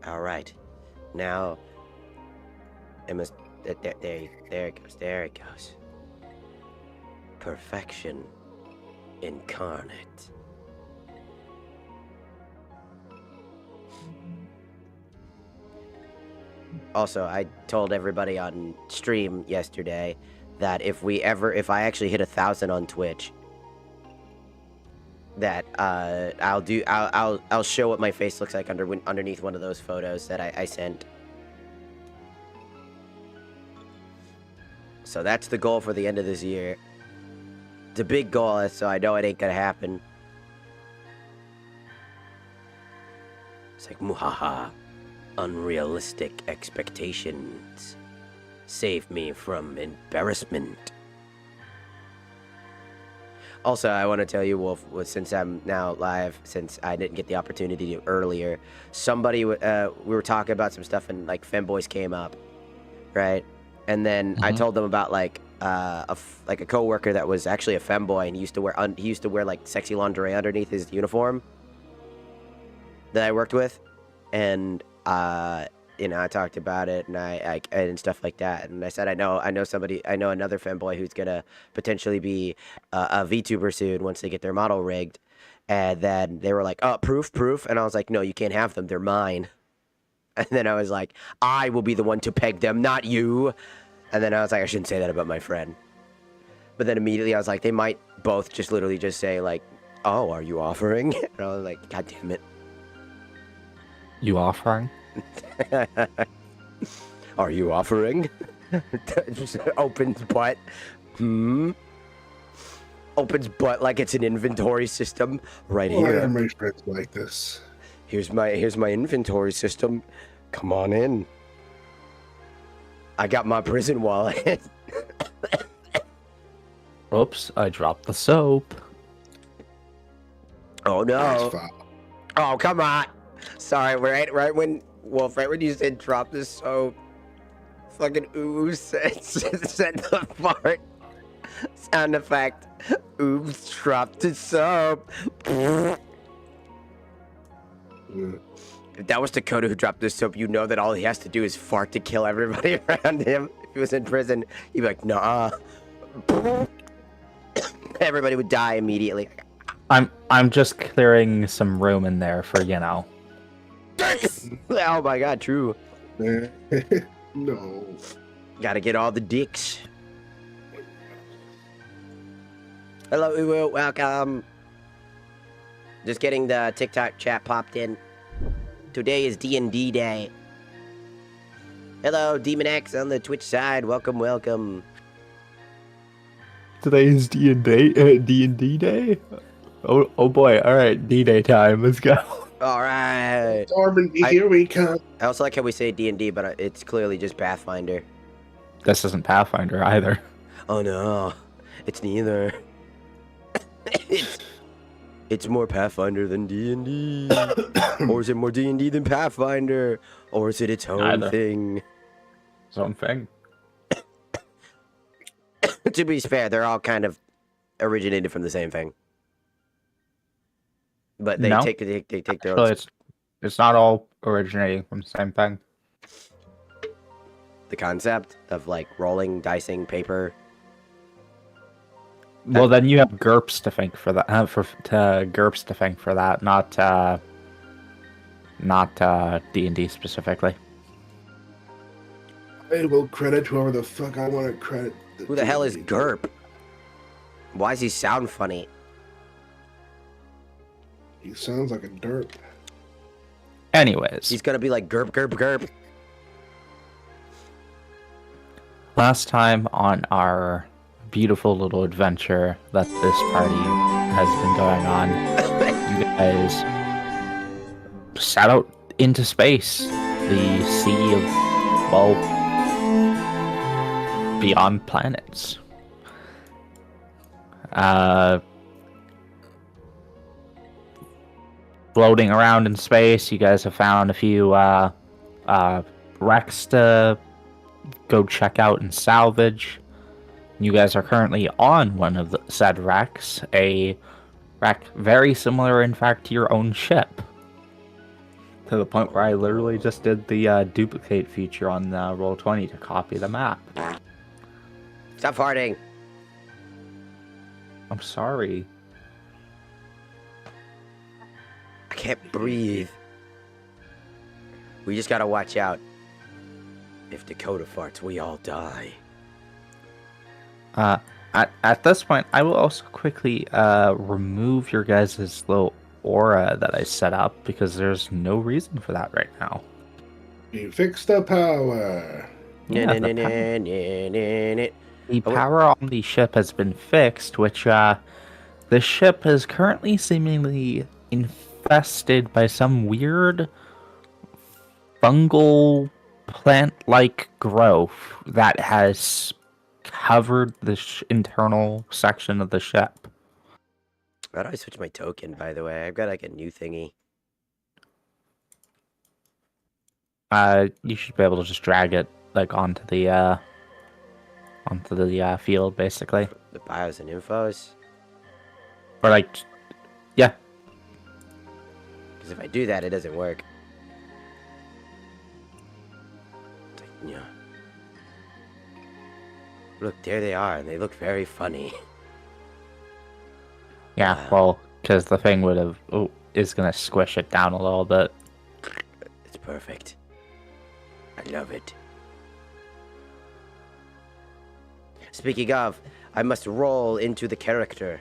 All right. Now, it must. There it goes. There it goes. Perfection incarnate. Also, I told everybody on stream yesterday that if I actually hit 1,000 on Twitch, that I'll show what my face looks like underneath one of those photos that I sent. So that's the goal for the end of this year. It's a big goal, so I know it ain't gonna happen. It's like, muhaha, unrealistic expectations. Save me from embarrassment. Also, I want to tell you, Wolf, since I'm now live, since I didn't get the opportunity to earlier, somebody, we were talking about some stuff and like femboys came up, right? And then I told them about like a coworker that was actually a femboy and he used to wear like sexy lingerie underneath his uniform that I worked with, and I talked about it and I and stuff like that, and I said I know another femboy who's gonna potentially be a VTuber soon once they get their model rigged, and then they were like, oh, proof, and I was like, no, you can't have them, they're mine. And then I was like, I will be the one to peg them, not you. And then I was like, I shouldn't say that about my friend. But then immediately I was like, they might both just literally just say like, oh, are you offering? And I was like, God damn it. You offering? Are you offering? Just opens butt. Opens butt like it's an inventory system right here. I have my friends like this. Here's my inventory system. Come on in. I got my prison wallet. Oops, I dropped the soap. Oh no. Oh, come on. Sorry, right when you said drop the soap, fucking ooze said the fart sound effect. Oops, dropped the soap. If that was Dakota who dropped the soap, you know that all he has to do is fart to kill everybody around him. If he was in prison, he'd be like, nah. Everybody would die immediately. I'm just clearing some room in there for, you know. Oh my god, true. No. Gotta get all the dicks. Hello, Uwu, welcome. Just getting the TikTok chat popped in. Today is D&D day. Hello, Demon X on the Twitch side. Welcome, welcome. Today is D&D day? Oh boy, alright, D-Day time, let's go. Alright. Normandy, here we come. I also like how we say D&D, but it's clearly just Pathfinder. This isn't Pathfinder either. Oh no, it's neither. It's more Pathfinder than D&D. Or is it more D&D than Pathfinder? Or is it its own thing? Its own thing. To be fair, they're all kind of originated from the same thing. But they take their own... It's not all originating from the same thing. The concept of like rolling, dicing, paper... Well, then you have GURPS to thank for that. GURPS to thank for that, not D&D specifically. I will credit whoever the fuck I want to credit. Who the hell is GURP? Why does he sound funny? He sounds like a derp. Anyways, he's gonna be like GURP, GURP, GURP. Last time on our beautiful little adventure that this party has been going on, you guys set out into space, the sea of, well, beyond planets. Floating around in space, you guys have found a few wrecks to go check out and salvage. You guys are currently on one of the said wrecks, a wreck very similar, in fact, to your own ship. To the point where I literally just did the duplicate feature on Roll20 to copy the map. Stop farting. I'm sorry. I can't breathe. We just gotta watch out. If Dakota farts, we all die. At this point, I will also quickly remove your guys' little aura that I set up because there's no reason for that right now. You fixed the power. Yeah, the power on the ship has been fixed, which the ship is currently seemingly infested by some weird fungal plant-like growth that has covered the internal section of the ship. How do I switch my token, by the way? I've got like a new thingy. You should be able to just drag it like onto the field, basically. The bios and infos. Or like, yeah. Because if I do that, it doesn't work. It's like, yeah. Look, there they are, and they look very funny. Yeah, well, because the thing is gonna squish it down a little bit. It's perfect. I love it. Speaking of, I must roll into the character.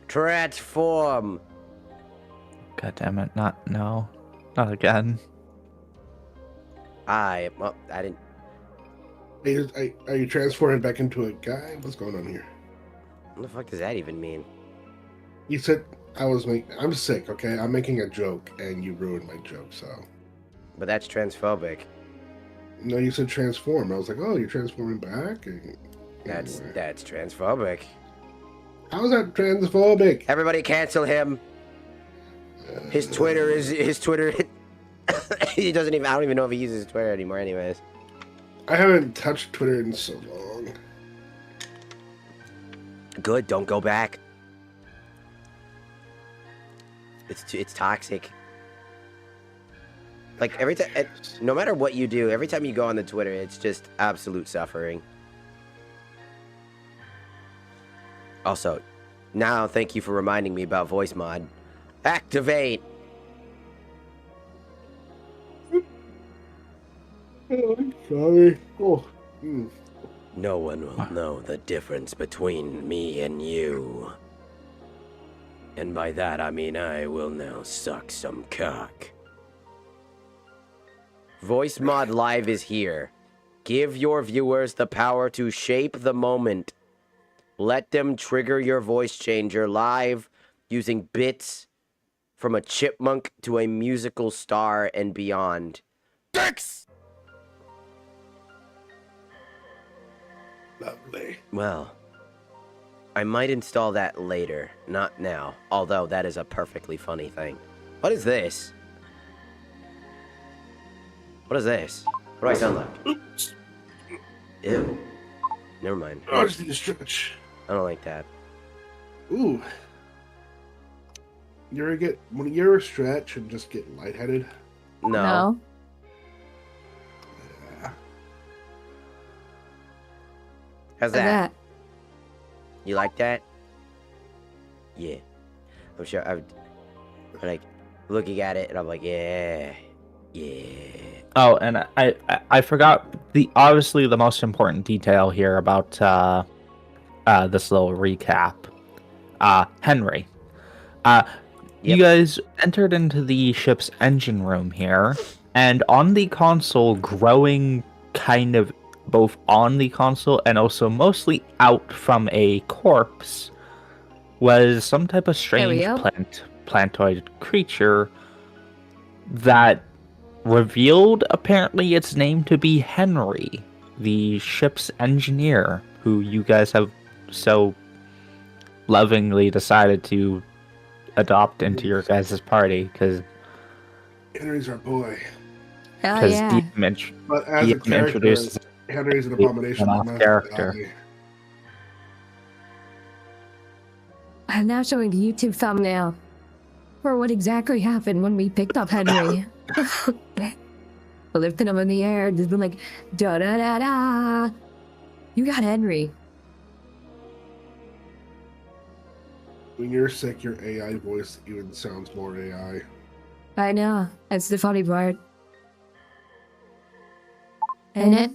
Transform! God damn it, not again. Well, I didn't... Are you transforming back into a guy? What's going on here? What the fuck does that even mean? You said I'm sick, okay? I'm making a joke, and you ruined my joke, so... But that's transphobic. No, you said transform. I was like, oh, you're transforming back? That's transphobic. How's that transphobic? Everybody cancel him. His Twitter. He doesn't even. I don't even know if he uses Twitter anymore. Anyways. I haven't touched Twitter in so long. Good. Don't go back. It's toxic. Like every time, no matter what you do, every time you go on the Twitter, it's just absolute suffering. Also, now thank you for reminding me about voice mod. Activate. Sorry. Oh. No one will know the difference between me and you. And by that I mean I will now suck some cock. Voice Mod Live is here. Give your viewers the power to shape the moment. Let them trigger your voice changer live using bits from a chipmunk to a musical star and beyond. Dicks! Lovely. Well, I might install that later, not now, although that is a perfectly funny thing. What is this? What is this? What do I sound like? Oops. Ew. Never mind. Oh, I just need to stretch. I don't like that. Ooh. You ever stretch and just get lightheaded? No. Yeah. How's that? You like that? Yeah. I'm sure I'm like looking at it and I'm like, yeah. Oh, and I forgot obviously the most important detail here about this little recap. Henry. You guys entered into the ship's engine room here, and on the console, growing kind of both on the console and also mostly out from a corpse, was some type of strange plantoid creature that revealed apparently its name to be Henry, the ship's engineer, who you guys have so lovingly decided to adopt into your guys' party, because Henry's our boy. Hell yeah. But as a character, Henry's an abomination. Character. I'm now showing the YouTube thumbnail for what exactly happened when we picked up Henry. Lifting them in the air, just been like, da da da da. You got Henry. When you're sick, your AI voice even sounds more AI. I know. That's the funny part. And it,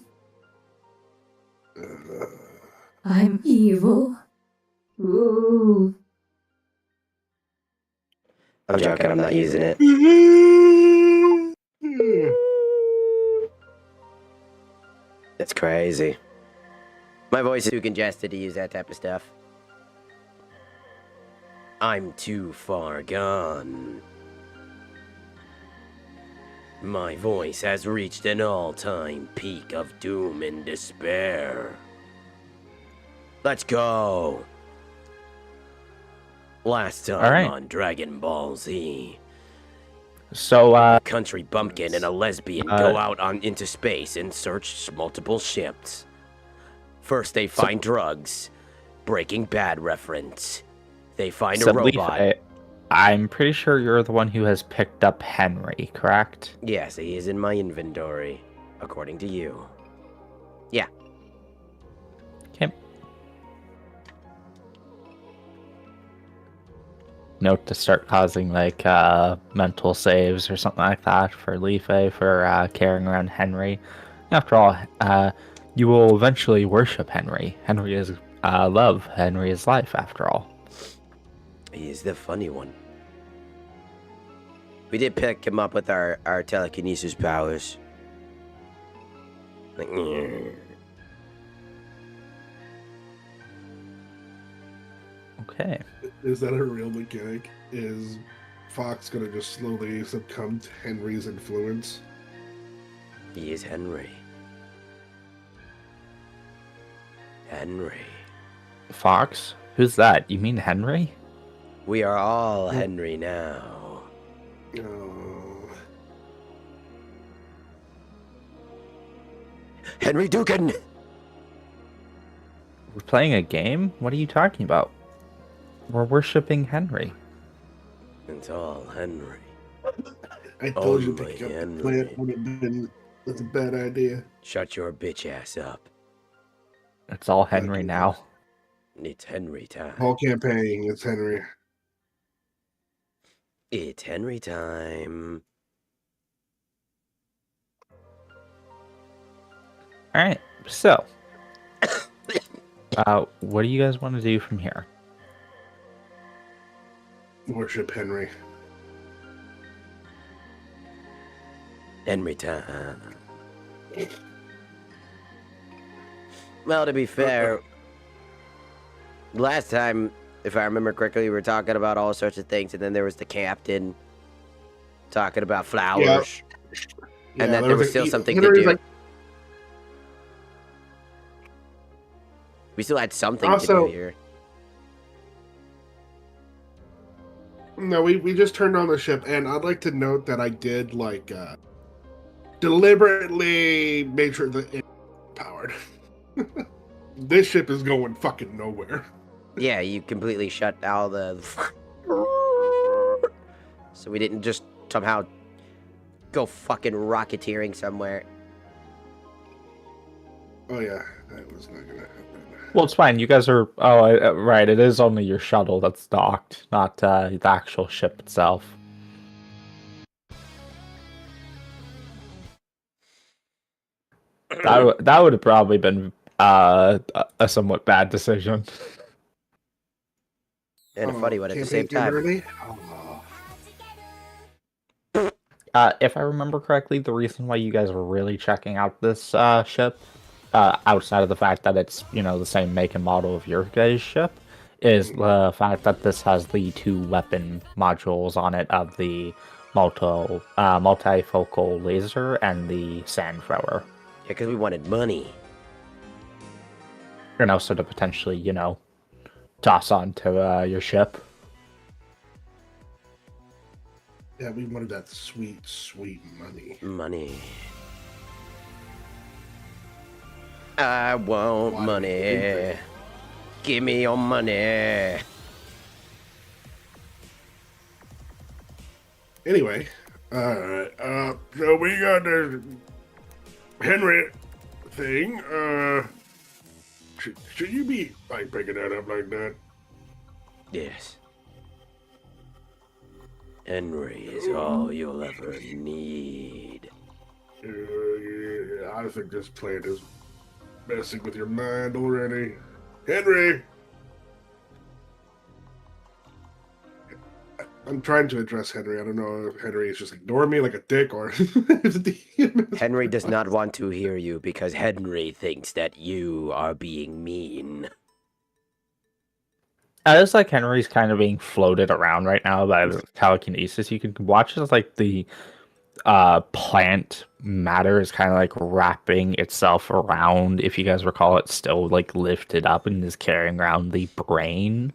I'm evil. Ooh. I'm joking. I'm not using it. That's crazy. My voice is too congested to use that type of stuff. I'm too far gone. My voice has reached an all-time peak of doom and despair. Let's go. Last time All right. on Dragon Ball Z, So, a country bumpkin and a lesbian go out into space and search multiple ships. First, they find drugs. Breaking Bad reference. They find a robot. Leaf, I'm pretty sure you're the one who has picked up Henry, correct? Yes, he is in my inventory, according to you. Yeah. Okay. Note to start causing like mental saves or something like that for Leaf for carrying around Henry. After all, you will eventually worship Henry. Henry is love. Henry is life, after all. He is the funny one. We did pick him up with our telekinesis powers. Like, Okay. Is that a real mechanic? Is Fox gonna just slowly succumb to Henry's influence? he is Henry. Henry. Fox? Who's that? You mean Henry? We are all Henry now. Oh. Henry Dugan! We're playing a game? What are you talking about? We're worshipping Henry. It's all Henry. I told you Only picking up the Henry. plant would have been that's a bad idea. Shut your bitch ass up. It's all Henry now. It's Henry time. Whole campaign, it's Henry. It's Henry time. Alright, so. What do you guys want to do from here? Worship Henry. Henry time. Well, to be fair, last time, if I remember correctly, we were talking about all sorts of things, and then there was the captain talking about flowers, and then there was still something to do. We still had something to do here. No, we just turned on the ship, and I'd like to note that I did deliberately make sure that it's powered. This ship is going fucking nowhere. Yeah, you completely shut all the... So we didn't just somehow go fucking rocketeering somewhere. Oh yeah, that was not gonna happen. Well, it's fine. You guys are... Oh, right. It is only your shuttle that's docked, not the actual ship itself. That would have probably been a somewhat bad decision. And a funny one at the same time. Early? If I remember correctly, the reason why you guys were really checking out this ship, outside of the fact that it's, the same make and model of your guys' ship, is the fact that this has the 2 weapon modules on it of the multifocal laser and the sand thrower. Yeah, because we wanted money. And also to potentially, toss onto your ship. Yeah, we wanted that sweet, sweet money. Money. I want money. Give me your money. Anyway, Alright, so we got this Henry thing, should you be, like, picking that up like that? Yes. Henry is all you'll ever need. Yeah, I think this plant is messing with your mind already. Henry! I'm trying to address Henry. I don't know if Henry is just ignoring me like a dick or... Henry does not want to hear you because Henry thinks that you are being mean. As like Henry's kind of being floated around right now by the telekinesis, you can watch as like the plant matter is kind of like wrapping itself around. If you guys recall, it's still like lifted up and is carrying around the brain,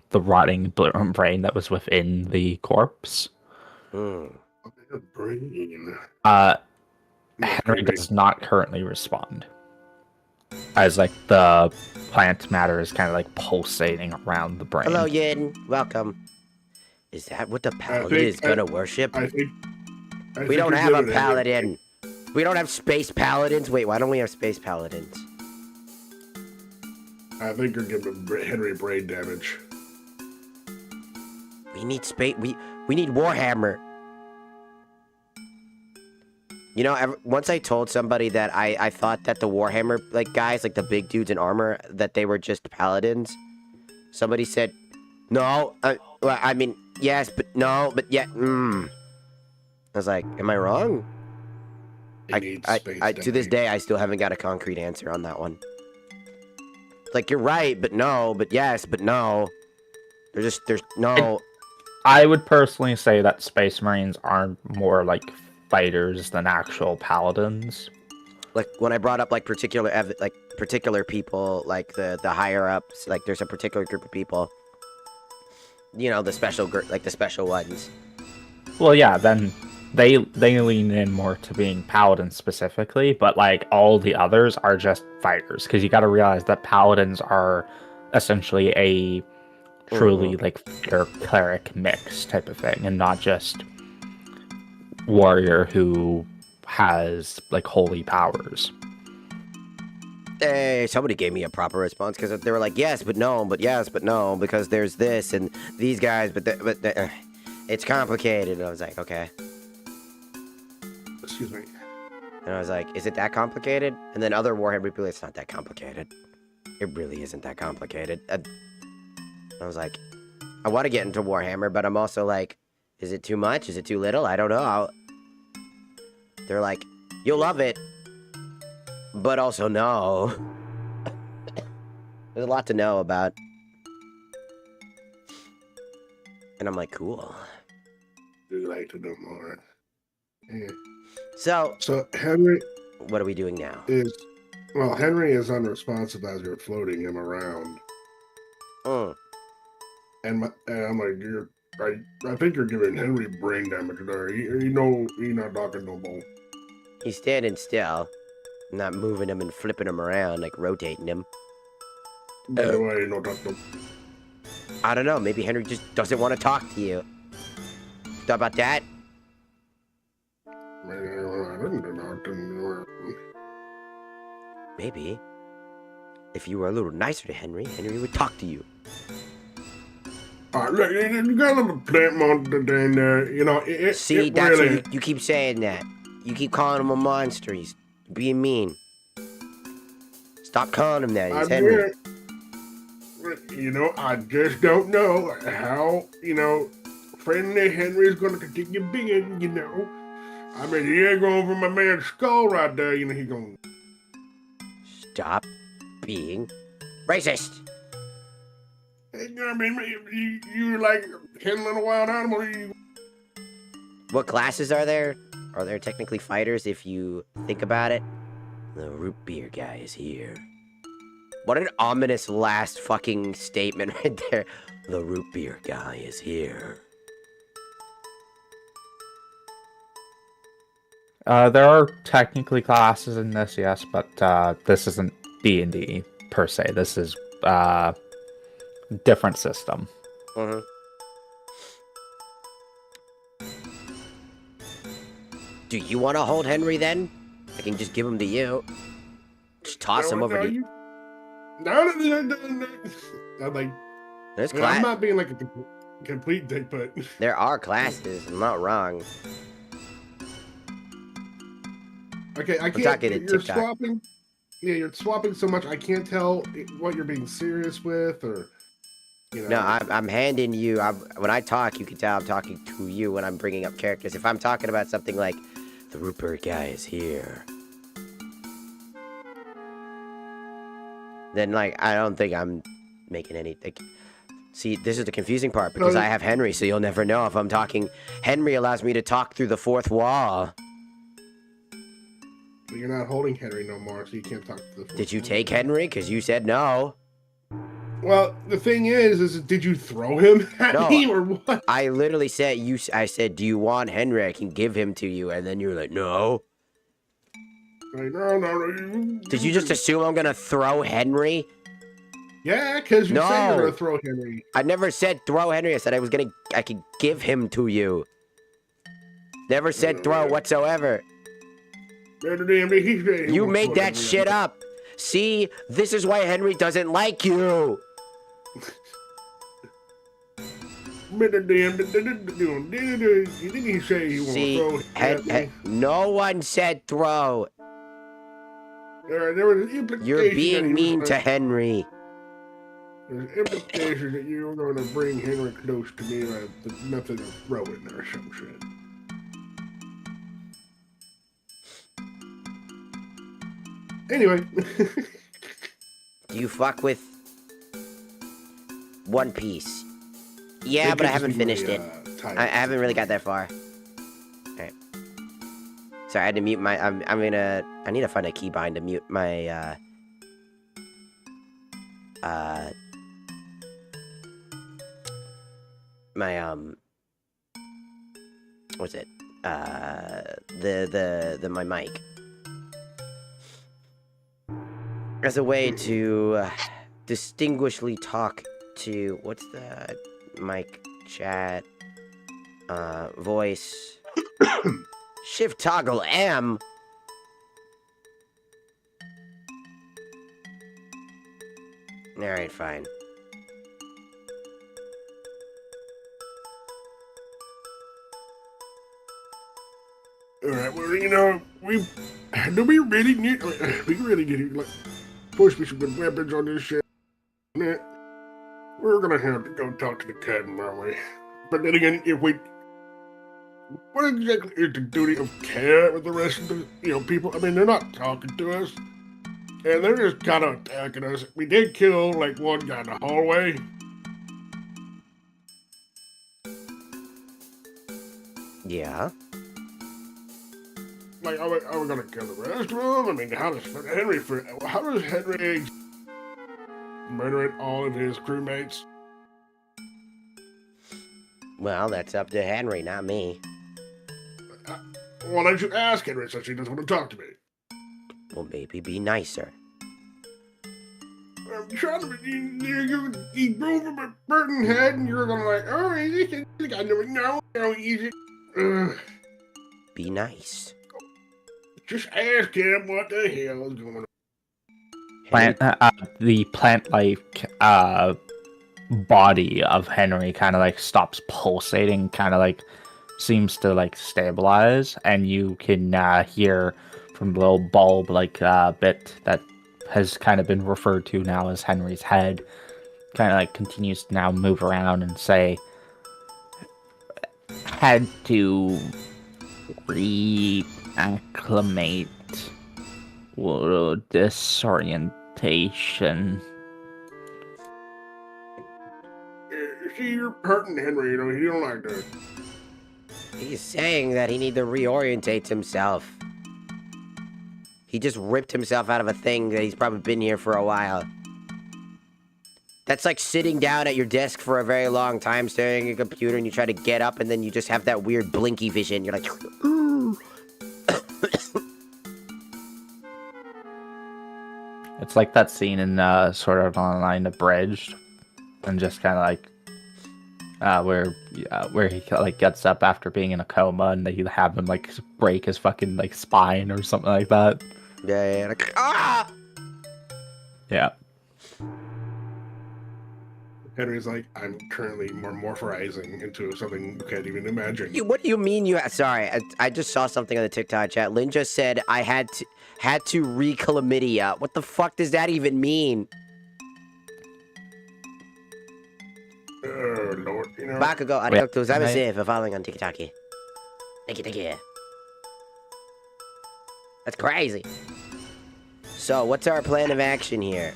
the rotting brain that was within the corpse. Hmm. Brain. Henry does not currently respond, as like the plant matter is kind of like pulsating around the brain. Hello, Yin. Welcome. Is that what the paladin is gonna worship? I think We don't have a you're paladin. We don't have space paladins. Wait, why don't we have space paladins? I think you're giving Henry brain damage. We need space. We need Warhammer. You know, once I told somebody that I thought that the Warhammer like guys, like the big dudes in armor, that they were just paladins. Somebody said, "No, well, I mean, yes, but no, but yeah." I was like, "Am I wrong?" To this day, I still haven't got a concrete answer on that one. It's like, you're right, but no, but yes, but no. There's no. I would personally say that Space Marines are more like fighters than actual paladins. Like when I brought up like particular people, like the higher ups, like there's a particular group of people. You know, the special ones. Well, yeah, then they lean in more to being paladins specifically, but like all the others are just fighters, because you got to realize that paladins are essentially a truly like fighter cleric mix type of thing, and not just warrior who has like holy powers. Hey, somebody gave me a proper response because they were like, yes, but no, but yes, but no, because there's this and these guys, but it's complicated. And I was like, okay. Excuse me. And I was like, is it that complicated? And then other Warhammer people, it's not that complicated. It really isn't that complicated. I was like, I want to get into Warhammer, but I'm also like, is it too much? Is it too little? I don't know. They're like, you'll love it, but also no. There's a lot to know about. And I'm like, cool. Would you like to know more? Yeah. So Henry... What are we doing now? Henry is unresponsive as you're floating him around. And I'm like, I think you're giving Henry brain damage there. He's not talking no more. He's standing still, not moving him and flipping him around, like rotating him. By the way, no talk to him. I don't know, maybe Henry just doesn't want to talk to you. Thought about that? Maybe. If you were a little nicer to Henry, Henry would talk to you. Look, you got a little plant monster down there. You know, See, that's really... what you keep saying that. You keep calling him a monster. He's being mean. Stop calling him that. He's Henry. You know, I just don't know how, friendly Henry's going to continue being, I mean, he ain't going for my man's skull right there, he's going to... Stop being racist. I mean, you're like handling a wild animal. What classes are there? Are there technically fighters if you think about it? The root beer guy is here. What an ominous last fucking statement right there. The root beer guy is here. There are technically classes in this, yes, but this isn't D&D per se. This is different system. Do you want to hold Henry then? I can just give him to you. Just toss him over to you. No. I'm like, There's I'm class. not being like a complete dick, but There are classes. I'm not wrong. okay, I can't. talking to You're TikTok. swapping. Yeah, you're swapping so much. I can't tell what you're being serious with, or you know. No, I'm handing you. When I talk, you can tell I'm talking to you when I'm bringing up characters. If I'm talking about something like, the Rupert guy is here, then like I don't think I'm making anything. See, this is the confusing part because I have Henry, so you'll never know if I'm talking. Henry allows me to talk through the fourth wall. But you're not holding Henry no more, so you can't talk to the. Did you take Henry? Because you said no. Well, the thing is did you throw him at me or what? I literally said I said, do you want Henry? I can give him to you, and then you're like, no. Like, no. Did you just assume I'm gonna throw Henry? Yeah, because you said you're No. gonna throw Henry. I never said throw Henry. I said I could give him to you. Never said throw whatsoever. You made that shit up. See, this is why Henry doesn't like you. Didn't he say he See, won't throw no one said throw. There was an implication You're that he being was mean gonna- to Henry. There's implications that you were going to bring Henry close to me with nothing to throw in there or some shit. Anyway. Do you fuck with One Piece? Yeah, It but I could haven't just be finished my, it. title. I haven't really got that far. Alright. Sorry, I had to mute my... I need to find a keybind to mute my, what's it? My mic. As a way to distinguishly talk to... What's the mic chat? Voice... Shift toggle M. Alright, fine. Alright, well, you know, do we really need, like, push me some good weapons on this shit. We're gonna have to go talk to the captain, aren't we? But then again, what exactly is the duty of care with the rest of the, people? I mean, they're not talking to us. And they're just kind of attacking us. We did kill, like, one guy in the hallway. Yeah. Like, are we gonna kill the rest of them? I mean, how does Henry murdering all of his crewmates? Well, that's up to Henry, not me. Why don't you ask Henry since he doesn't want to talk to me? Well, maybe be nicer. I'm trying to be, you grew from a burden head and you're gonna like, oh, easy, I never know, easy. Be nice. Just ask him what the hell is going on. The plant-like body of Henry kind of like stops pulsating, kind of like seems to like stabilize, and you can hear from the little bulb-like bit that has kind of been referred to now as Henry's head, kind of like continues to now move around and say, had to reacclimate disorientation. See, you're hurting Henry, he don't like that. He's saying that he need to reorientate himself. He just ripped himself out of a thing that he's probably been here for a while. That's like sitting down at your desk for a very long time, staring at your computer, and you try to get up, and then you just have that weird blinky vision. You're like, ooh. It's like that scene in Sword Art Online Abridged, and just kind of like where Yeah, where he like gets up after being in a coma, and they have him like break his fucking like spine or something like that. Yeah, like, ah! Yeah. Henry's like, I'm currently morphorizing into something you can't even imagine. What do you mean you? Sorry, I just saw something on the TikTok chat. Lynn just said I had to re-chlamydia. What the fuck does that even mean? Oh, Lord, you know. Bakugo, arigatou gozaimasu for following on TikTok. Thank you. That's crazy. So, what's our plan of action here?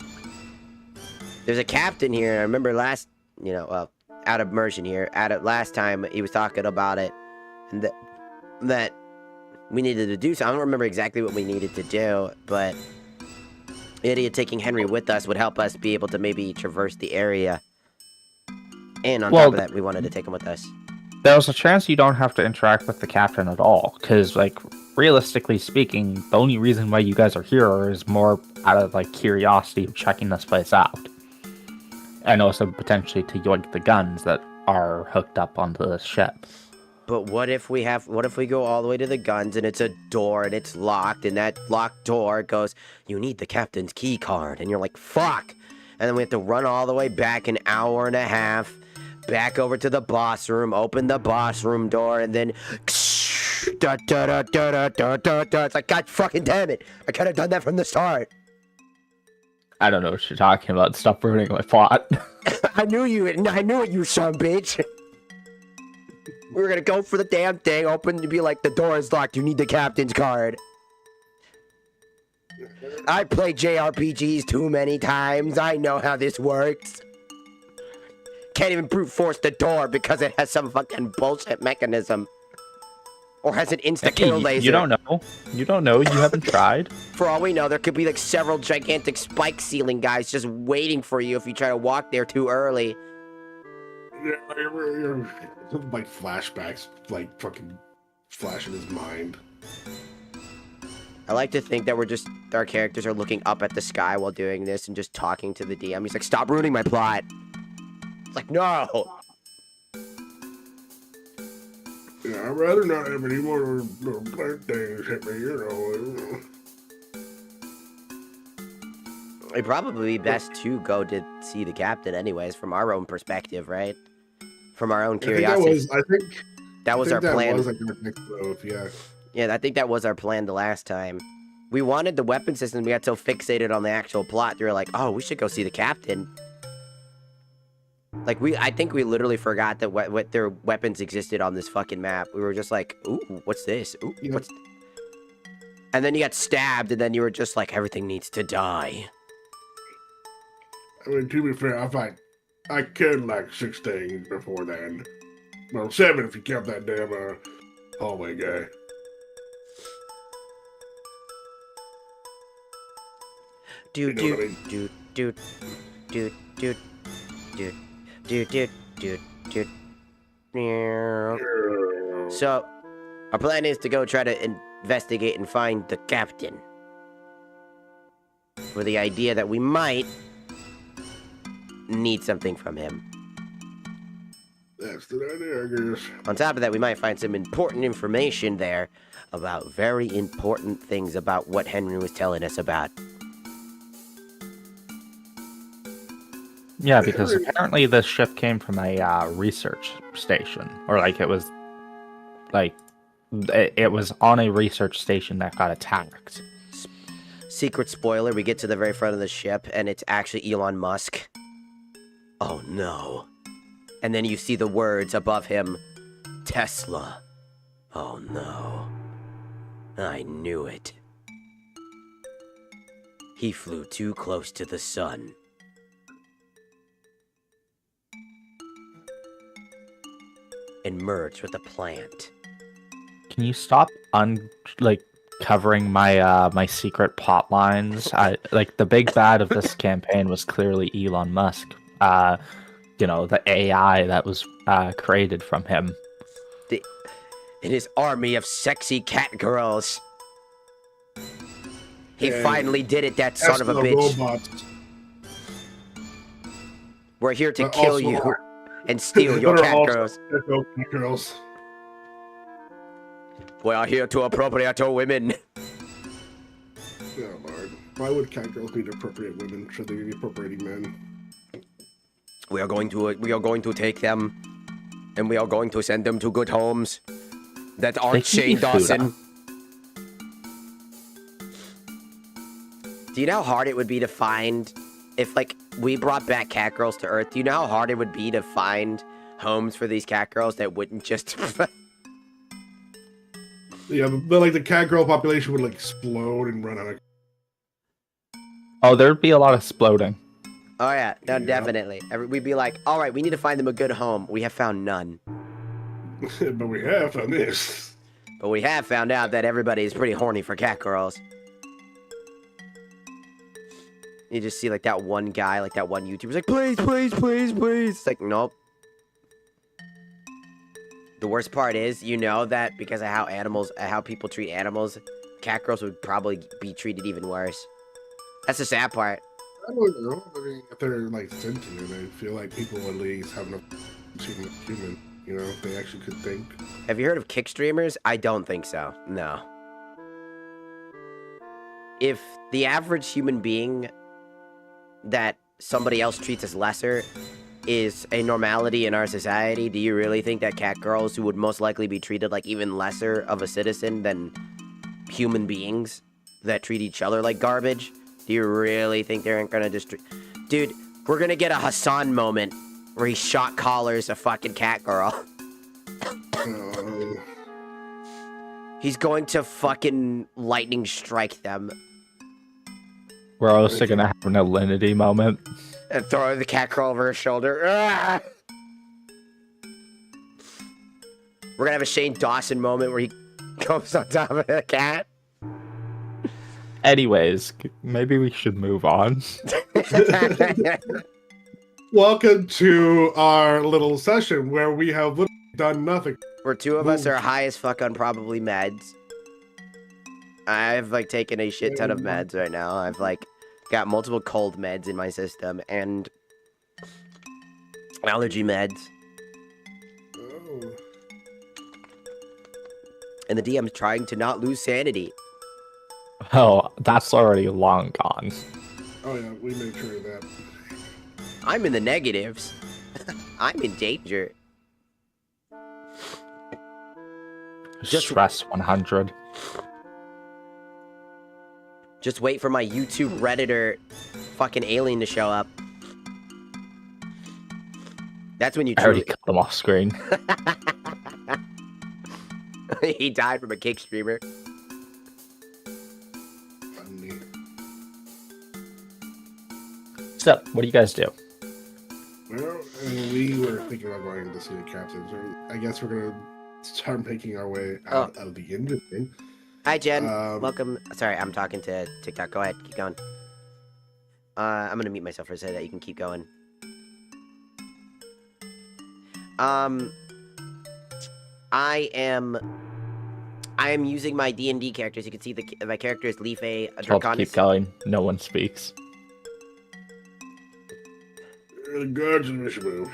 There's a captain here. I remember last, out of immersion here. Last time he was talking about it, and that we needed to do so. I don't remember exactly what we needed to do, but idiot taking Henry with us would help us be able to maybe traverse the area. And on top of that, we wanted to take him with us. There's a chance you don't have to interact with the captain at all, because, like, realistically speaking, the only reason why you guys are here is more out of, like, curiosity of checking this place out. And also potentially to yoink the guns that are hooked up onto the ship. But what if we go all the way to the guns and it's a door and it's locked, and that locked door goes, you need the captain's key card, and you're like, fuck! And then we have to run all the way back an hour and a half, back over to the boss room, open the boss room door, and then it's like, god fucking damn it, I could have done that from the start. I don't know what you're talking about. Stop ruining my plot. I knew it, you son of a bitch. We were gonna go for the damn thing, open to be like, the door is locked, you need the captain's card. I played JRPGs too many times, I know how this works. Can't even brute force the door because it has some fucking bullshit mechanism. Or has an insta-kill laser. You don't know. You don't know. You haven't tried. For all we know, there could be like several gigantic spike ceiling guys just waiting for you if you try to walk there too early. Yeah, like flashbacks, like fucking flash in his mind. I like to think that our characters are looking up at the sky while doing this and just talking to the DM. He's like, stop ruining my plot. It's like, no. Yeah, I'd rather not have any more plant things hit me, It'd probably be best to go to see the captain anyways, from our own perspective, right? From our own curiosity. I think that was our plan. Was like our next move, yeah. Yeah, I think that was our plan the last time. We wanted the weapon system, we got so fixated on the actual plot, we were like, oh, we should go see the captain. Like, I think we literally forgot that what their weapons existed on this fucking map. We were just like, ooh, what's this? Ooh, yeah. what's... And then you got stabbed, and then you were just like, everything needs to die. I mean, to be fair, I killed like 6 things before then. Well, 7 if you count that damn hallway guy. Dude. So, our plan is to go try to investigate and find the captain. With the idea that we might need something from him. That's the idea, I guess. On top of that, we might find some important information there about very important things about what Henry was telling us about. Yeah, because apparently this ship came from a research station, or like it was on a research station that got attacked. Secret spoiler, we get to the very front of the ship, and it's actually Elon Musk. Oh no. And then you see the words above him, Tesla. Oh no. I knew it. He flew too close to the sun. And merged with a plant. Can you stop covering my my secret plot lines? The big bad of this campaign was clearly Elon Musk. The AI that was created from him. In his army of sexy cat girls. He finally did it, that son of a bitch. Robots. We're here to kill you. and steal your That are cat also girls. cat girls. We are here to appropriate your women. Oh Lord, why would cat girls need appropriate women? Should they be appropriating men? We are going to take them, and we are going to send them to good homes that They aren't can Shane eat food, Dawson. Do you know how hard it would be to find if, like, we brought back cat girls to Earth? Do you know how hard it would be to find homes for these cat girls that wouldn't just... Yeah, but like the cat girl population would like explode and run out of. Oh, there'd be a lot of exploding. Oh, yeah. No, Yeah. definitely. We'd be like, all right, we need to find them a good home. We have found none. But we have found this. But we have found out that everybody is pretty horny for cat girls. You just see, like, that one guy, like, that one YouTuber's like, please, please, please, please. It's like, nope. The worst part is, you know that because of how people treat animals, cat girls would probably be treated even worse. That's the sad part. I don't know. I mean, if they're like sentient, I feel like people would at least have enough human. You know, if they actually could think. Have you heard of kick streamers? I don't think so. No. If the average human being that somebody else treats as lesser is a normality in our society, do you really think that cat girls, who would most likely be treated like even lesser of a citizen than human beings that treat each other like garbage, do you really think they're gonna just... Dude, we're gonna get a Hassan moment where he shot collars a fucking cat girl. He's going to fucking lightning strike them. We're also gonna have an alinity moment. And throw the cat girl over her shoulder. Ah! We're gonna have a Shane Dawson moment where he goes on top of the cat. Anyways, maybe we should move on. Welcome to our little session where we have literally done nothing. Where two of us are high as fuck on probably meds. I've like taken a shit ton of meds right now. I've like got multiple cold meds in my system and allergy meds. Oh. And the DM's trying to not lose sanity. Oh, that's already long gone. Oh yeah, we made sure of that. I'm in the negatives. I'm in danger. Just- Stress 100. Just wait for my YouTube Redditor fucking alien to show up. That's when you I already truly... cut them off screen. He died from a kick streamer. Funny. So, what do you guys do? Well, we were thinking about going to see the captain, so I guess we're gonna start making our way out of the engine thing. Hi, Jen. Welcome. Sorry, I'm talking to TikTok. Go ahead. Keep going. I'm gonna mute myself for a second that you can keep going. I am using my D&D characters. You can see my character is Leaf A Told to Draconis. keep going. No one speaks. The guards in this move.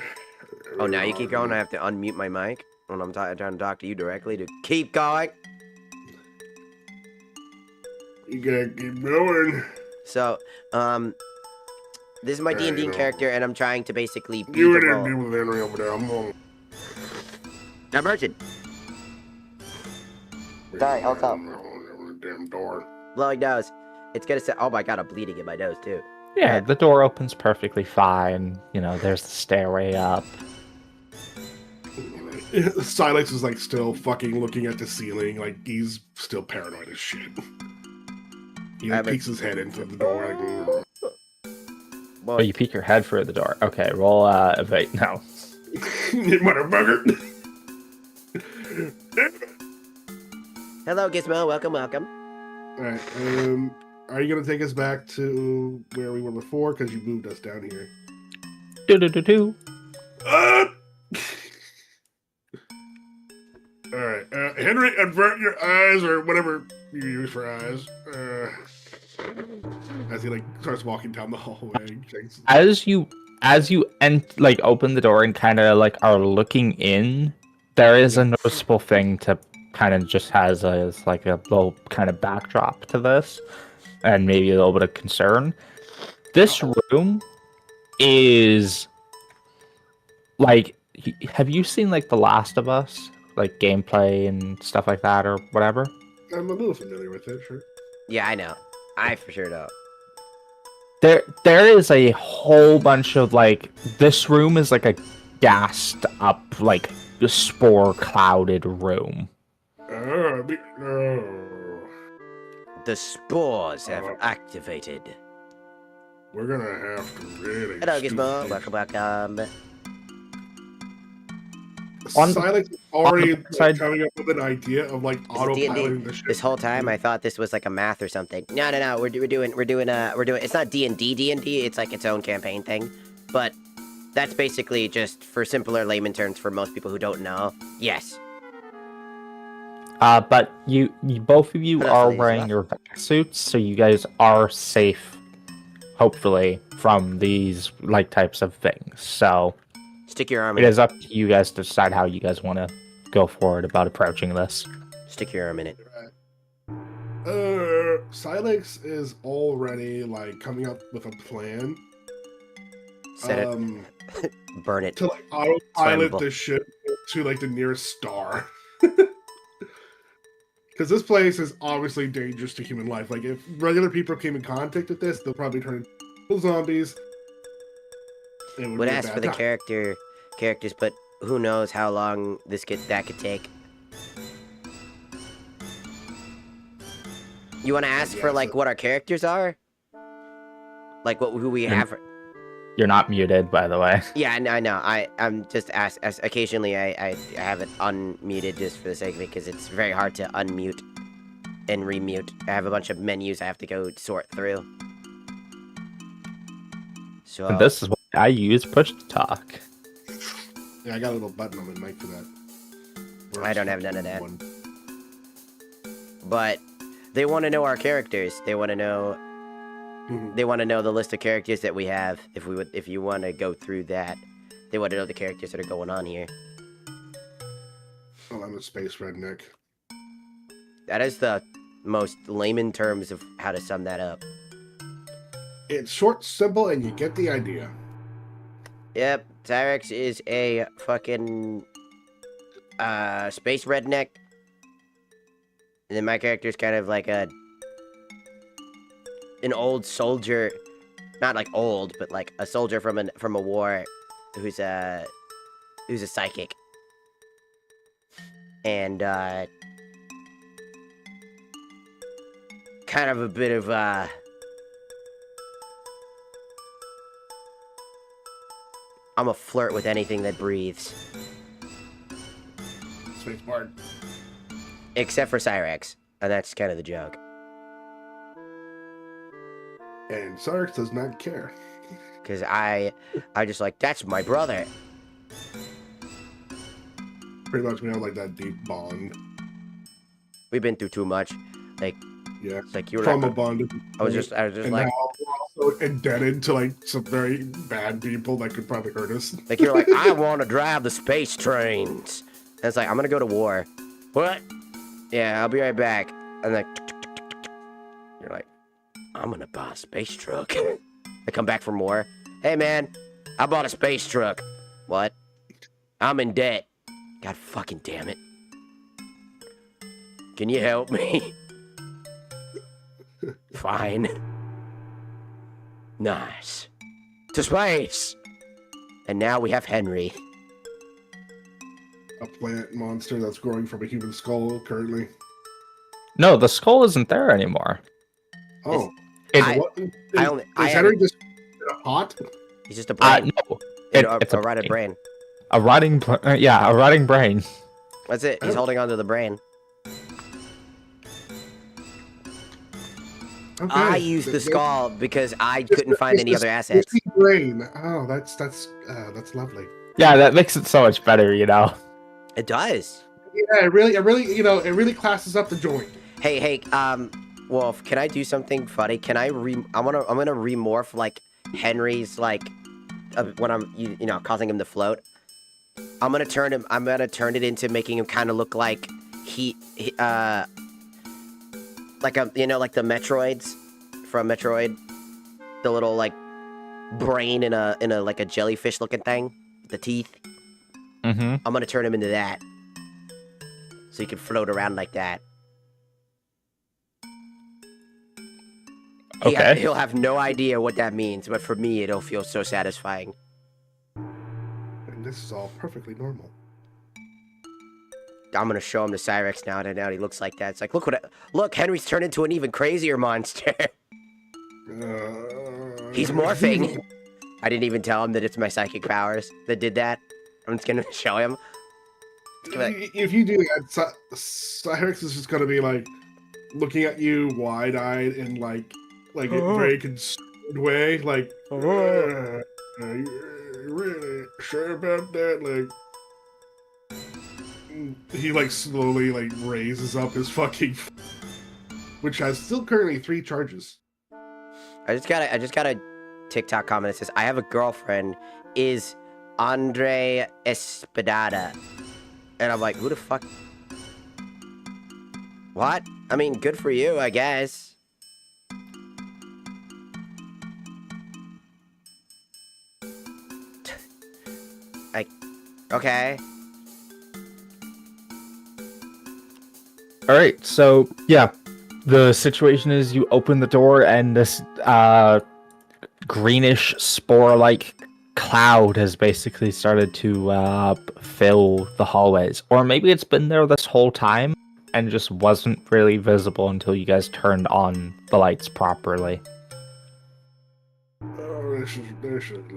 Oh, now you keep going. I have to unmute my mic when I'm trying to talk to you directly to keep going. You gotta keep going. So, this is my D&D know. character, and I'm trying to basically be You the and role. deal with Henry over there. I'm going. I'm urgent. Sorry, hold up. Damn door. Blowing nose. It's gonna say, oh my god, I'm bleeding in my nose too. Yeah, the door opens perfectly fine. You know, there's the stairway up. Silex is like still fucking looking at the ceiling, like he's still paranoid as shit. He like, peeks his head into the door. Like, Well, Oh, you peek your head through the door. Okay, roll evade. No. you motherfucker. hello, Gizmo. Welcome, welcome. Alright, are you gonna take us back to where we were before? Because you moved us down here. Do. Alright, Henry, avert your eyes, or whatever you use for eyes. As he, like, starts walking down the hallway. As you as you open the door and kind of like are looking in, there is a noticeable thing to kind of just has as like a little kind of backdrop to this, and maybe a little bit of concern. This room is like, have you seen like The Last of Us, like gameplay and stuff like that or whatever? I'm a little familiar with it, sure. Yeah, I know. I for sure know. There is a whole bunch of like, this room is like a gassed up, like spore clouded room. No. The spores have activated. We're gonna have to really. Hello, Gizmo. Welcome. Silex is already side- coming up with an idea of like autopiloting the ship. This whole time, I thought this was like a math or something. No. We're doing. It's not D&D. It's like its own campaign thing, but that's basically just for simpler layman terms for most people who don't know. Yes. But you both of you What else are do they use wearing left? your vac suits, so you guys are safe, hopefully, from these like types of things. So Stick your arm it in is up to you guys to decide how you guys want to go forward about approaching this. Stick your arm in it. Silex is already like coming up with a plan. Set it. Burn it. To like autopilot Flammable. the ship to like the nearest star. Because this place is obviously dangerous to human life. Like if regular people came in contact with this, they'll probably turn into zombies. It would Would be a ask bad for the time. characters, but who knows how long that could take. You want to ask for Yeah, like so- what our characters are, like who we have. You're not muted, by the way. Yeah, I know. I'm just occasionally I have it unmuted just for the sake of it because it's very hard to unmute and remute. I have a bunch of menus I have to go sort through. So And this is what I use push to talk. Yeah, I got a little button on my mic for that. I don't have none of that. One. but they want to know our characters. They want to know. They want to know the list of characters that we have. If you want to go through that, they want to know the characters that are going on here. Oh, I'm a space redneck. That is the most layman terms of how to sum that up. It's short, simple, and you get the idea. Yep, Tyrex is a fucking space redneck. And then my character's kind of like an old soldier, not like old, but like a soldier from a war who's a psychic. And kind of a bit of I'm a flirt with anything that breathes. Space bard. Except for Cyrex. And that's kind of the joke. And Sark does not care. Because I just like, that's my brother. Pretty much, we have like that deep bond. We've been through too much. Like, Yeah. it's like you were Trauma like, bond. I was just And like, now we're also indebted to like some very bad people that could probably hurt us. like you're like, I want to drive the space trains. And it's like, I'm going to go to war. What? Yeah, I'll be right back. And like, you're like, I'm going to buy a space truck. I come back from war. Hey, man, I bought a space truck. What? I'm in debt. God fucking damn it. Can you help me? Fine. Nice. To space. And now we have Henry. A plant monster that's growing from a human skull currently. No, the skull isn't there anymore. Oh. It- I- What? I only- I is Henry haven't- just in a pot? He's just a brain. no, It's a rotted brain. a rotting, a rotting brain. That's it. He's Oh. holding onto the brain. Okay. I used the This- skull because I this- couldn't find this- any this other assets. twisty brain. Oh, that's lovely. Yeah, that makes it so much better, you know. It does. Yeah, it really, it really classes up the joint. Hey, Wolf, can I do something funny? Can I'm gonna remorph like Henry's like when I'm you know causing him to float. I'm gonna turn it into making him kind of look like like like the Metroids from Metroid, the little like brain in a like a jellyfish looking thing, the teeth. Mm-hmm. I'm gonna turn him into that, so he can float around like that. Okay. He'll have no idea what that means, but for me, it'll feel so satisfying. And this is all perfectly normal. I'm gonna show him the Cyrex now, and now he looks like that. It's like, look, Henry's turned into an even crazier monster. He's morphing. I didn't even tell him that it's my psychic powers that did that. I'm just gonna show him. If you do that, Cyrex is just gonna be like looking at you wide-eyed and like a very concerned way, like, are you really sure about that? Like, he like slowly like raises up his fucking, which has still currently 3 charges. I just got a TikTok comment that says, I have a girlfriend, is Andre Espadada. And I'm like, who the fuck? What? I mean, good for you, I guess. Okay. All right. So yeah, the situation is you open the door and this greenish spore-like cloud has basically started to fill the hallways, or maybe it's been there this whole time and just wasn't really visible until you guys turned on the lights properly.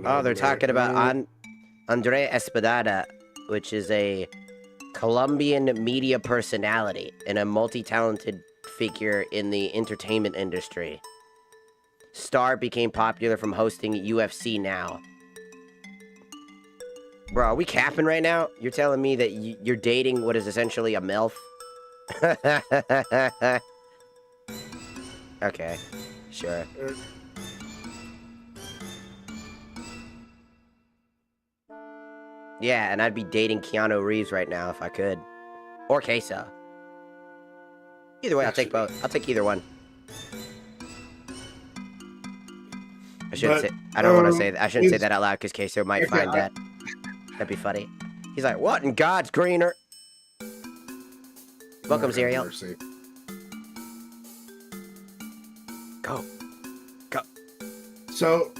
Oh, they're talking about Andre Espadada, which is a Colombian media personality and a multi-talented figure in the entertainment industry. Star became popular from hosting UFC Now. Bro, are we capping right now? You're telling me that you're dating what is essentially a MILF? Okay, sure. Yeah, and I'd be dating Keanu Reeves right now if I could. Or Queso. Either way, I'll take both. I'll take either one. I shouldn't say. I don't want to say that. I shouldn't say that out loud because Queso might find that. That'd be funny. He's like, what in God's greener? Welcome, Zerial. Go. So,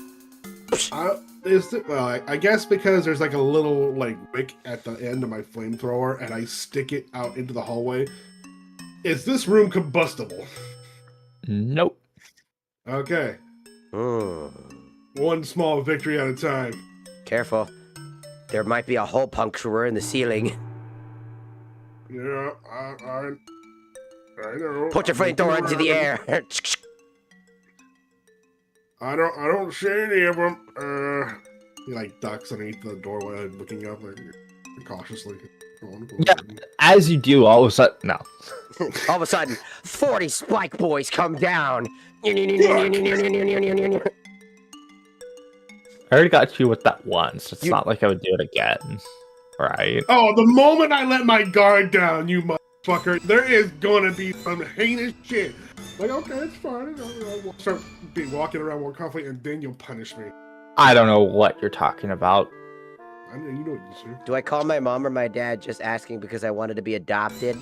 I guess because there's like a little like wick at the end of my flamethrower and I stick it out into the hallway, is this room combustible? Nope. Okay. One small victory at a time. Careful. There might be a hole puncturer in the ceiling. Yeah, I know. Put your flamethrower into the air. I don't see any of them. He like ducks underneath the doorway, looking up like cautiously. Yeah, as you do, all of a sudden, no. All of a sudden, 40 spike boys come down. I already got you with that once. It's not like I would do it again. Right? Oh, the moment I let my guard down, you motherfucker, there is gonna be some heinous shit. Like, okay, it's fine. I'll start walking around more confidently, and then you'll punish me. I don't know what you're talking about. I know you know what you say. Do I call my mom or my dad just asking because I wanted to be adopted?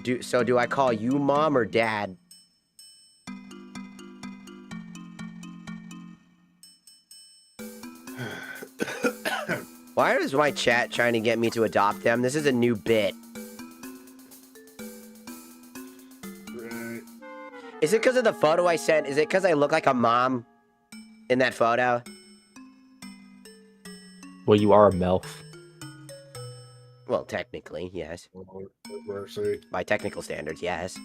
Do I call you mom or dad? Why is my chat trying to get me to adopt them? This is a new bit. Right. Is it because of the photo I sent? Is it because I look like a mom in that photo? Well, you are a MILF. Well, technically, yes. By technical standards, yes.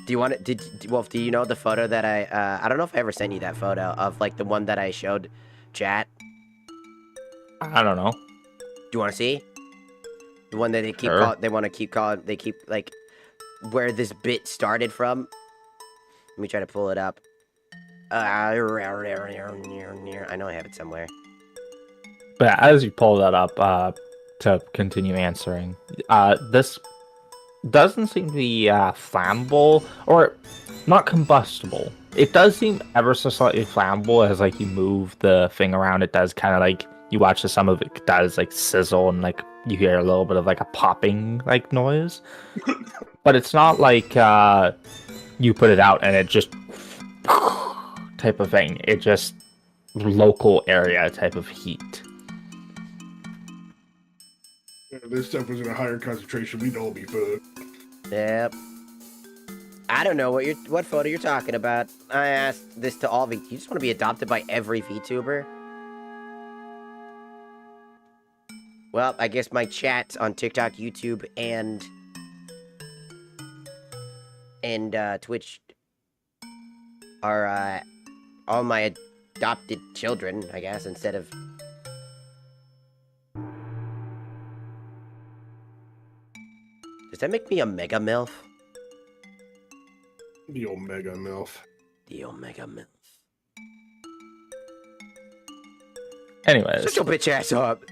Do you want to, Wolf, do you know the photo that I don't know if I ever sent you that photo of, like, the one that I showed chat? I don't know. Do you want to see? The one that they keep Sure. they keep, like, where this bit started from? Let me try to pull it up. I know I have it somewhere. But as you pull that up, to continue answering, this doesn't seem to be flammable, or not combustible. It does seem ever so slightly flammable as like you move the thing around. It does kind of like you watch some of it does like sizzle and like you hear a little bit of like a popping like noise. But it's not like you put it out and it just type of thing. It just local area type of heat. If this stuff was in a higher concentration, we'd all be fucked. Yep. I don't know what photo you're talking about. I asked this to all you just want to be adopted by every VTuber? Well, I guess my chats on TikTok, YouTube, and Twitch are all my adopted children, I guess, instead of... Does that make me a mega MILF? The Omega MILF. The Omega MILF. Anyways. Shut your bitch ass up.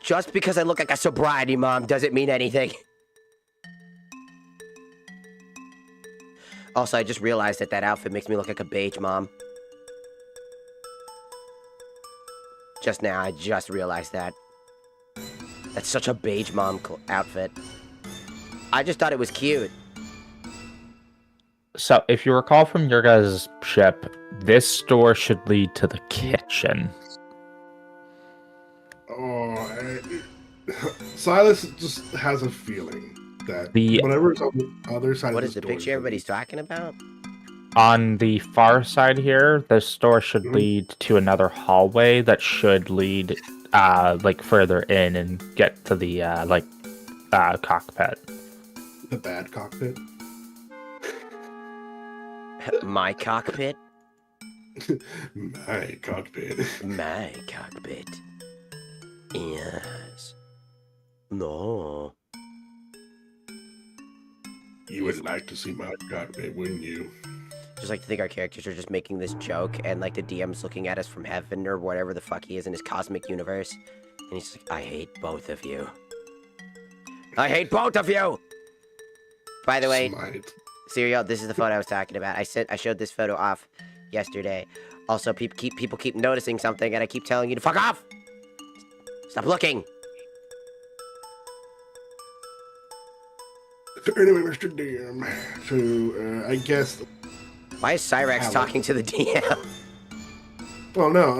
Just because I look like a sobriety mom doesn't mean anything. Also, I just realized that outfit makes me look like a beige mom. Just now, I just realized that. That's such a beige mom outfit. I just thought it was cute. So, if you recall from your guys' ship, this door should lead to the kitchen. Oh, Silas just has a feeling that The whatever's on the other side What of is the door picture everybody's talking about? on the far side here, this door should lead to another hallway that should lead like further in and get to the cockpit. The bad cockpit. My cockpit? My cockpit. My cockpit. Yes. No. You would like to see my cockpit, wouldn't you? Just like to think our characters are just making this joke, and like the DM's looking at us from heaven or whatever the fuck he is in his cosmic universe, and he's like, I hate both of you. I hate both of you! By the way, Smite. Serial, this is the photo I was talking about. I showed this photo off yesterday. Also, people keep noticing something, and I keep telling you to fuck off! Stop looking! So anyway, Mr. DM, so I guess... Why is Cyrex talking to the DM? Well, no,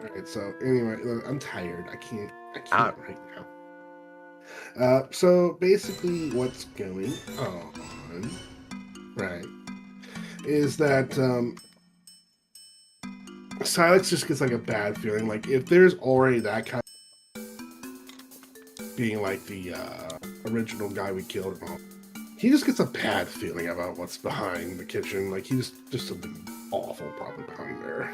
Alright, so anyway, I'm tired. I can't right now. So basically what's going on, right, is that, Silex just gets like a bad feeling. Like if there's already that kind of being like the original guy we killed and all, he just gets a bad feeling about what's behind the kitchen. Like he's just something awful probably behind there.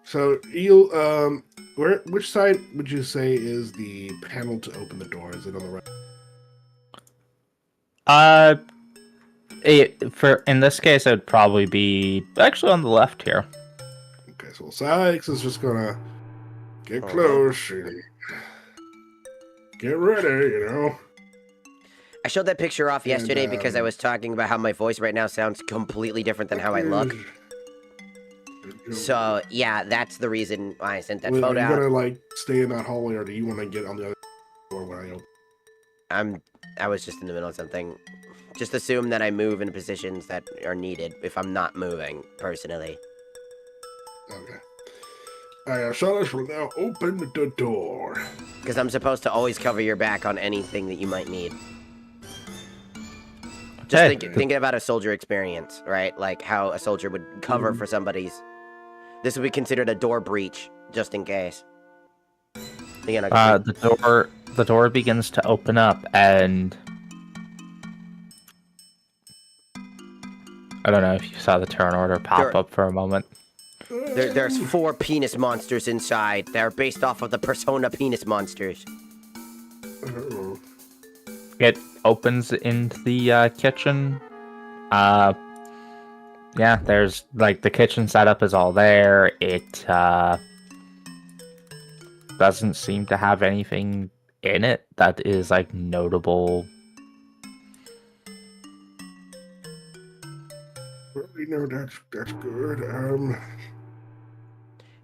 So you which side would you say is the panel to open the door? Is it on the right? In this case, it would probably be actually on the left here. Okay, so Sykes is just gonna get close and get ready, you know. I showed that picture off yesterday because I was talking about how my voice right now sounds completely different than how I look. So, yeah, that's the reason why I sent that photo out. Are you gonna, like, stay in that hallway, or do you want to get on the other door when I open? I was just in the middle of something. Just assume that I move in positions that are needed if I'm not moving, personally. Okay. Silas will now open the door. Because I'm supposed to always cover your back on anything that you might need. Just thinking about a soldier experience, right? Like how a soldier would cover for somebody's... This would be considered a door breach, just in case. Again, the door begins to open up, and I don't know if you saw the turn order pop up for a moment. There's 4 penis monsters inside. They're based off of the Persona penis monsters. It opens into the kitchen. Yeah, there's like the kitchen setup is all there. It doesn't seem to have anything in it that is like notable. Well, that's good. Hey,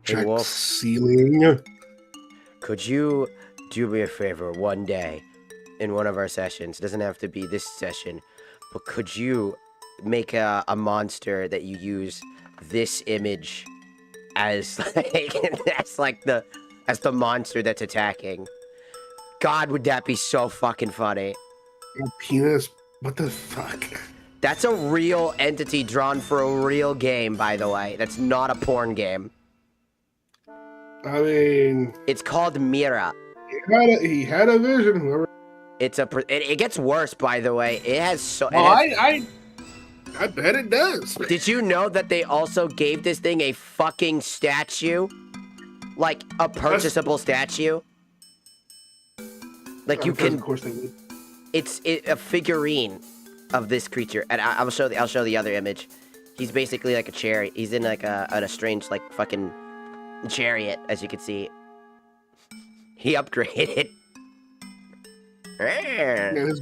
Check Wolf. ceiling. Could you do me a favor one day in one of our sessions? It doesn't have to be this session, but could you make a monster that you use this image as like as the monster that's attacking? God, would that be so fucking funny? Penis. What the fuck? That's a real entity drawn for a real game, by the way. That's not a porn game. I mean, It's called Mira. he had a vision. Whoever. It gets worse, by the way. It has so. Well, I bet it does. Did you know that they also gave this thing a fucking statue? Like a purchasable statue? Like you can. Of course they would. It's a figurine of this creature, and I'll show the other image. He's basically like a chariot. He's in like a strange like fucking chariot, as you can see. He upgraded. Yeah, This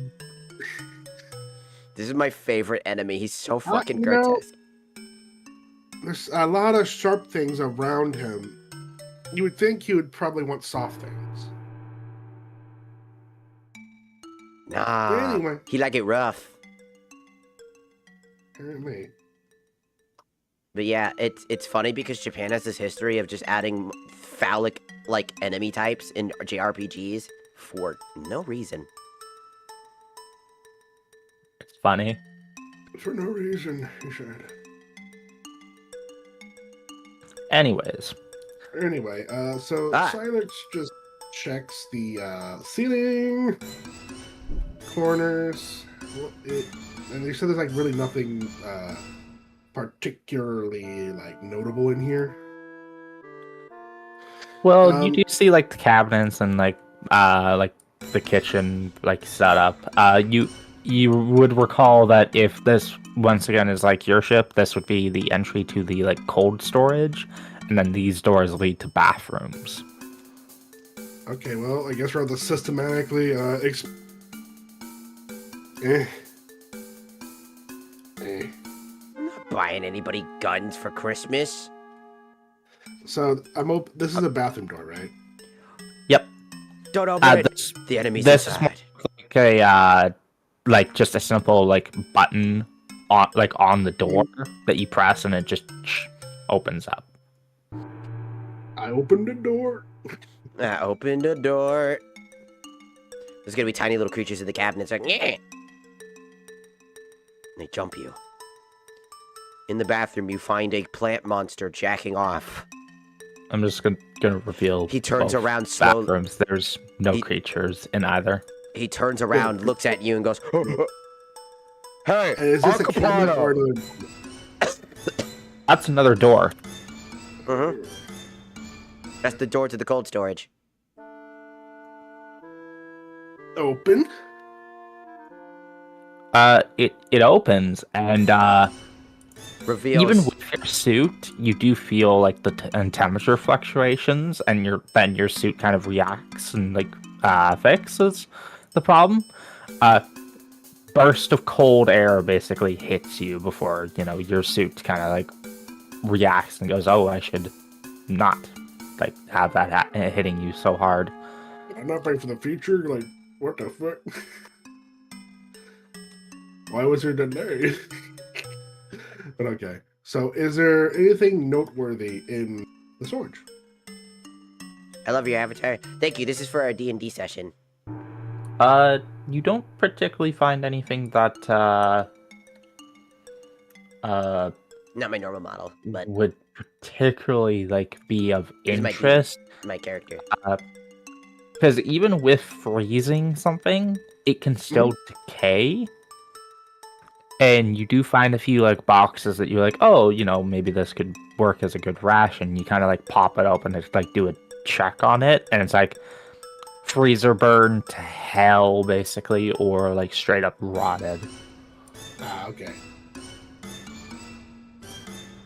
is my favorite enemy. He's so fucking you know, grotesque. there's a lot of sharp things around him. You would think he would probably want soft things. Nah, Anyway. he like it rough. Apparently. But yeah, it's funny because Japan has this history of just adding phallic like enemy types in JRPGs for no reason. It's funny. For no reason, he said. Anyways, Anyway, so Ah. Silence just checks the ceiling, corners, and they said there's like really nothing particularly like notable in here. well, you do see like the cabinets and like the kitchen like setup. You would recall that if this once again is like your ship, this would be the entry to the like cold storage, and then these doors lead to bathrooms. Okay, well, I guess we're able to systematically I'm not buying anybody guns for Christmas. So this is a bathroom door, right? Yep. Don't open it. This, The enemy's this is inside. more like a like just a simple like button on the door that you press and it just opens up. I opened the door. I opened a door. There's gonna be tiny little creatures in the cabinets like, yeah. They jump you. In the bathroom, you find a plant monster jacking off. I'm just gonna reveal. He turns both around slowly. bathrooms. There's no creatures in either. He turns around, looks at you, and goes, "Hey, And is this a cabinet or That's another door. Mm-hmm. That's the door to the cold storage." open? It opens and Reveals. even with your suit, you do feel like the temperature fluctuations, and your suit kind of reacts and like fixes the problem. Burst of cold air basically hits you before your suit kind of like reacts and goes, "Oh, I should not like have that hitting you so hard." I'm not praying for the future. Like, what the fuck? Why was there delay? But okay. So, is there anything noteworthy in the storage? I love your avatar. Thank you. This is for our D&D session. You don't particularly find anything that Not my normal model, but would particularly like be of Here's my interest. my character. Because even with freezing something, it can still decay. And you do find a few like boxes that you're like, oh, maybe this could work as a good ration. You kind of like pop it open and like do a check on it, and it's like freezer burn to hell, basically, or like straight up rotted. Ah, okay.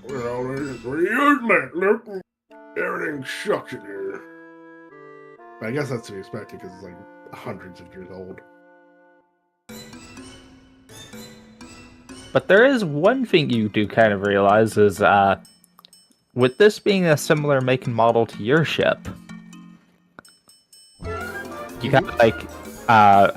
Well, there's 3 years left. Look, everything sucks in here. But I guess that's to be expected because it's like hundreds of years old. But there is one thing you do kind of realize is, with this being a similar make and model to your ship, you kind of like,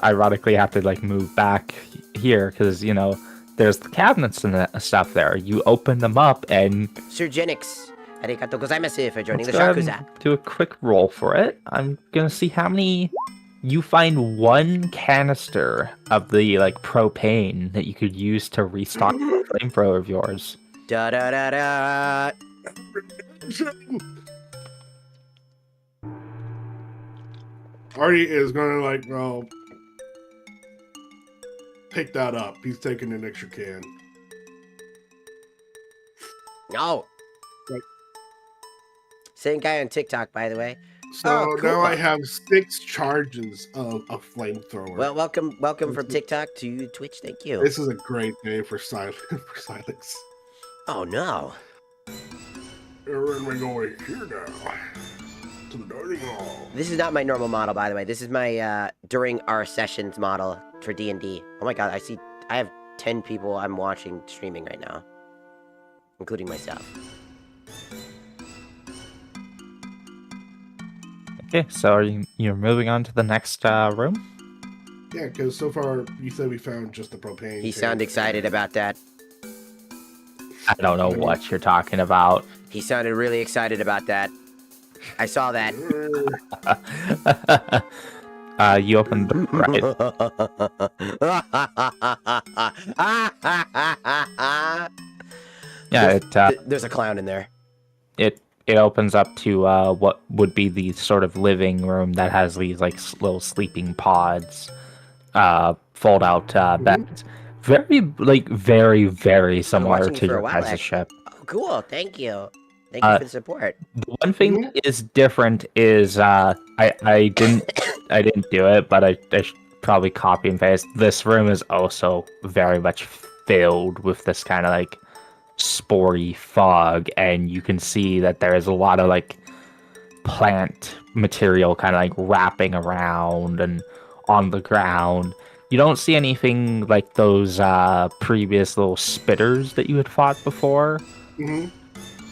ironically have to like move back here because, you know, there's the cabinets and stuff there. You open them up and... Sir Genix, arigato gozaimasu for joining the let's go ahead Shakuza. and do a quick roll for it. I'm gonna see how many... You find 1 canister of the like propane that you could use to restock the flamethrower of yours. Da da da da. Artie is gonna like, well, pick that up. He's taking an extra can. No. Right. Same guy on TikTok, by the way. So Oh, cool. now I have 6 charges of a flamethrower. Well, welcome from TikTok to Twitch. Thank you. This is a great day for Silex. Oh no. And we go in here now to the dining hall. This is not my normal model, by the way. This is my during our sessions model for D&D. Oh my god, I have 10 people I'm watching streaming right now, including myself. Okay, so are you're moving on to the next room? Yeah, because so far you said we found just the propane. He tank. sounded excited about that. I don't know what you're talking about. He sounded really excited about that. I saw that. You opened the right. Yeah, there's a clown in there. It opens up to what would be the sort of living room that has these like little sleeping pods, fold out beds. Very similar to your guys' ship. Oh, cool! Thank you. Thank you for the support. The one thing that is different is I didn't do it, but I should probably copy and paste. This room is also very much filled with this kind of like spory fog, and you can see that there is a lot of like plant material kind of like wrapping around and on the ground. You don't see anything like those previous little spitters that you had fought before. Mm-hmm.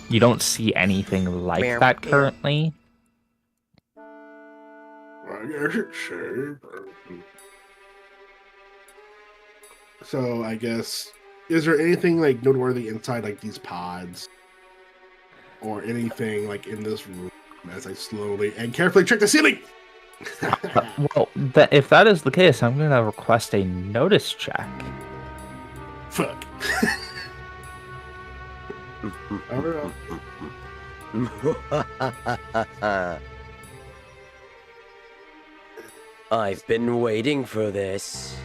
You don't see anything like that currently. I guess it's safe. So I guess, is there anything like noteworthy inside like these pods, or anything like in this room? As I slowly and carefully check the ceiling. Well, if that is the case, I'm gonna request a notice check. Fuck. I don't know. I've been waiting for this.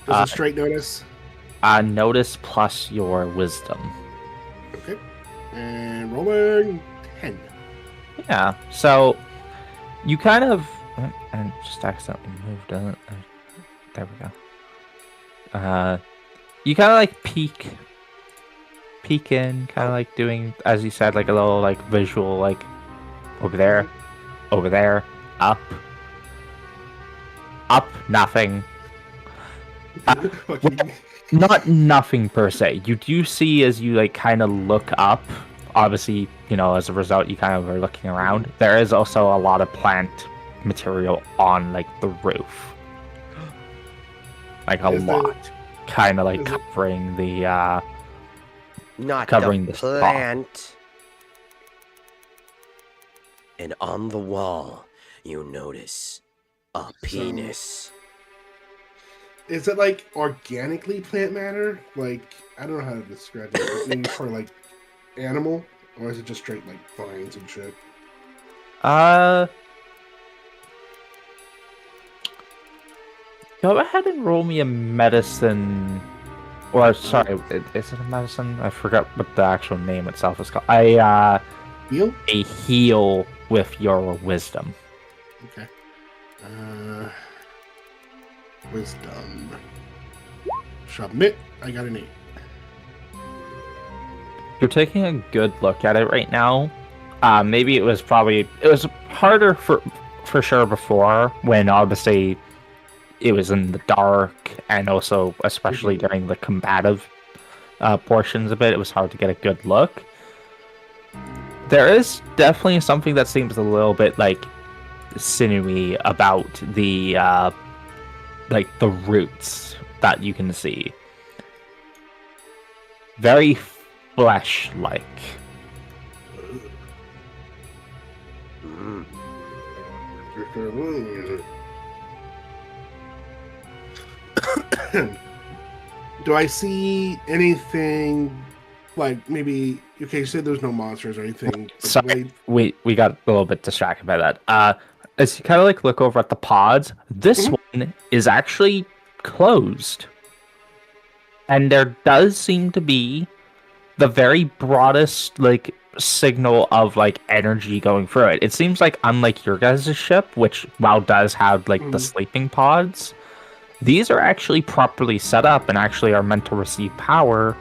Just a straight notice. Notice plus your wisdom. Okay. And rolling 10. Yeah. So you kind of and just accidentally moved it. There we go. You kind of like peek in, kind of like doing, as you said, like a little like visual, like over there, up, nothing. Well, not nothing per se. You do see as you like kind of look up. Obviously, you know, as a result, you kind of are looking around. There is also a lot of plant material on like the roof, like a lot, kind of like covering the not covering the the plant. And on the wall, you notice a penis. Is it like organically plant matter? Like, I don't know how to describe it. Maybe for like animal, or is it just straight like vines and shit? Go ahead and roll me a medicine. Or sorry, is it a medicine? I forgot what the actual name itself is called. Heal? A heal with your wisdom. Okay. Wisdom. Submit. I got an 8. You're taking a good look at it right now. Maybe it was harder for sure before, when obviously it was in the dark, and also especially during the combative portions of it, it was hard to get a good look. There is definitely something that seems a little bit like sinewy about the like the roots that you can see. Very flesh-like. Do I see anything like maybe? Okay, you said there's no monsters or anything. Sorry, we got a little bit distracted by that. As you kind of like look over at the pods, this one is actually closed, and there does seem to be the very broadest like signal of like energy going through it. It seems like, unlike your guys' ship, which while does have like the sleeping pods, these are actually properly set up and actually are meant to receive power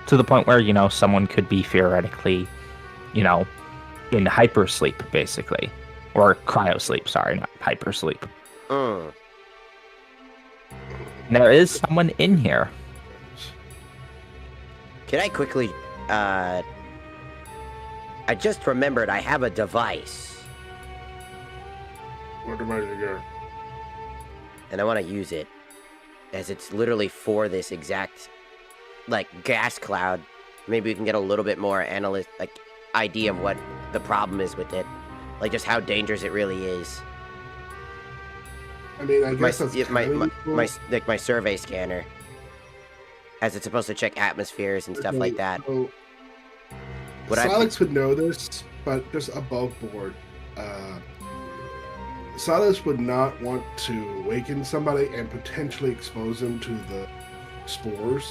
to the point where, you know, someone could be theoretically, you know, in hypersleep basically, or cryosleep. Sorry, not hypersleep. There is someone in here. Can I quickly, I just remembered I have a device. What device you got? And I want to use it, as it's literally for this exact, like, gas cloud. Maybe we can get a little bit more idea of what the problem is with it. Like, just how dangerous it really is. I mean, I guess that's my survey scanner, as it's supposed to check atmospheres and stuff like that. So, Silex would know this, but just above board, Silas would not want to awaken somebody and potentially expose them to the spores.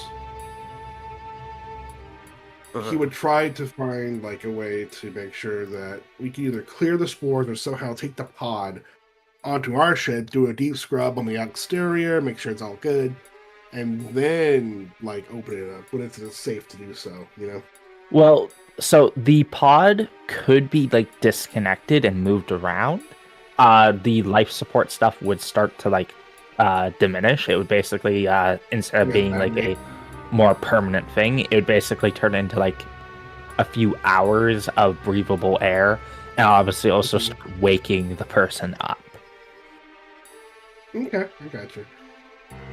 He would try to find like a way to make sure that we can either clear the spores or somehow take the pod onto our ship, do a deep scrub on the exterior, make sure it's all good, and then like open it up when it's safe to do so, you know? Well, so the pod could be like disconnected and moved around. The life support stuff would start to like diminish. It would basically instead of being like a more permanent thing, it would basically turn into like a few hours of breathable air, and obviously also start waking the person up. Okay, I got you.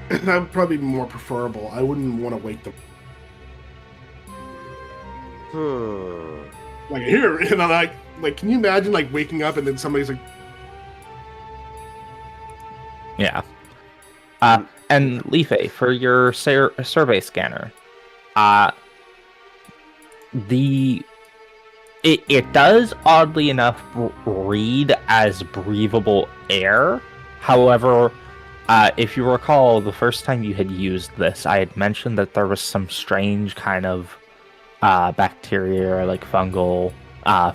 That would probably be more preferable. I wouldn't want to wake them. Like here, and I'm like, can you imagine like waking up and then somebody's like, yeah. And Leafy, for your survey scanner, it does oddly enough read as breathable air. However, if you recall, the first time you had used this, I had mentioned that there was some strange kind of bacteria or like fungal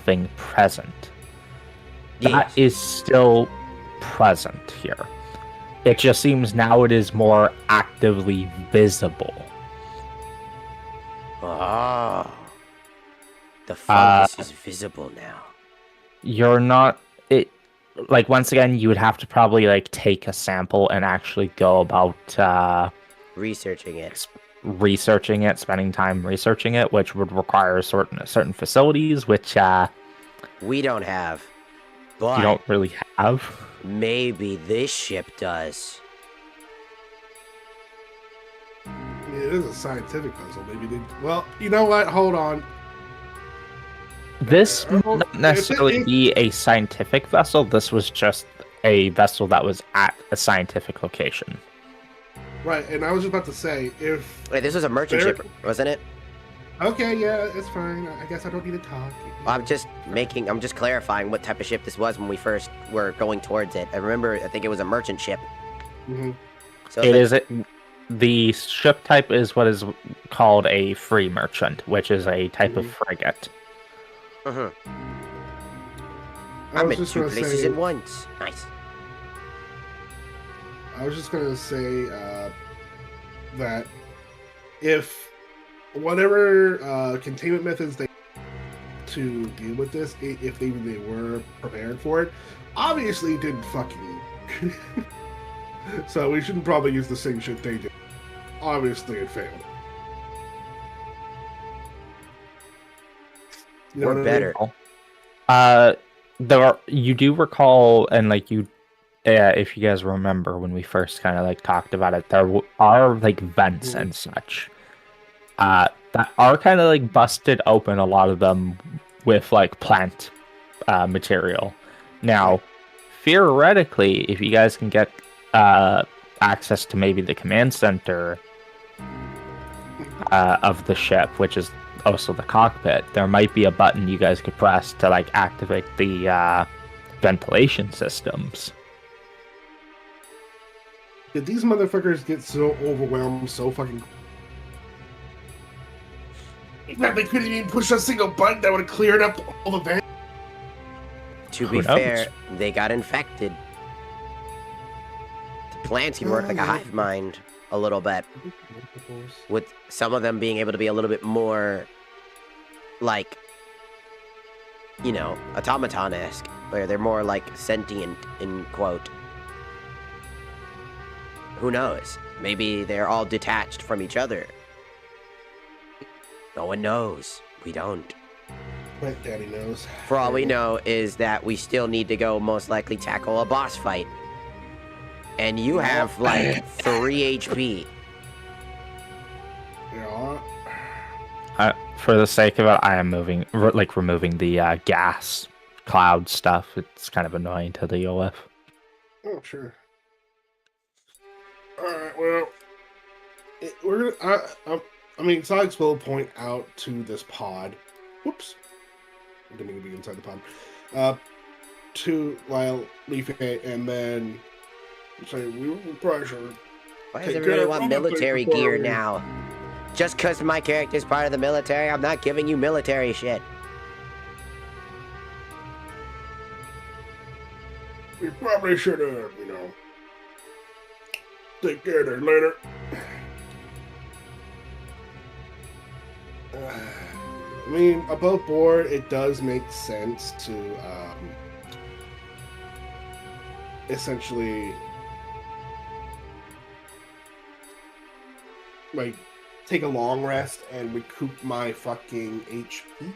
thing present. Yes. That is still present here. It just seems now it is more actively visible. Oh. The fungus is visible now. You're not... It, like, once again, you would have to probably, like, take a sample and actually go about... researching it, spending time researching it, which would require certain facilities, which, we don't have. But you don't really have. Maybe this ship does. it is a scientific puzzle. Maybe they. Well, you know what? Hold on. This might not necessarily be a scientific vessel. This was just a vessel that was at a scientific location. Right, and I was just about to say, if... Wait, this was a merchant ship, wasn't it? Okay, yeah, it's fine. I guess I don't need to talk. I'm just clarifying what type of ship this was when we first were going towards it. I remember, I think it was a merchant ship. Mm-hmm. So the ship type is what is called a free merchant, which is a type of frigate. I'm in two places at once. Nice. I was just gonna say that if whatever containment methods they to deal with this, if they were prepared for it, obviously it didn't fucking. So we shouldn't probably use the same shit they did. Obviously, it failed. You know We're what I better. You do recall, and like you, if you guys remember when we first kind of like talked about it, there are like vents and such, that are kind of like busted open. A lot of them with like plant material. Now, theoretically, if you guys can get access to maybe the command center of the ship, which is also the cockpit, there might be a button you guys could press to like activate the ventilation systems. Did these motherfuckers get so overwhelmed so fucking that they couldn't even push a single button that would have cleared up all the vents? To be fair, they got infected. The plants can work like a hive mind a little bit, with some of them being able to be a little bit more, like, you know, automaton-esque, where they're more like sentient, in quote. Who knows? Maybe they're all detached from each other. No one knows. We don't. My daddy knows. For all we know is that we still need to go most likely tackle a boss fight. And you have like 3 HP. Yeah. For the sake of it, I am removing the gas cloud stuff. It's kind of annoying to deal with. Oh, sure. Alright, well, we're gonna, I mean, Sonics will point out to this pod. Whoops. I didn't mean to be inside the pod. To Lyle, Leafy, and then say, we probably should. Why does everybody want military gear now? Just because my character's part of the military, I'm not giving you military shit. We probably should have, you know, take care of her later. I mean, above board, it does make sense to essentially like take a long rest and recoup my fucking HP.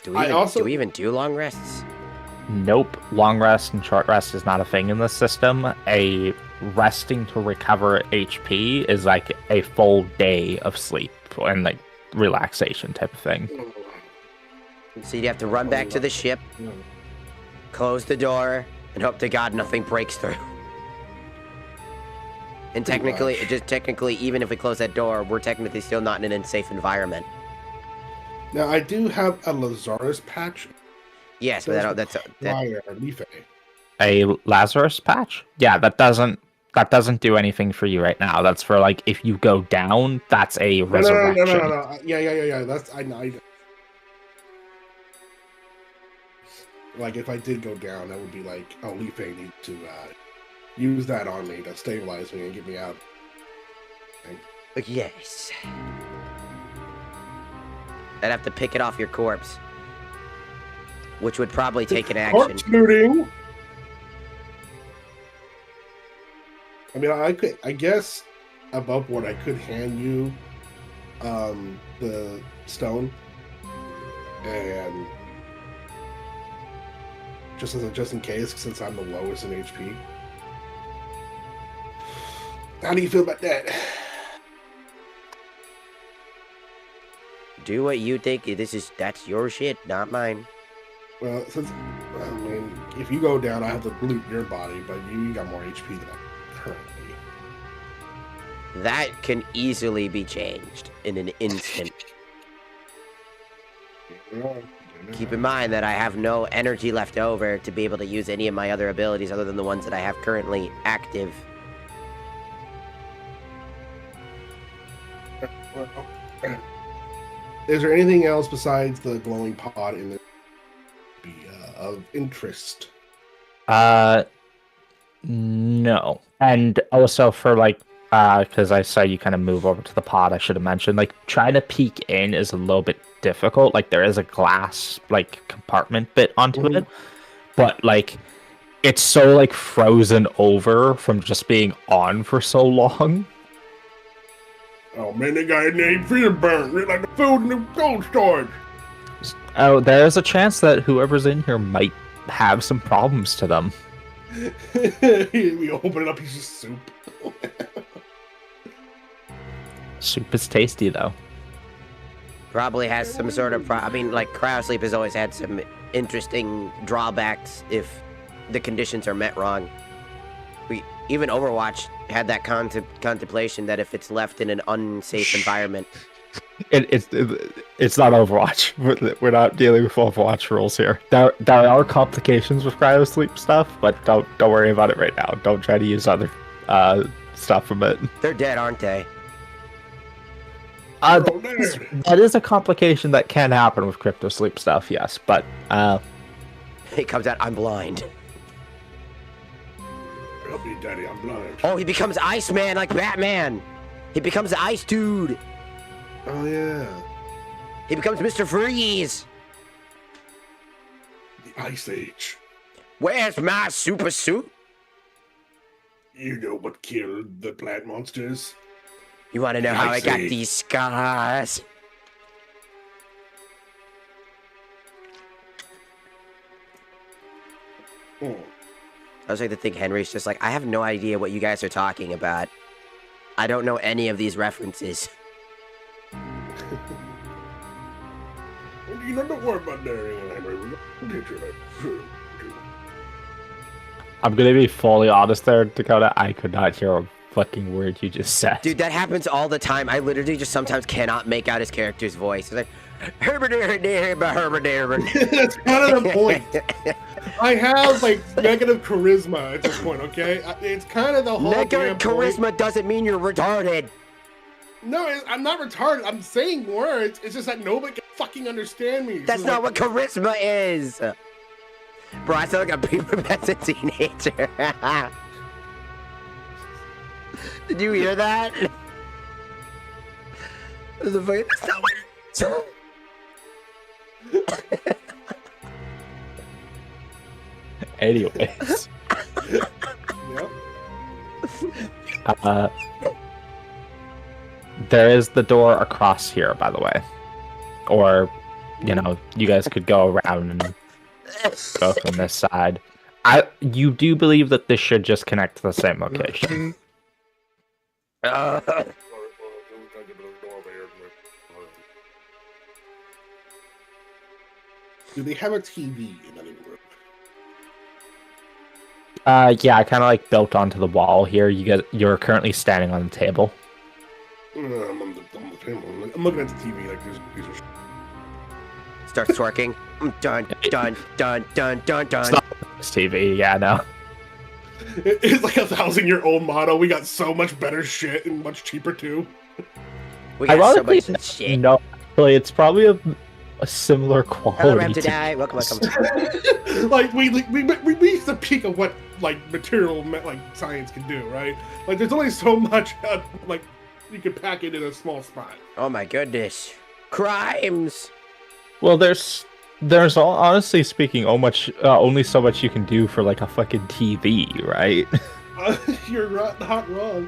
Do we even do long rests? Nope. Long rest and short rest is not a thing in this system. A resting to recover HP is like a full day of sleep and like relaxation type of thing. So you'd have to run back to the ship, close the door, and hope to God nothing breaks through. And technically, even if we close that door, we're technically still not in an unsafe environment. Now, I do have a Lazarus patch. Yes, but that's a Lazarus patch. Yeah, that doesn't do anything for you right now. That's for like if you go down. That's a resurrection. No. Yeah. That's I know. Like if I did go down, that would be like, oh, Leaf need to use that on me to stabilize me and get me out. Yes. I'd have to pick it off your corpse, which would probably take an action. Corpse looting. I mean, I guess above board, I could hand you the stone, and just in case, since I'm the lowest in HP. How do you feel about that? Do what you think. That's your shit, not mine. Well, I mean, if you go down, I have to loot your body, but you got more HP than I currently. That can easily be changed in an instant. Keep in mind that I have no energy left over to be able to use any of my other abilities other than the ones that I have currently active. Is there anything else besides the glowing pod in the of interest? No. And also for like, because I saw you kind of move over to the pod, I should have mentioned, like, trying to peek in is a little bit difficult. Like, there is a glass, like, compartment bit onto it, but, like, it's so, like, frozen over from just being on for so long. Oh man, they got in there feeling burnt, like the food in the cold storage. Oh, there's a chance that whoever's in here might have some problems to them. We open it up, he's just soup. Soup is tasty, though. Probably has some sort of I mean, like, cryosleep has always had some interesting drawbacks if the conditions are met wrong. Even Overwatch had that contemplation that if it's left in an unsafe environment. It's not Overwatch. We're not dealing with Overwatch rules here. There are complications with cryosleep stuff, but don't worry about it right now. Don't try to use other stuff from it. They're dead, aren't they? That is a complication that can happen with crypto sleep stuff, yes, but It comes out, I'm blind. Help me, Daddy, I'm blind. Oh, he becomes Iceman like Batman. He becomes the Ice Dude. Oh yeah. He becomes Mr. Freeze. The Ice Age. Where's my super suit? You know what killed the plant monsters? You want to know how I got these scars? Oh. I was like to think Henry's just like, I have no idea what you guys are talking about. I don't know any of these references. You know, don't worry about that, Henry. We'll get you that. I'm gonna be fully honest there, Dakota. I could not hear a fucking word you just said. Dude, that happens all the time. I literally just sometimes cannot make out his character's voice. It's like, Herbert. That's kind of the point. I have like negative charisma at this point, okay? It's kind of the whole Negative damn charisma point. doesn't mean you're retarded. No, I'm not retarded. I'm saying words. It's just that nobody can fucking understand me. That's not what charisma is. Bro, I sound like a prepubescent teenager. Did you hear that? That's not what Anyways. Yep. There is the door across here, by the way. Or, you know, you guys could go around and go from this side. You do believe that this should just connect to the same location. Do they have a TV in the living room? Yeah, I kind of like built onto the wall here. You're currently standing on the table. I'm on the table. I'm looking at the TV like there's a piece of Starts twerking. Dun, dun, dun, dun, dun, dun. It's not this TV, yeah, no. It's like 1,000-year-old motto. We got so much better shit and much cheaper too. We got so much shit. No, actually, it's probably a similar quality. Hello, Ram to die. Welcome. Like we reached the peak of what like material like science can do, right? Like there's only so much like you can pack it in a small spot. Oh my goodness. Crimes. Well, there's honestly speaking, only so much you can do for like a fucking TV, right? You're not wrong.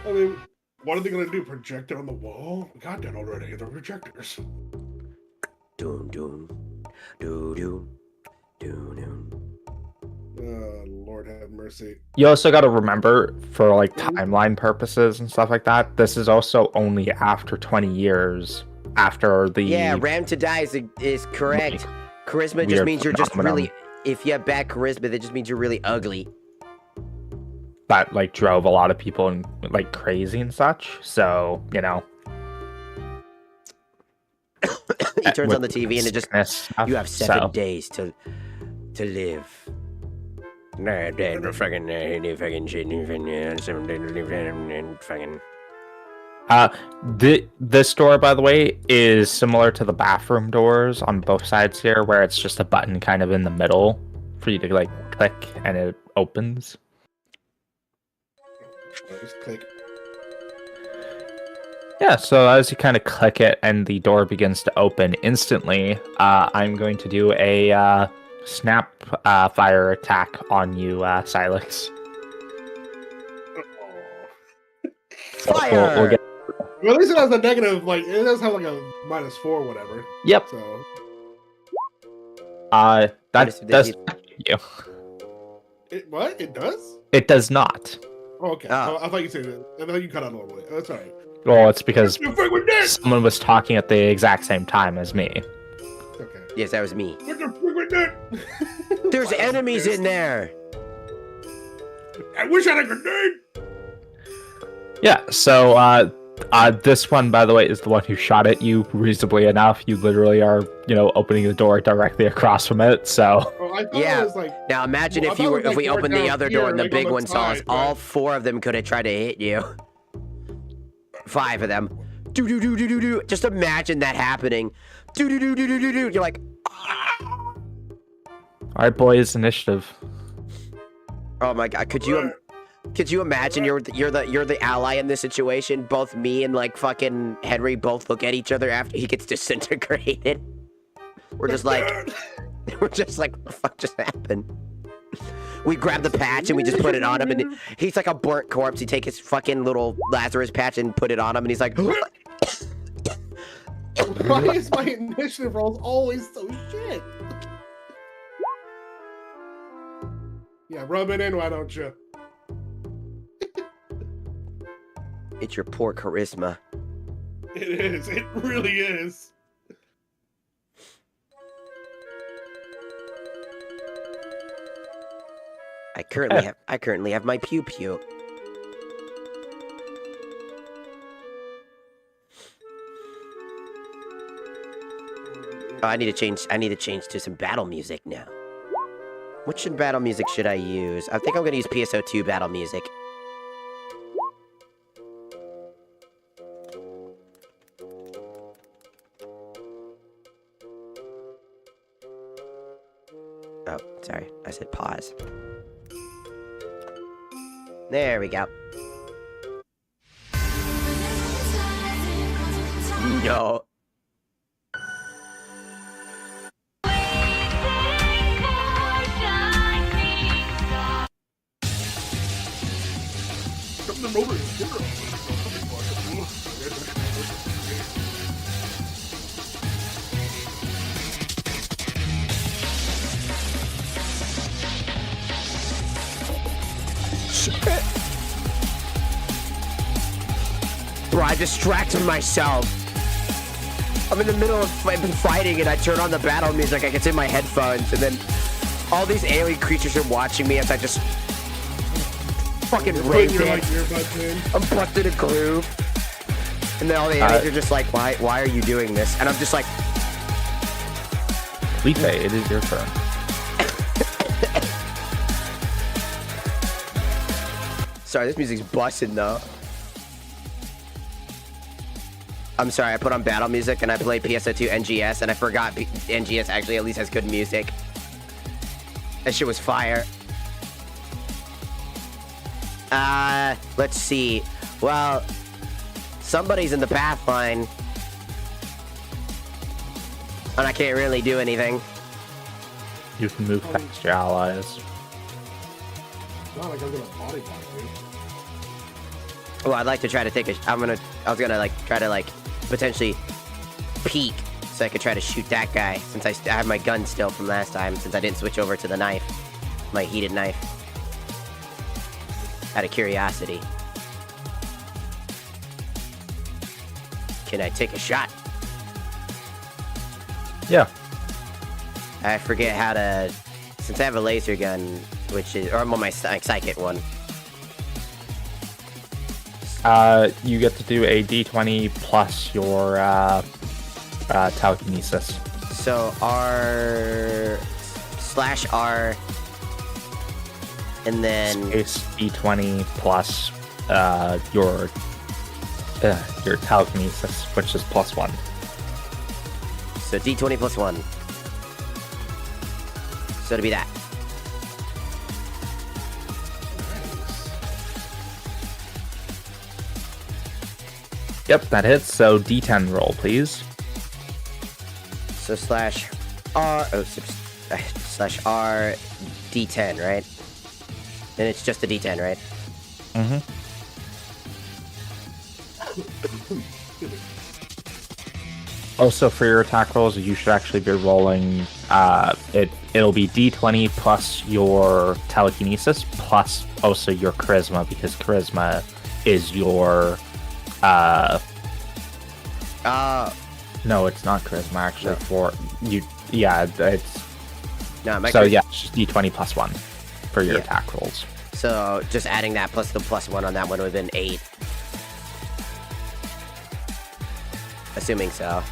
I mean, what are they gonna do? Project it on the wall? We got that already. The projectors. Doom, doom, doo, doom, doo, doom. Lord have mercy. You also got to remember, for like timeline purposes and stuff like that, this is also only after 20 years after the. Yeah, Ram to die is correct. Charisma just means you're just really. If you have bad charisma, that just means you're really ugly. That like drove a lot of people like crazy and such. So you know. He turns on the TV and it just you have 7 days to live. Nah, damn, fucking shit, fucking. This door, by the way, is similar to the bathroom doors on both sides here, where it's just a button kind of in the middle for you to like click and it opens. Just click. Yeah, so as you kind of click it and the door begins to open instantly, I'm going to do a snap fire attack on you, Silex. So Fire! we'll get. Well, at least it has a negative, like, it does have like a -4 or whatever. Yep. So. That's you. What? It does? It does not. Oh, okay. Oh. I thought you said it. I thought you cut out normally. That's all right. Well, it's because What the fuck with that? someone was talking at the exact same time as me. Okay. Yes, that was me. What the fuck with that? There's enemies in there. I wish I had a grenade. Yeah, so this one, by the way, is the one who shot at you reasonably enough. You literally are, opening the door directly across from it, so... Oh, I thought Yeah. it was like... Now imagine Well, I if you thought were it was if we like opened the down other here, door and the like on big the one saw us. side, All but- 4 of them could have tried to hit you. 5 of them. Do do do do do do. Just imagine that happening. Do do do do do do do. You're like, Alright, boys, initiative. oh my god. Could you imagine you're the ally in this situation? Both me and like fucking Henry both look at each other after he gets disintegrated. We're just like, what the fuck just happened? We grab the patch and we just put it on him, and he's like a burnt corpse. You take his fucking little Lazarus patch and put it on him, and he's like, Why is my initiative rolls always so shit? Yeah, rub it in, why don't you? it's your poor charisma. It is. It really is. I currently have my pew pew. Oh, I need to change to some battle music now. What battle music should I use? I think I'm gonna use PSO2 battle music. Oh, sorry. I said pause. There we go. No. Something over Bro, I distracted myself. I'm in the middle of fighting and I turn on the battle music like it's in my headphones, and then all these alien creatures are watching me as I just fucking rape it. I'm busting a groove. And then all the aliens are just like, why are you doing this? And I'm just like, Felipe, it is your turn. sorry, this music's busting though. I'm sorry, I put on battle music and I played PSO2 NGS and I forgot NGS actually at least has good music. That shit was fire. Let's see. Well, somebody's in the path line. And I can't really do anything. You can move past your allies. Not like I'm gonna body block you. Well, I'd like to try to take I was gonna like try to like potentially peek so I could try to shoot that guy since I have my gun still from last time since I didn't switch over to the knife, my heated knife. Out of curiosity. Can I take a shot? Yeah. I forget how to, since I have a laser gun, which is, or I'm on my psychic one. You get to do a d20 plus your telekinesis. So R/R, and then Space d20 plus your telekinesis, which is +1. so D20 plus 1. So it'll be that. Yep, that hits. So D10 roll, please. So slash R, slash R D10, right? And it's just a D10, right? Mm-hmm. Also, for your attack rolls, you should actually be rolling. It'll be D20 plus your telekinesis plus also your charisma, because charisma is your. No, it's not charisma actually. No. For you, yeah, it's. No, my So yeah, it's just D20 plus 1 for your Yeah. attack rolls. So just adding that plus the +1 on that one would have been 8. Assuming so.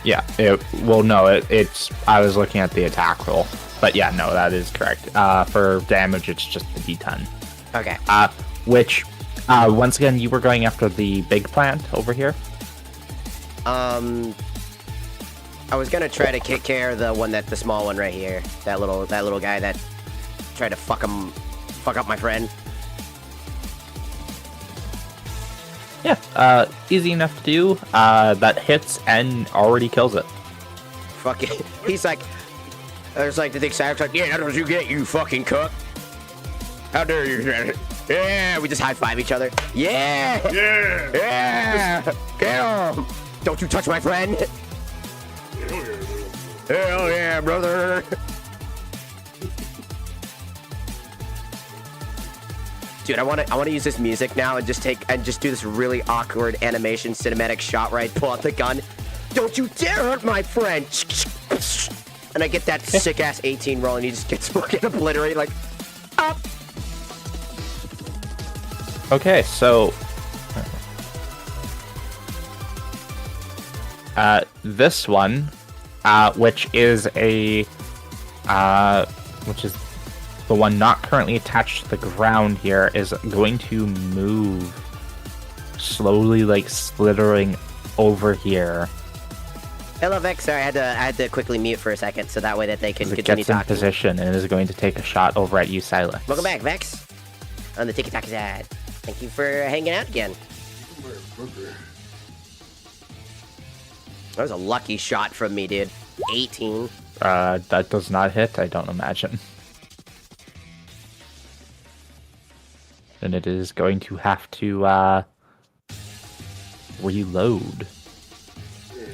Yeah. It's. I was looking at the attack roll, but yeah, no, that is correct. For damage, it's just the D10. Okay. Which, once again, you were going after the big plant over here. I was gonna try to kick care of the small one right here. That little guy that tried to fuck up my friend. Yeah. Easy enough to do. That hits and already kills it. Fuck it. He's like, there's like the big Cyrus like, yeah, that's what you get, you fucking cook. How dare you? Yeah, we just high five each other. Yeah. Yeah. Yeah. Get him. Don't you touch my friend. Hell yeah, brother. Dude, I want to use this music now and just do this really awkward animation cinematic shot where I pull out the gun. Don't you dare hurt my friend. And I get that sick ass 18 roll and he just gets fucking obliterated like up. Okay, so this one, which is the one not currently attached to the ground here, is going to move slowly, like slithering over here. Hello, Vex. Sorry, I had to quickly mute for a second so that way that they can As it continue gets in talking. position and is going to take a shot over at you, Silas. Welcome back, Vex. On the TikTok side. Thank you for hanging out again. That was a lucky shot from me, dude. 18. That does not hit, I don't imagine. And it is going to have to reload.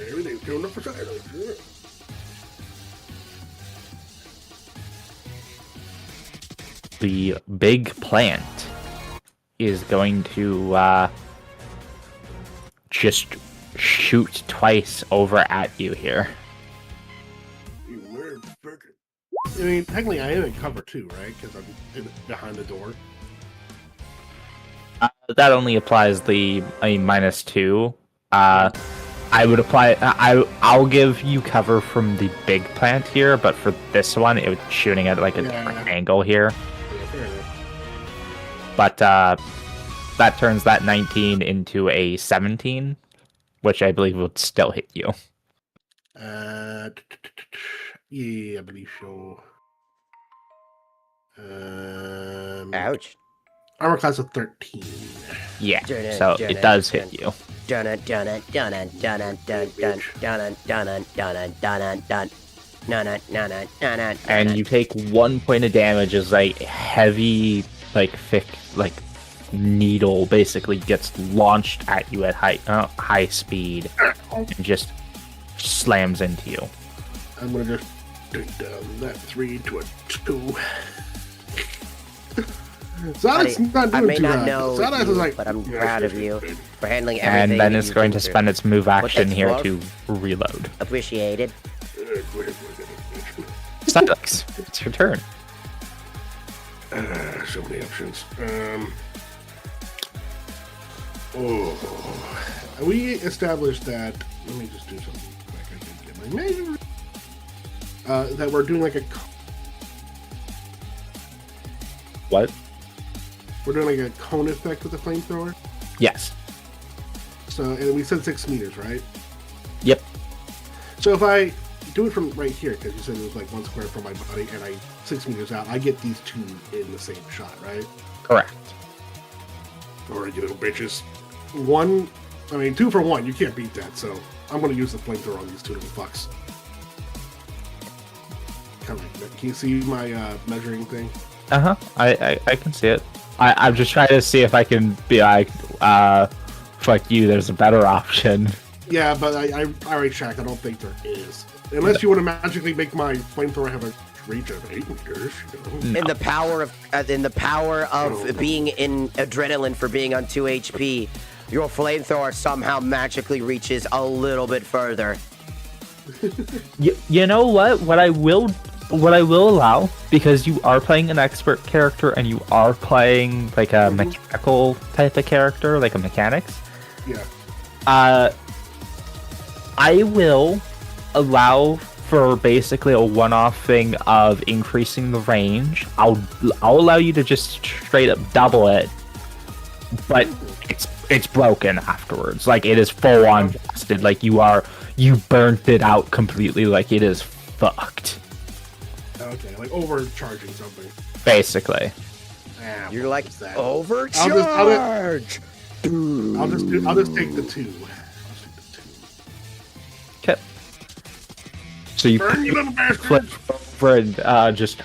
Everything's going up for silence. The big plant is going to just shoot twice over at you here. You motherfucker. I mean, technically, I am in cover too, right? Because I'm behind the door. That only applies the -2. I would apply. I'll give you cover from the big plant here, but for this one, it was shooting at like a different angle here. Yeah, fair enough. But that turns that 19 into a 17, which I believe would still hit you. Yeah, I believe so. Ouch. Armor class of 13. Yeah, so it does hit you. Dun dun dun dun dun dun dun dun dun dun dun dun dun. And you take 1 point of damage as a heavy, like thick, like needle basically gets launched at you at high speed and just slams into you. I'm gonna just take down that 3 to a 2. Sonic's not I doing may too not bad. know Sonic's you, like, but I'm yeah, proud of sure, you sure. for handling everything. And then that it's you going do to through. spend its move action the here fuck? to reload. Appreciated. Go ahead. Silex, it's your turn. So many options. We established that. Let me just do something quick. I can get my measure. That we're doing like a. What? We're doing like a cone effect with the flamethrower. Yes. So, and we said 6 meters, right? Yep. So if I do it from right here, because you said it was like 1 square from my body, and I 6 meters out, I get these two in the same shot, right? Correct. Alright, you little bitches. 2 for 1. You can't beat that. So I'm gonna use the flamethrower on these two little fucks. Kind of like that. Can you see my measuring thing? I can see it. I'm just trying to see if I can be like, fuck you. There's a better option. Yeah, but I already checked. I don't think there is. Unless you want to magically make my flamethrower have a reach of 8 meters. You know? In the power of being in adrenaline for being on 2 HP, your flamethrower somehow magically reaches a little bit further. You know what? What I will allow, because you are playing an expert character and you are playing like a mechanical type of character, like a mechanics. Yeah. I will allow for basically a one-off thing of increasing the range. I'll allow you to just straight up double it, but it's broken afterwards. Like it is full on busted. Like you burnt it out completely. Like it is fucked. Okay, like overcharging something. Basically. You're like overcharge. I'll just take the 2. Okay. So you Burn, you little flip bastard! over and just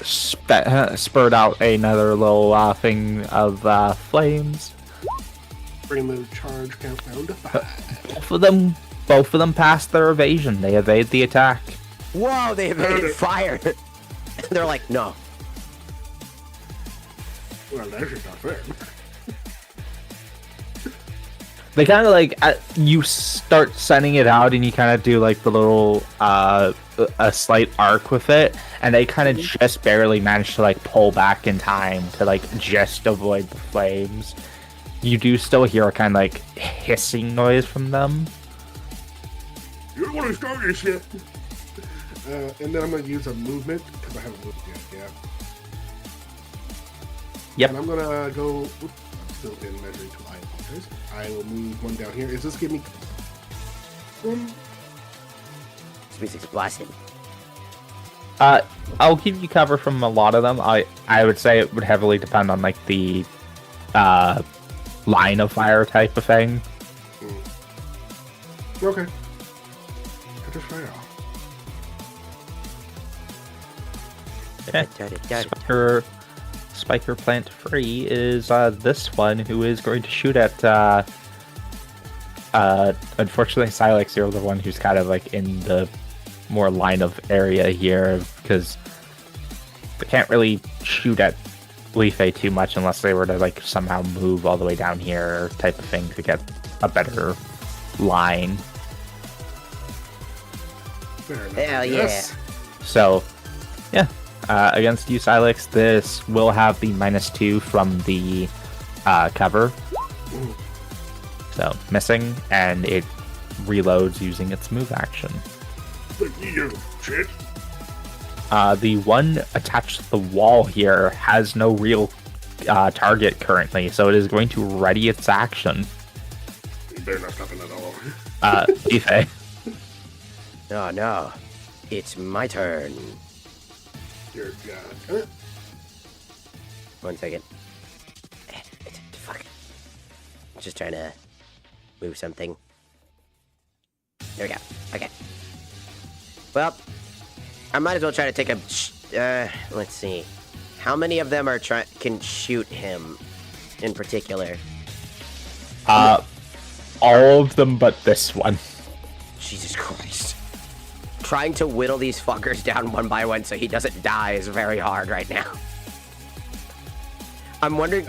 spurred out another little thing of flames. Bring the charge count down to 5. Both of them passed their evasion. They evade the attack. Whoa, they evaded fire. They're like, no. Well, that's just not fair. They kind of like you start sending it out, and you kind of do like the little a slight arc with it, and they kind of just barely manage to like pull back in time to like just avoid the flames. You do still hear a kind of like hissing noise from them. You don't want to start this shit. And then I'm going to use a movement because I haven't moved yet. Yeah. Yep. And I'm going to go. Oops, I'm still in measuring tool. I apologize. I will move one down here. Is this give me? Sweet blasting. I'll give you cover from a lot of them. I would say it would heavily depend on like the line of fire type of thing. Okay. I just right off. Okay. Spiker Plant Free is this one who is going to shoot at unfortunately Silex, you're the one who's kind of like in the more line of area here because they can't really shoot at Leaf A too much unless they were to like somehow move all the way down here type of thing to get a better line. Hell yeah. So yeah. Against you, Silex, this will have the -2 from the cover. So, missing, and it reloads using its move action. You shit. The one attached to the wall here has no real target currently, so it is going to ready its action. You better not stop it at all. Ife. Oh no, it's my turn. Dear God. 1 second. Fuck. Just trying to move something. There we go. Okay. Well, I might as well try to take a. Let's see. How many of them can shoot him, in particular? All of them, but this one. Jesus Christ. Trying to whittle these fuckers down one by one so he doesn't die is very hard right now. I'm wondering.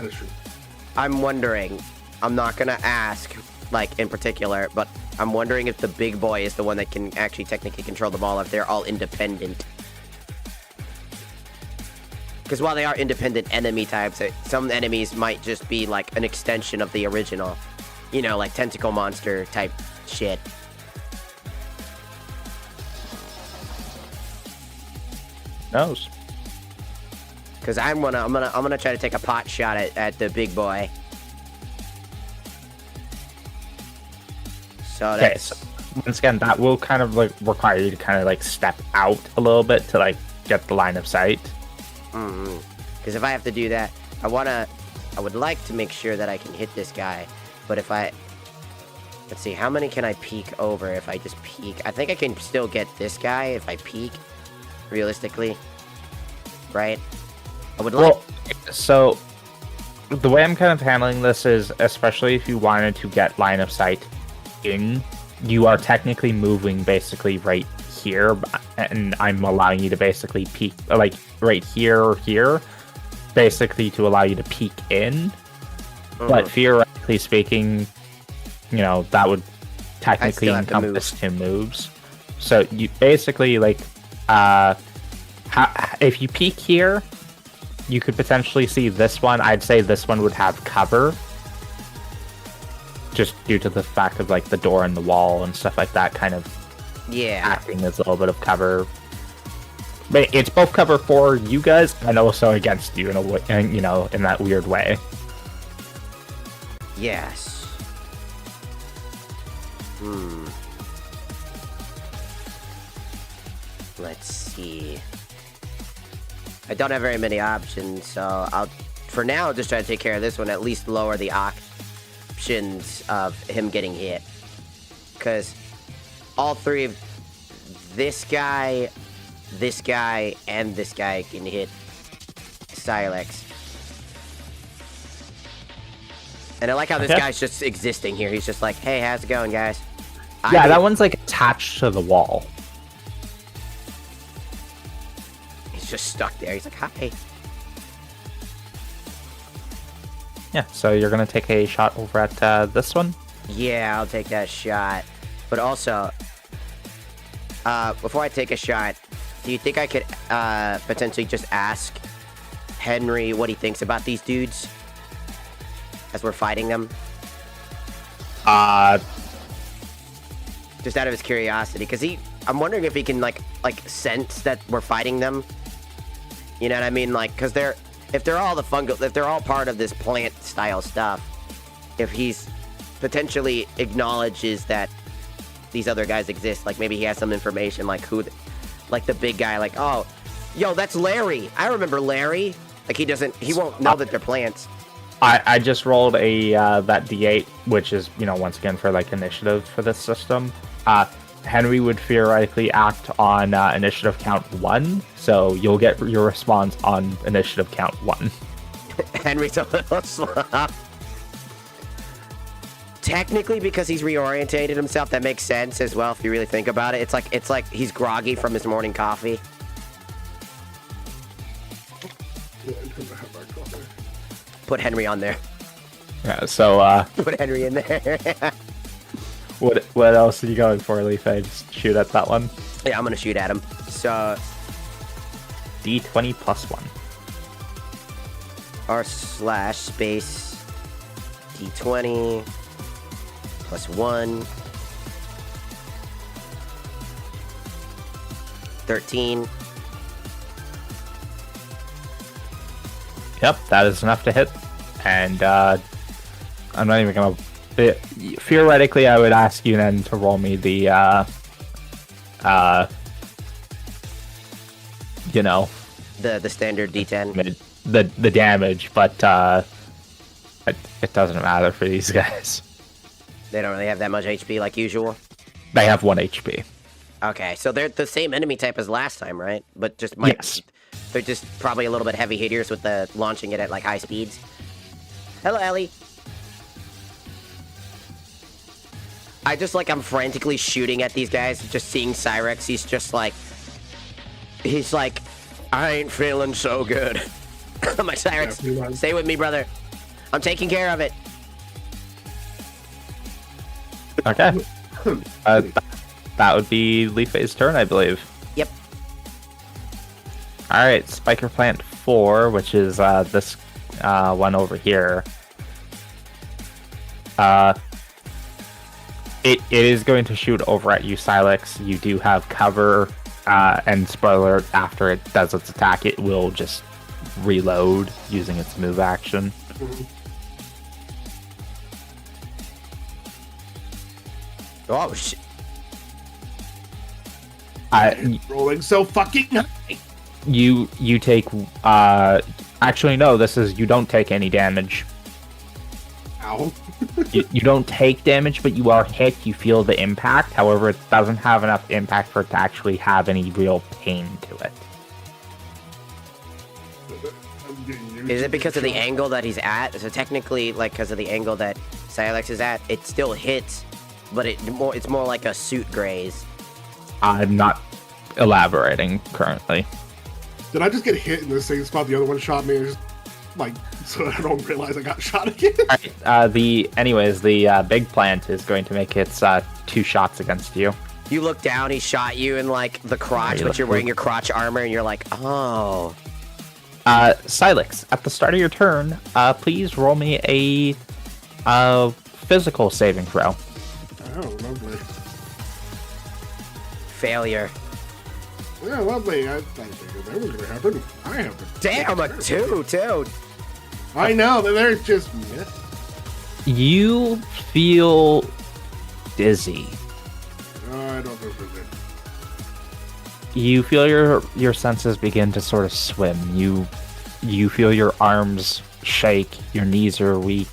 I'm not gonna ask, like, in particular, but I'm wondering if the big boy is the one that can actually technically control them all, if they're all independent. Because while they are independent enemy types, some enemies might just be, like, an extension of the original. You know, like tentacle monster type shit. Knows. Because I'm gonna try to take a pot shot at the big boy. So that's... Okay, so once again, that will kind of like require you to kind of like step out a little bit to like get the line of sight. Because if I have to do that, I would like to make sure that I can hit this guy But if I... Let's see, how many can I peek over if I just peek? I think I can still get this guy if I peek, realistically. Right? I would like... Well, so the way I'm kind of handling this is, especially if you wanted to get line of sight in, you are technically moving basically right here, and I'm allowing you to basically peek, like, right here or here, basically to allow you to peek in. But theoretically speaking, you know, that would technically encompass 2 moves. So you basically, like, if you peek here, you could potentially see this one. I'd say this one would have cover, just due to the fact of, like, the door and the wall and stuff like that kind of acting as a little bit of cover. But it's both cover for you guys and also against you in a way, you know, in that weird way. Yes. Let's see. I don't have very many options, so I'll, for now, just try to take care of this one. At least lower the options of him getting hit. Because all 3 of this guy, and this guy can hit Silex. And I like how this guy's just existing here. He's just like, hey, how's it going, guys? Yeah, that one's, like, attached to the wall. He's just stuck there. He's like, hi. Yeah, so you're going to take a shot over at this one? Yeah, I'll take that shot. But also, before I take a shot, do you think I could potentially just ask Henry what he thinks about these dudes as we're fighting them? Just out of his curiosity, because I'm wondering if he can like sense that we're fighting them. You know what I mean? Like, because if they're all part of this plant style stuff, if he's potentially acknowledges that these other guys exist, like maybe he has some information, like who, like the big guy, like, oh, yo, that's Larry. I remember Larry. Like he won't know that they're plants. I just rolled a that D8, which is, you know, once again for like initiative for this system. Henry would theoretically act on initiative count 1, so you'll get your response on initiative count 1. Henry's a little slow. Technically, because he's reorientated himself, that makes sense as well if you really think about it. It's like he's groggy from his morning coffee. Put Henry on there. Yeah, so Put Henry in there. What else are you going for, Leaf? Just shoot at that one? Yeah, I'm gonna shoot at him. So D20 plus 1. R/space D20 plus 1. 13. Yep, that is enough to hit. And I'm not even gonna. Theoretically, I would ask you then to roll me the, you know, the standard D10. The damage, but it doesn't matter for these guys. They don't really have that much HP like usual. They have 1 HP. Okay, so they're the same enemy type as last time, right? But just yes. They're just probably a little bit heavy hitters with the launching it at like high speeds. Hello, Ellie. I'm frantically shooting at these guys, just seeing Cyrex. He's like, I ain't feeling so good. My Cyrex, stay with me, brother. I'm taking care of it. Okay. That would be Leafay's turn, I believe. Yep. Alright, Spiker Plant 4, which is this one over here. It is going to shoot over at you, Silex. You do have cover, and spoiler, after it does its attack, it will just reload using its move action. Oh, shit. Rolling so fucking high. You take, actually no, you don't take any damage. Ow. You don't take damage, but you are hit. You feel the impact. However, it doesn't have enough impact for it to actually have any real pain to it. I'm getting used Is to it because of the shot. angle that he's at? So technically, like, because of the angle that Silex is at, it still hits, but it's more like a suit graze. I'm not elaborating currently. Did I just get hit in the same spot the other one shot me? Just, like, so I don't realize I got shot again. Alright, the big plant is going to make its 2 shots against you. You look down, he shot you in, like, the crotch, but you're wearing your crotch armor, and you're like, oh. Silex, at the start of your turn, please roll me a physical saving throw. Oh, lovely. Failure. Yeah, lovely. I figured that was gonna happen. I happen. Damn, a 2, too. I know, there's just... You feel dizzy. I don't feel so good. You feel your senses begin to sort of swim. You feel your arms shake, your knees are weak.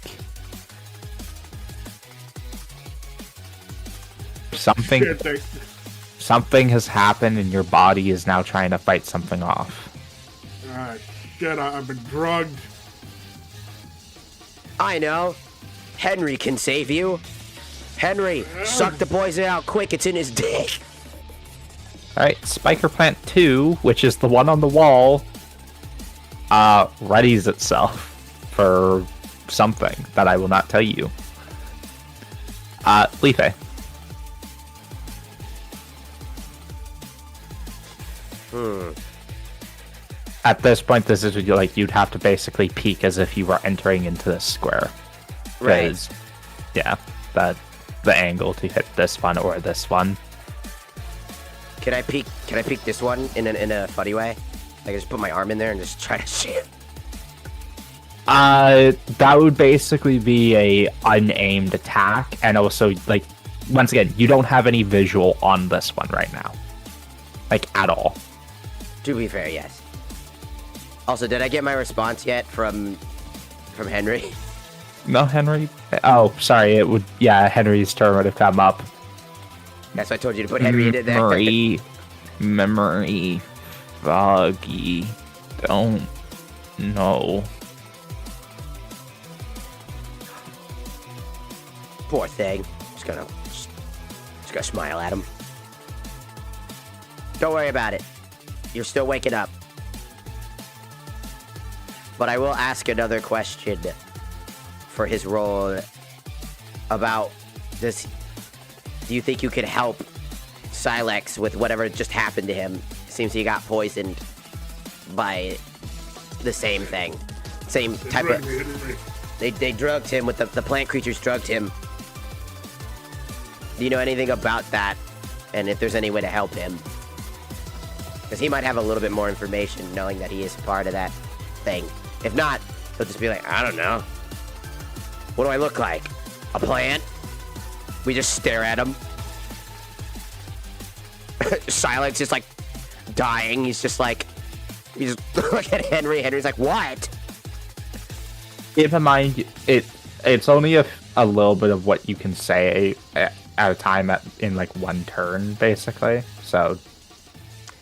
Something has happened and your body is now trying to fight something off. Shit, I've been drugged. I know. Henry can save you. Henry, suck the poison out quick, it's in his dick. Alright, Spiker Plant 2, which is the one on the wall, readies itself for something that I will not tell you. Leafy. At this point, this is like you'd have to basically peek as if you were entering into this square. Right. Yeah, the angle to hit this one or this one. Can I peek this one in a funny way? I can just put my arm in there and just try to shoot. That would basically be a unaimed attack, and also like once again, you don't have any visual on this one right now, like at all. To be fair, yes. Also, did I get my response yet from Henry? No, Henry. Oh, sorry. It would. Yeah, Henry's turn would have come up. That's why I told you to put Henry in there. Memory, foggy. Don't know. Poor thing. Just gonna smile at him. Don't worry about it. You're still waking up. But I will ask another question for his role about do you think you could help Silex with whatever just happened to him? Seems he got poisoned by the same thing. Same type of... They drugged him with the plant creatures drugged him. Do you know anything about that? And if there's any way to help him? Because he might have a little bit more information knowing that he is part of that thing. If not, he'll just be like, I don't know. What do I look like? A plant? We just stare at him. Silex is like dying. He's just like, he's look at Henry. Henry's like, what? Keep in mind, it's only a little bit of what you can say at a time in like one turn, basically. So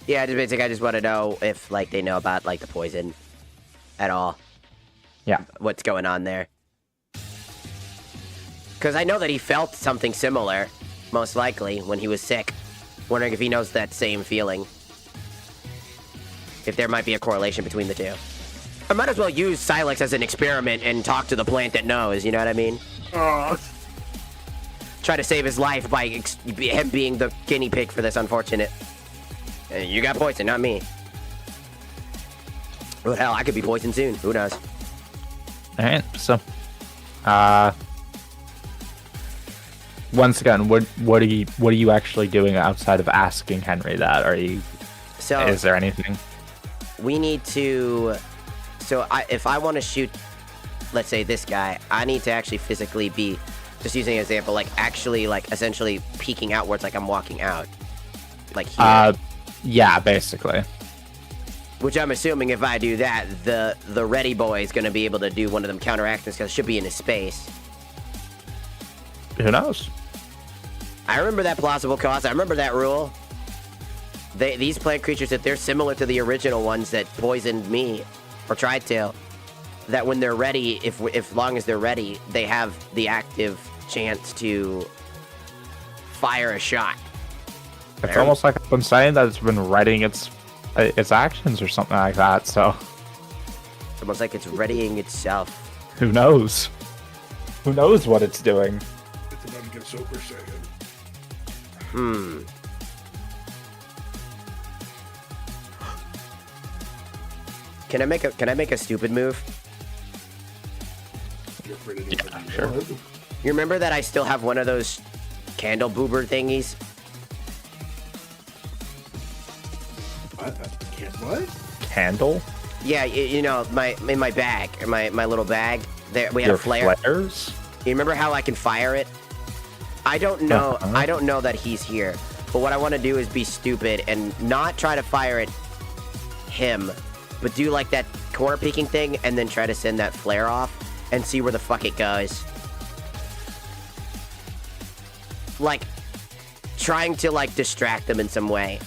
yeah, just basically, I just want to know if like they know about like the poison at all. Yeah, what's going on there? Because I know that he felt something similar, most likely, when he was sick. Wondering if he knows that same feeling. If there might be a correlation between the two. I might as well use Silex as an experiment and talk to the plant that knows, you know what I mean? Try to save his life by him being the guinea pig for this unfortunate. You got poisoned, not me. Well, hell, I could be poisoned soon. Who knows? Alright, so once again, what are you actually doing outside of asking Henry that? Is there anything? We need to... So if I want to shoot, let's say this guy, I need to actually physically be, just using an example, like actually like essentially peeking outwards like I'm walking out. Like here. Yeah, basically. Which I'm assuming if I do that, the ready boy is going to be able to do one of them counteractions because it should be in his space. Who knows? I remember that plausible cause. I remember that rule. These plant creatures, if they're similar to the original ones that poisoned me, or tried to, that when they're ready, if long as they're ready, they have the active chance to fire a shot. It's almost like I've been saying that it's been writing its actions or something like that. So It's almost like it's readying itself. who knows? Who knows what it's doing? It's about to get Super Saiyan. Can I make a stupid move? You're afraid of Yeah, anything. sure. You remember that I still have one of those candle boober thingies? What? Candle? Yeah, you know, in my bag, my little bag. There, we had Your a flare. flares? You remember how I can fire it? I don't know. Uh-huh. I don't know that he's here. But what I want to do is be stupid and not try to fire at him, but do like that corner peeking thing and then try to send that flare off and see where the fuck it goes. Like trying to like distract them in some way.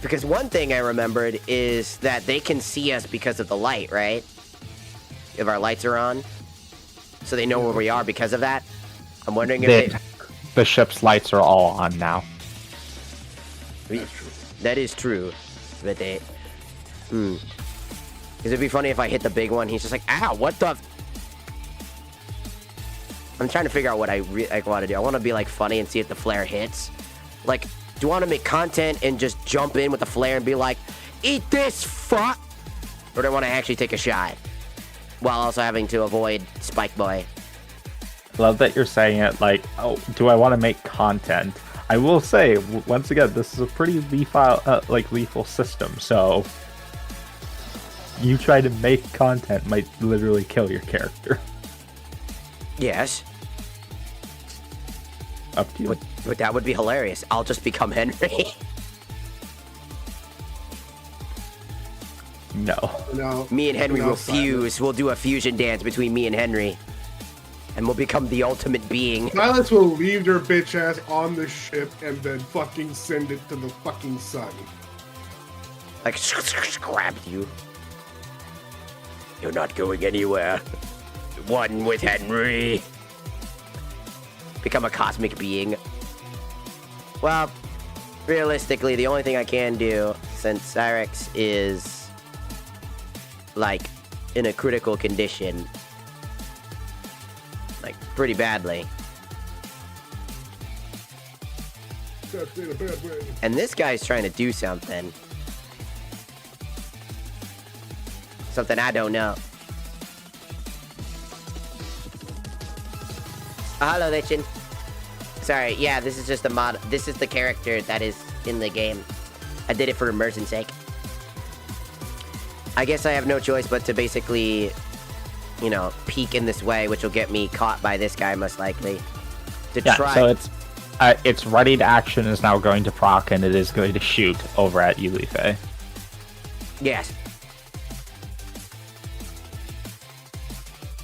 Because one thing I remembered is that they can see us because of the light, right? If our lights are on. So they know where we are because of that. I'm wondering if The ship's lights are all on now. That's true. that is true. But they... Because it'd be funny if I hit the big one. He's just like, ow, what the... I'm trying to figure out what I want to do. I want to be like funny and see if the flare hits. Like, do I want to make content and just jump in with the flare and be like, eat this fuck? Or do I want to actually take a shot? While also having to avoid Spike Boy. Love that you're saying it like, oh, do I want to make content? I will say, once again, this is a pretty lethal system, so you try to make content might literally kill your character. Yes. Up to you. But that would be hilarious. I'll just become Henry. No. No. Me and Henry No, will Silas. fuse. We'll do a fusion dance between me and Henry. And we'll become the ultimate being. Silas will leave your bitch ass on the ship and then fucking send it to the fucking sun. Like, grabbed you. You're not going anywhere. One with Henry. Become a cosmic being. Well, realistically, the only thing I can do, since Cyrex is, like, in a critical condition, like, pretty badly. That's in a bad way. And this guy's trying to do something. Something I don't know. Oh, hello, Lichin. Sorry, yeah, this is just a mod. This is the character that is in the game. I did it for immersion's sake. I guess I have no choice but to basically, you know, peek in this way, which will get me caught by this guy most likely. To Yeah, try. so its ready to action is now going to proc, and it is going to shoot over at you, Leafy. Yes.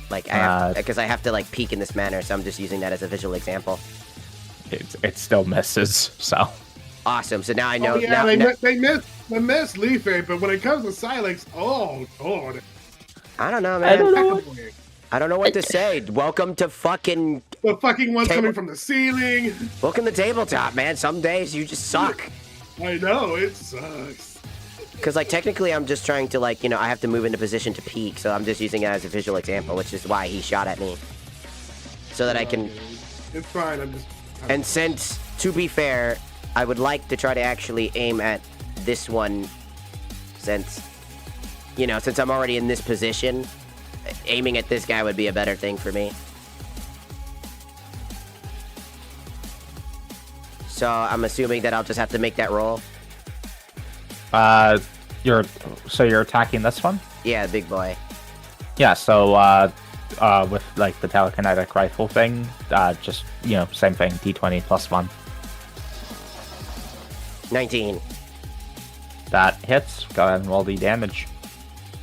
Like, because I have to like peek in this manner, so I'm just using that as a visual example. It still misses, so. Awesome. So now I know. Oh, yeah, they missed Leafy, but when it comes to Silex, oh, Lord. I don't know, man. I don't know what to say. Welcome to fucking. The fucking ones coming from the ceiling. Welcome to tabletop, man. Some days you just suck. I know, it sucks. Because, like, technically I'm just trying to, like, you know, I have to move into position to peek, so I'm just using it as a visual example, which is why he shot at me. So that I can. It's fine, And since, to be fair, I would like to try to actually aim at this one, since, you know, since I'm already in this position, aiming at this guy would be a better thing for me. So I'm assuming that I'll just have to make that roll. You're attacking this one? Yeah, big boy. Yeah, so with like the telekinetic rifle thing, just, you know, same thing, D20 plus 1. 19. That hits. Go ahead and roll the damage.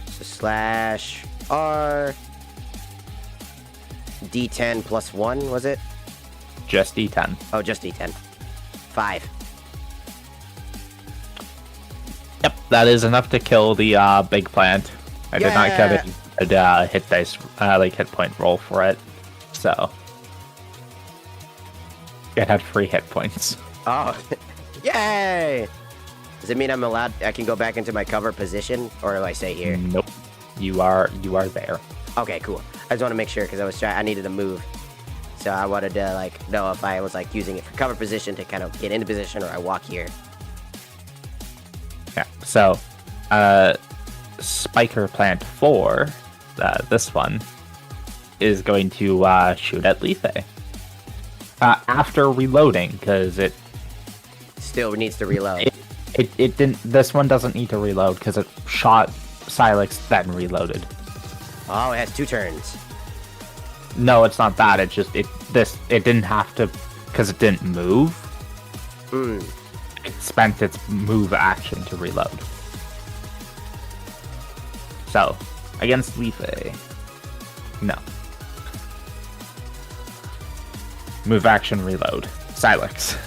So slash R. D10 plus 1, was it? Just D10. Oh, just D10. 5. Yep, that is enough to kill the big plant. I did not get a hit dice, hit point roll for it, so it had free hit points. Oh, yay! Does it mean I'm allowed? I can go back into my cover position, or do I stay here? Nope, you are there. Okay, cool. I just want to make sure because I needed to move, so I wanted to like know if I was like using it for cover position to kind of get into position, or I walk here. Yeah. So, Spiker Plant 4, this one, is going to shoot at Lethe. After reloading, because it Still needs to reload. it didn't. This one doesn't need to reload because it shot Silex then reloaded. Oh, it has 2 turns. No, it's not that. It just it didn't have to because it didn't move. Hmm. It spent its move action to reload. So, against Lethe, no. Move action reload. Silex.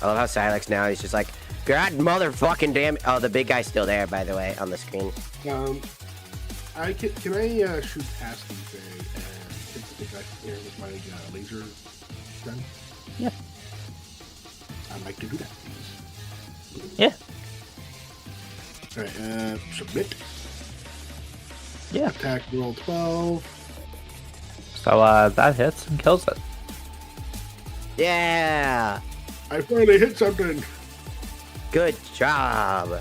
I love how Silex now, he's just like, God motherfucking damn. Oh, the big guy's still there, by the way, on the screen. Can I shoot past Lethe and hit the guy here with my laser gun? Yeah. I'd like to do that, please. Yeah. Alright, submit. Yeah. Attack roll 12. So that hits and kills it. Yeah! I finally hit something. Good job.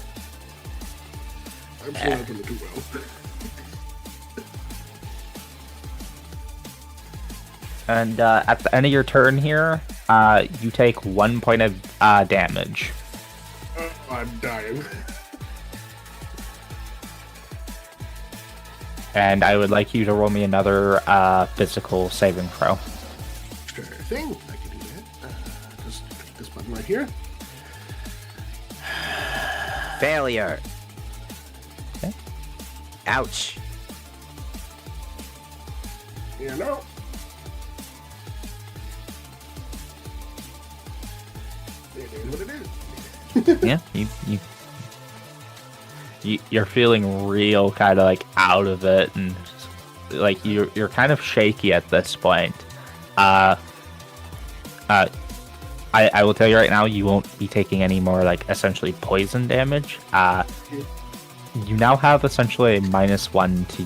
I'm still not gonna do well. And at the end of your turn here, you take 1 point of damage. Oh, I'm dying. And I would like you to roll me another physical saving throw. Sure thing. I can do that. Just click this button right here. Failure. Okay. Ouch. You know. It is what it is. Yeah, you're feeling real kind of like out of it, and like you're kind of shaky at this point. I will tell you right now, you won't be taking any more like essentially poison damage. You now have essentially a -1 to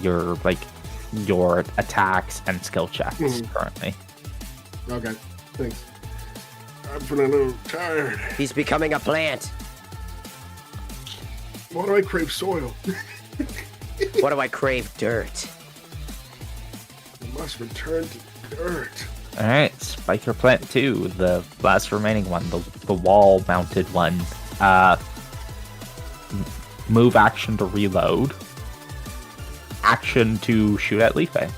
your attacks and skill checks currently. Okay, thanks. I'm feeling a little tired. He's becoming a plant. Why do I crave soil? What do I crave? Dirt. I must return to dirt. All right, Spiker Plant 2, the last remaining one, the wall-mounted one. Move action to reload. Action to shoot at Lethe.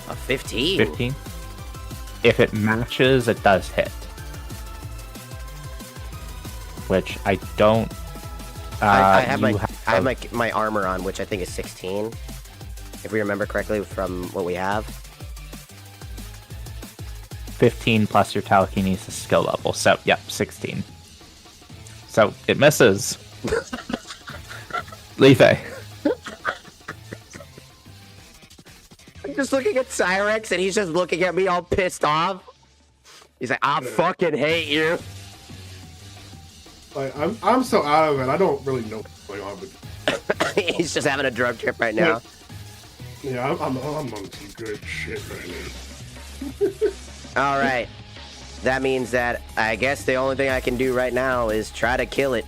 A 15. 15. If it matches, it does hit. Which I don't. I have my armor on, which I think is 16. If we remember correctly from what we have. 15 plus your telekinesis skill level. So, yep, 16. So, it misses. Lethe. I'm just looking at Cyrex, and he's just looking at me all pissed off. He's like, I fucking hate you. Like, I'm so out of it. I don't really know what's going on with. He's just having a drug trip right now. Yeah, I'm on some good shit right now. All right. That means that I guess the only thing I can do right now is try to kill it.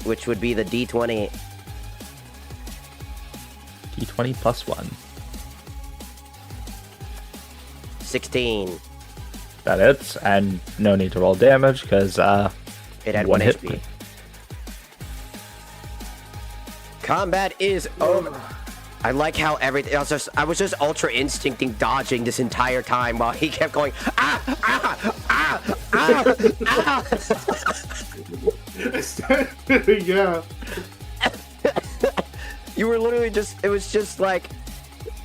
Which would be the D20. D20 plus 1. 16. That hits, and no need to roll damage because It had 1 hit HP. Combat is over. I like how everything. I was just ultra instincting dodging this entire time while he kept going ah ah ah Yeah. You were literally just, it was just like,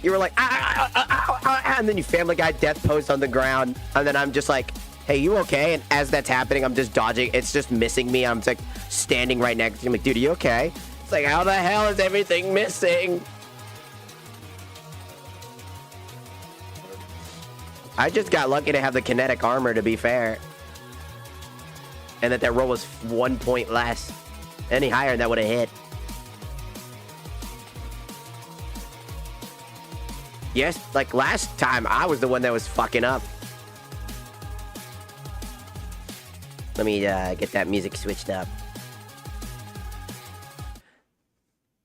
you were like, and then you Family Guy death pose on the ground, and then I'm just like, hey, you okay? And as that's happening, I'm just dodging. It's just missing me. I'm just like standing right next to him, like, dude, are you okay? It's like, how the hell is everything missing? I just got lucky to have the kinetic armor, to be fair. And that roll was 1 point less. Any higher, that would have hit. Yes, like last time, I was the one that was fucking up. Let me get that music switched up.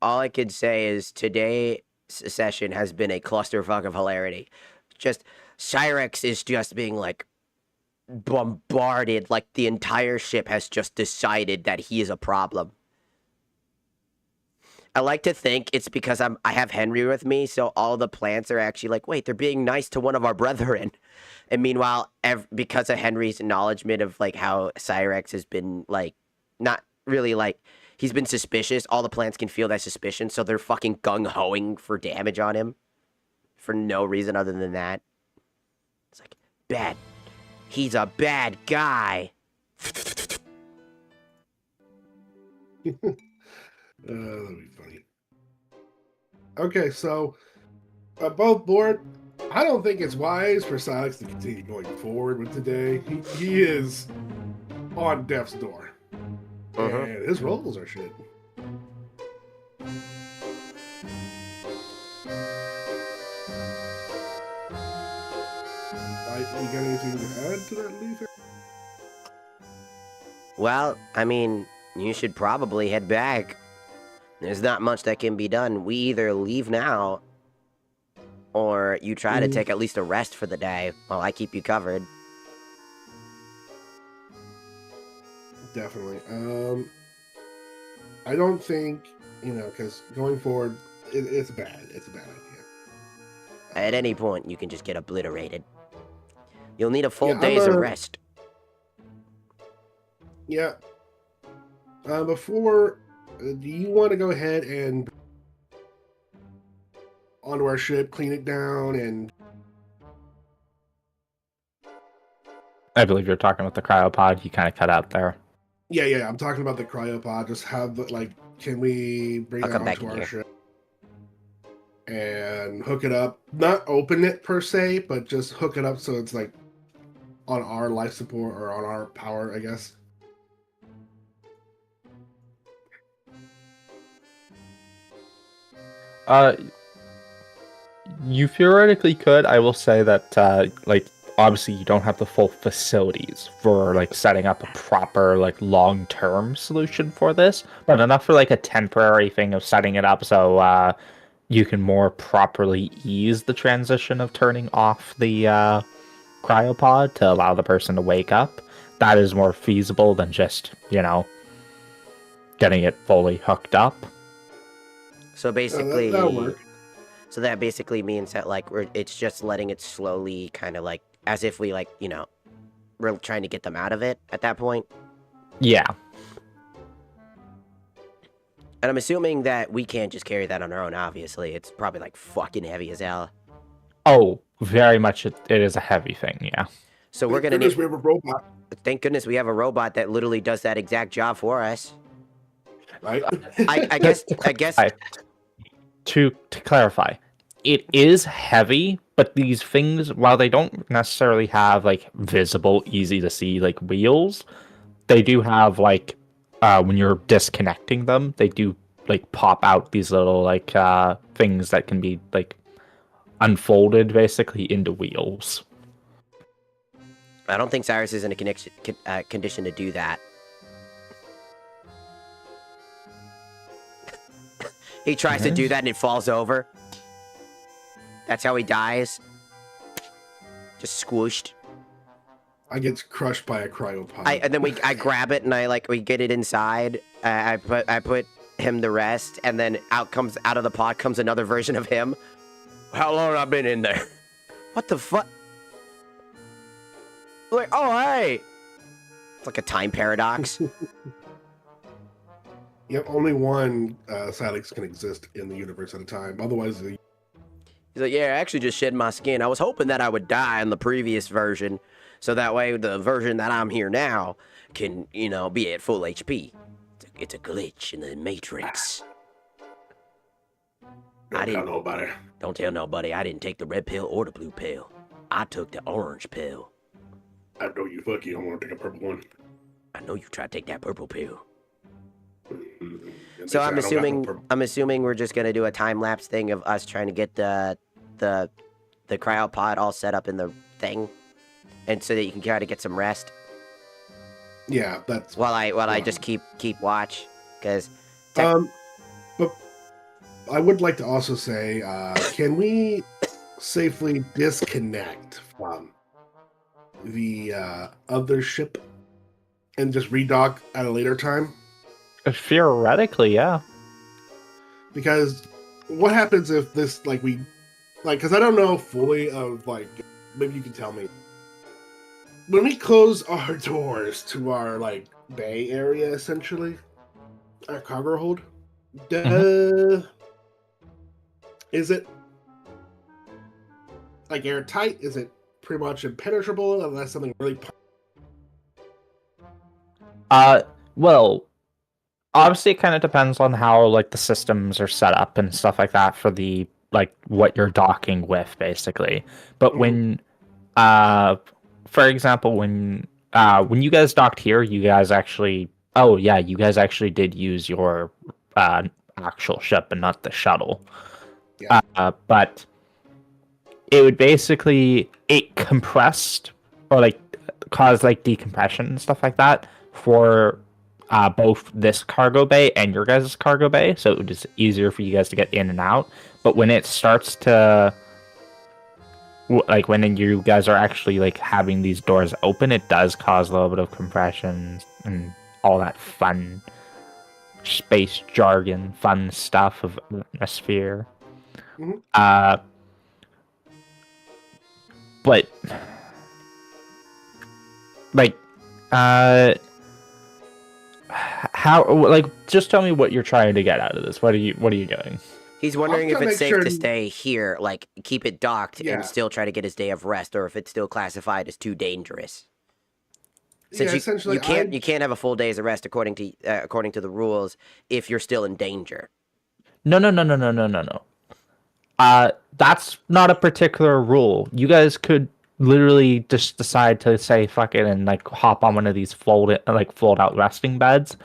All I could say is today's session has been a clusterfuck of hilarity. Just, Cyrex is just being, like, bombarded. Like, the entire ship has just decided that he is a problem. I like to think it's because I have Henry with me, so all the plants are actually like, wait, they're being nice to one of our brethren. And meanwhile, because of Henry's acknowledgement of, like, how Cyrex has been, like, not really, like, he's been suspicious, all the plants can feel that suspicion, so they're fucking gung-hoing for damage on him. For no reason other than that. It's like, bad. He's a bad guy. That'll be funny. Okay, so above board, I don't think it's wise for Silex to continue going forward with today. He is on death's door. And his rolls are shit. You got anything to add to that, Luther? Well, I mean, you should probably head back. There's not much that can be done. We either leave now, or you try to take at least a rest for the day while I keep you covered. Definitely. I don't think, because going forward, it's bad. It's a bad idea. At any point, you can just get obliterated. You'll need a full day's of rest. Yeah. Before, do you want to go ahead and onto our ship, clean it down, and... I believe you're talking about the cryopod. You kind of cut out there. Yeah. I'm talking about the cryopod. Just have, can we bring it onto our ship and hook it up? Not open it per se, but just hook it up so it's like on our life support or on our power, I guess. You theoretically could. I will say that, obviously you don't have the full facilities for, setting up a proper, long-term solution for this, but enough for, a temporary thing of setting it up so, you can more properly ease the transition of turning off the, cryopod to allow the person to wake up. That is more feasible than just, getting it fully hooked up. So basically, that'll work. So that basically means that it's just letting it slowly kind of as if we we're trying to get them out of it at that point. Yeah. And I'm assuming that we can't just carry that on our own, obviously. It's probably fucking heavy as hell. Oh, very much it is a heavy thing, yeah. So we're gonna need... we have a robot. Thank goodness we have a robot that literally does that exact job for us. Right? I guess... To clarify, it is heavy, but these things, while they don't necessarily have visible, easy to see wheels, they do have when you're disconnecting them, they do pop out these little things that can be unfolded basically into wheels. I don't think Cyrus is in a condition to do that. He tries to do that and it falls over. That's how he dies. Just squished. I get crushed by a cryopod. And then I grab it and we get it inside. I put him to rest, and then out of the pod comes another version of him. How long have I been in there? What the fuck? Like, oh, hey! It's like a time paradox. Yep, only one Silex can exist in the universe at a time. Otherwise, He's like, yeah, I actually just shed my skin. I was hoping that I would die in the previous version, so that way the version that I'm here now can, you know, be at full HP. It's a glitch in the Matrix. don't tell nobody. Don't tell nobody. I didn't take the red pill or the blue pill. I took the orange pill. I know you fuck you don't want to take a purple one. I know you tried to take that purple pill. And they So say I'm I don't got no assuming purple. we're just gonna do a time lapse thing of us trying to get the cryopod all set up in the thing, and so that you can try to get some rest Yeah, that's while I fine. just keep watch, because But I would like to also say, can we safely disconnect from the other ship and just redock at a later time? Theoretically, yeah. Because what happens if this, because I don't know fully of, maybe you can tell me. When we close our doors to our, bay area, essentially, our cargo hold, is it, airtight? Is it pretty much impenetrable unless something really... Well, obviously it kind of depends on how, the systems are set up and stuff like that for the, what you're docking with, basically. But when, for example, when you guys docked here, you guys actually... Oh, yeah, you guys actually did use your actual ship and not the shuttle. Yeah. But it would basically... It compressed, or, caused, decompression and stuff like that for both this cargo bay and your guys' cargo bay, so it was easier for you guys to get in and out. But when it starts to... when you guys are actually, having these doors open, it does cause a little bit of compression and all that fun space jargon, fun stuff of atmosphere. Mhm. But how, just tell me what you're trying to get out of this. What are you doing? he's wondering if trying to it's make safe sure- to stay here, keep it docked Yeah. and still try to get his day of rest, or if it's still classified as too dangerous. Yeah, Since essentially, you can't have a full day's rest according to the rules if you're still in danger. No. That's not a particular rule. You guys could literally just decide to say fuck it and hop on one of these fold out resting beds.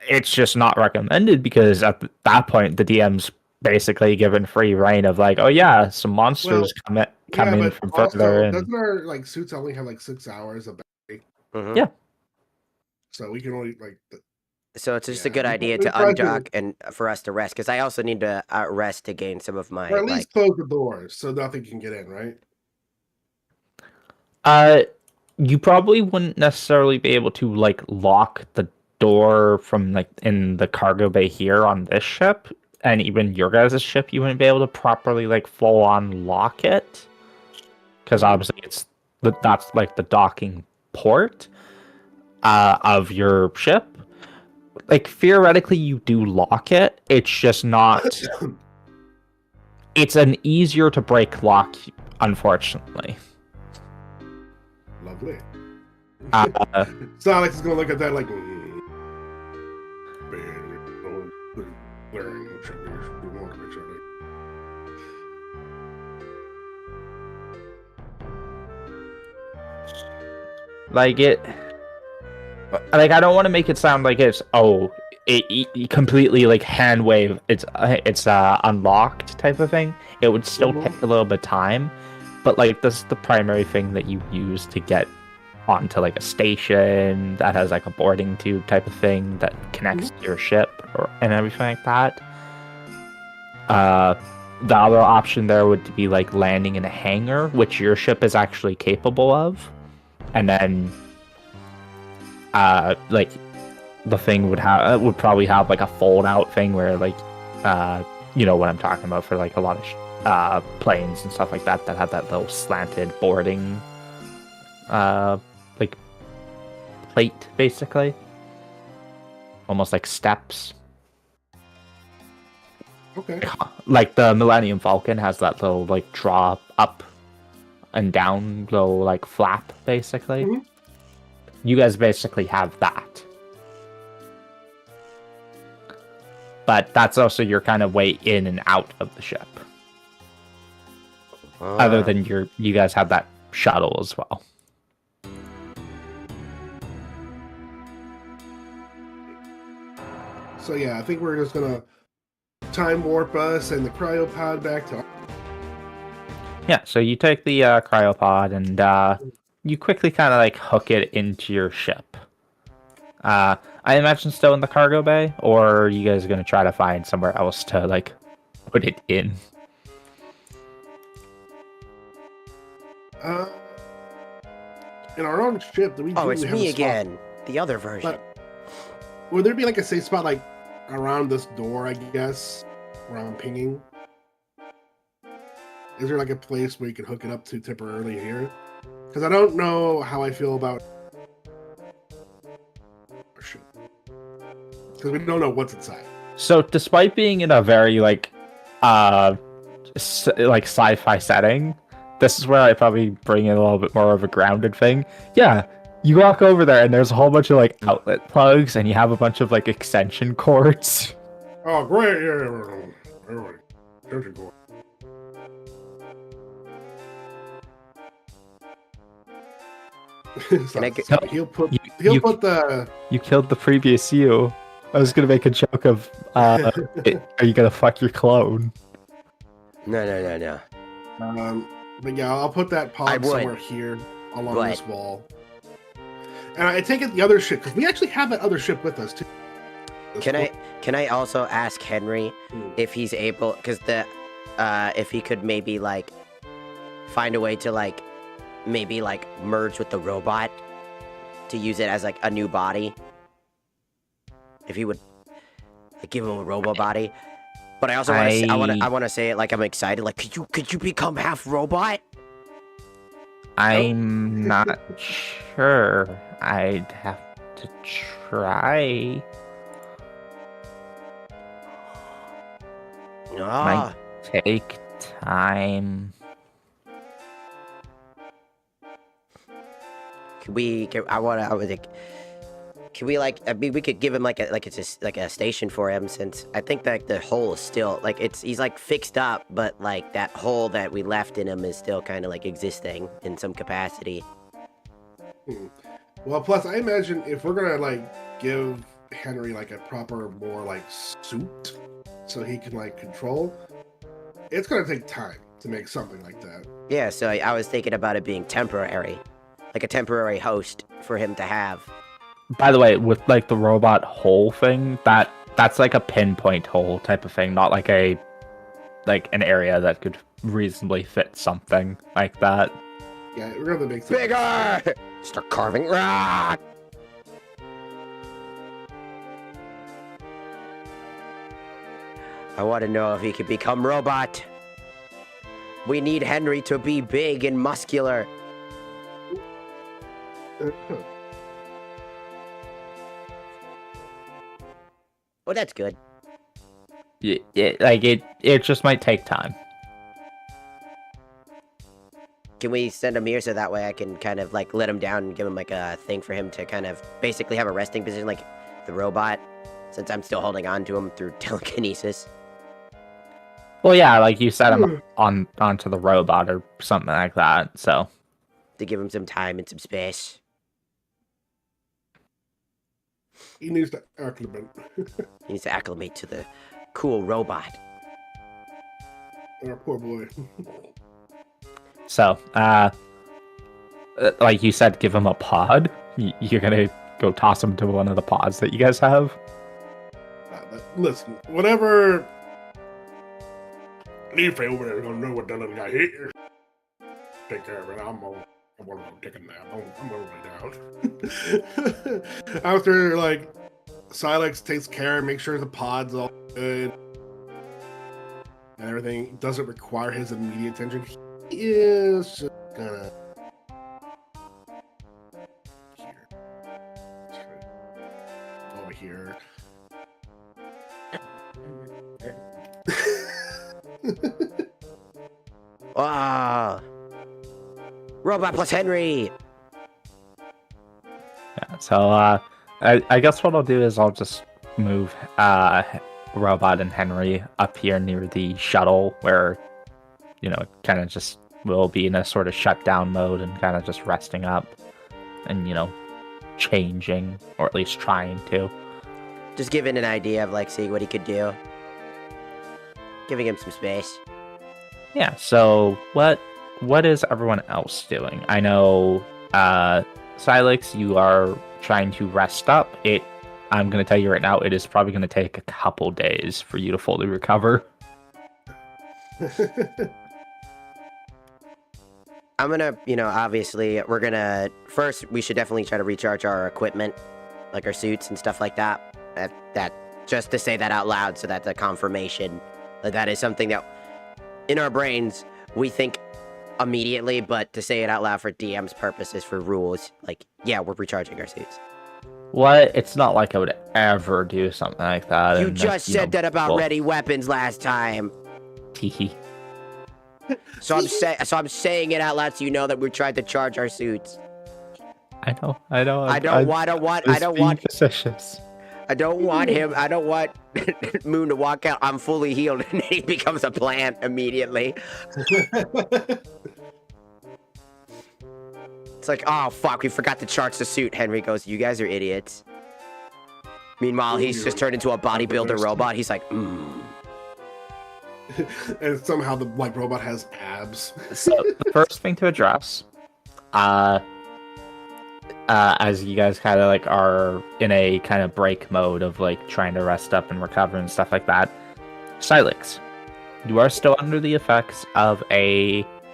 It's just not recommended because at that point the DM's basically given free reign of oh yeah, some monsters come in but from also, further and doesn't our suits only have 6 hours of battery? Mhm. Yeah. So we can only So it's just a Yeah, good we idea probably to could- undock and for us to rest, because I also need to rest to gain some of my or at least close the doors so nothing can get in, right? you probably wouldn't necessarily be able to lock the door from in the cargo bay here on this ship, and even your guys' ship you wouldn't be able to properly full on lock it, because obviously that's the docking port of your ship. Theoretically you do lock it, it's just not it's an easier to break lock, unfortunately. Lovely. Uh, Sonic is gonna look at that I don't want to make it sound like it's it completely hand wave it's unlocked type of thing. It would still take a little bit of time, but this is the primary thing that you use to get onto a station that has a boarding tube type of thing that connects to your ship and everything like that. The other option there would be landing in a hangar, which your ship is actually capable of, and then the thing would probably have a fold out thing where you know what I'm talking about for a lot of planes and stuff like that that have that little slanted boarding like plate, basically, almost like steps. Okay. Like the Millennium Falcon has that little like draw up and down little like flap, basically. Mhm. You guys basically have that. But that's also your kind of way in and out of the ship. Other than you guys have that shuttle as well. So yeah, I think we're just gonna time warp us and the cryopod back to. Yeah, so you take the cryopod and you quickly kind of like hook it into your ship. I imagine still in the cargo bay, or are you guys gonna try to find somewhere else to like put it in? In our own ship, do we? Oh, do it's have a me spot? again. The other version. Would there be like a safe spot like around this door? I guess where I'm pinging. Is there like a place where you can hook it up to temporarily here? Because I don't know how I feel about. Because we don't know what's inside. So, despite being in a very like sci-fi setting, this is where I probably bring in a little bit more of a grounded thing. Yeah, you walk over there and there's a whole bunch of like outlet plugs, and you have a bunch of like extension cords. Oh, great! Yeah. Extension cord. Can I get- So he'll put You the. You killed the previous you. I was gonna make a joke of, are you gonna fuck your clone? No. But yeah, I'll put that I pod would. somewhere here along But- this wall. And I take it the other ship because we actually have that other ship with us too. Can I also ask Henry if he's able, because if he could maybe like find a way to like maybe like merge with the robot to use it as like a new body. If he would like give him a robo body. But I also want to say it like I'm excited. Like, could you become half robot? I'm not sure. I'd have to try. Ah, Take time. can we could give him like a station for him, since I think that the hole is still like he's like fixed up, but like that hole that we left in him is still kind of like existing in some capacity. Well, plus I imagine if we're gonna like give Henry like a proper more like suit so he can like control, it's gonna take time to make something like that. Yeah, so I was thinking about it being temporary, like a temporary host for him to have. By the way, with like the robot hole thing, that's like a pinpoint hole type of thing, not like an area that could reasonably fit something like that. Yeah, we're gonna make something Bigger! Start carving rock! I want to know if he could become robot. We need Henry to be big and muscular. Oh, that's good. It just might take time. Can we send him here so that way I can kind of like let him down and give him like a thing for him to kind of basically have a resting position like the robot, since I'm still holding on to him through telekinesis? Well, yeah, like you set him onto the robot or something like that. So To give him some time and some space. He needs to acclimate. He needs to acclimate to the cool robot. Our poor boy. So, like you said, give him a pod. You're gonna go toss him to one of the pods that you guys have. Listen, whatever. Leaf over there gonna know what that little guy here. Take care of it. I'm gonna go take a nap. I'm gonna lay down. After like Silex takes care, make sure the pod's all good and everything doesn't require his immediate attention. He is just gonna here. Ah, Robot plus Henry. Yeah, so I guess what I'll do is I'll just move Robot and Henry up here near the shuttle where, it kind of just will be in a sort of shutdown mode and kind of just resting up and, changing, or at least trying to. Just giving an idea of like seeing what he could do. Giving him some space. Yeah, so what is everyone else doing? I know, Silex, you are trying to rest up. I'm going to tell you right now, it is probably going to take a couple days for you to fully recover. I'm gonna, obviously, first, we should definitely try to recharge our equipment, like our suits and stuff like that. That just to say that out loud, so that's a confirmation that is something that, in our brains, we think immediately, but to say it out loud for DM's purposes, for rules, like, yeah, we're recharging our suits. What? It's not like I would ever do something like that. You just said that about ready weapons last time. Teehee. So I'm saying it out loud so you know that we're trying to charge our suits. I know. I don't want facetious. I don't want Moon to walk out, I'm fully healed, and then he becomes a plant immediately. It's like, oh fuck, we forgot to charge the suit. Henry goes, you guys are idiots. Meanwhile, he's just turned into a bodybuilder robot. He's like, And somehow the robot has abs. So the first thing to address, as you guys kind of are in a kind of break mode of trying to rest up and recover and stuff like that, Silex, you are still under the effects of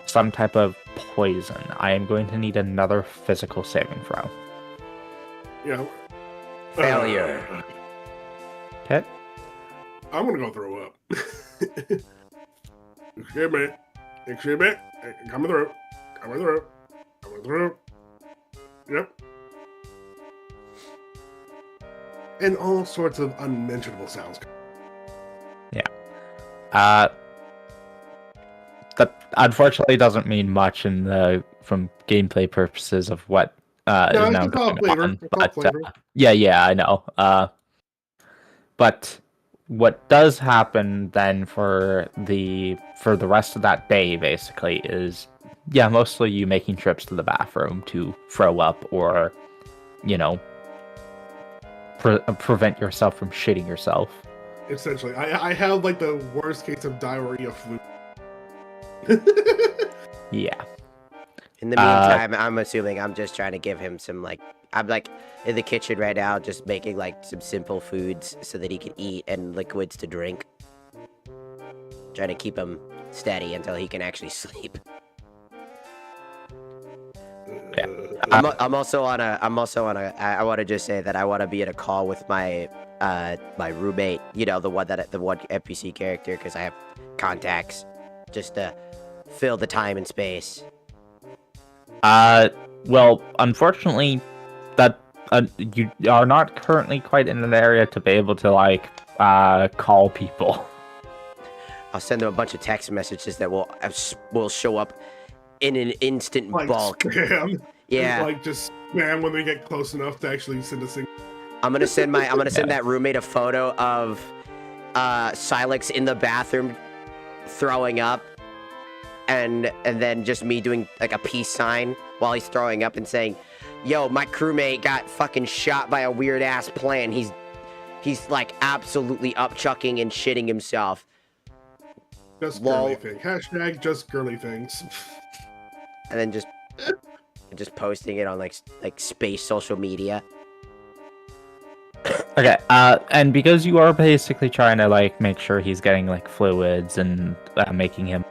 some type of poison. I am going to need another physical saving throw. Yeah. failure. Okay. I'm gonna go throw up. Excuse me. Coming through. Yep. And all sorts of unmentionable sounds. Yeah. That unfortunately doesn't mean much from gameplay purposes of what is now going on. But yeah, I know. But what does happen then for the rest of that day basically is, mostly you making trips to the bathroom to throw up or, prevent yourself from shitting yourself. Essentially, I have the worst case of diarrhea flu. Yeah. In the meantime, I'm assuming I'm just trying to give him some I'm in the kitchen right now, just making some simple foods so that he can eat and liquids to drink. Trying to keep him steady until he can actually sleep. Yeah. I want to just say that I want to be in a call with my roommate, the one NPC character, because I have contacts, just to fill the time and space. Well, unfortunately, that you are not currently quite in an area to be able to call people. I'll send them a bunch of text messages that will show up in an instant bulk. Spam. Yeah. Just spam when they get close enough to actually send a signal. I'm gonna send that roommate a photo of Silex in the bathroom throwing up, and then just me doing a peace sign while he's throwing up and saying, yo, my crewmate got fucking shot by a weird ass plant. He's absolutely upchucking and shitting himself. Just girly thing. Hashtag just girly things. And then just posting it on space social media. Okay, and because you are basically trying to make sure he's getting fluids and making him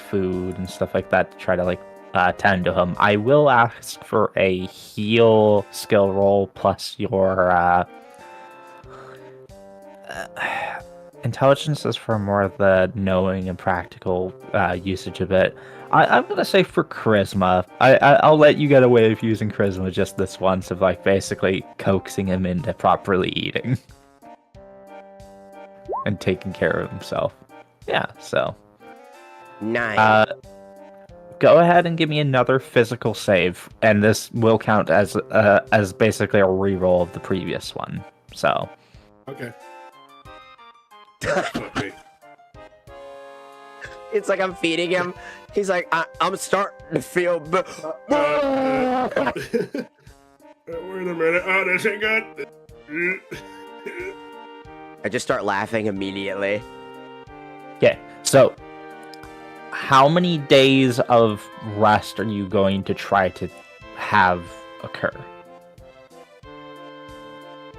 food and stuff like that to try to tend to him, I will ask for a heal skill roll plus your intelligence is for more of the knowing and practical usage of it. I'm gonna say for charisma. I'll let you get away with using charisma just this once of like basically coaxing him into properly eating and taking care of himself. Yeah, so 9. go ahead and give me another physical save, and this will count as basically a reroll of the previous one. So Okay. Okay. It's like I'm feeding him. He's like, I'm starting to feel. Wait a minute. Oh, this ain't good. I just start laughing immediately. okay, so how many days of rest are you going to try to have occur?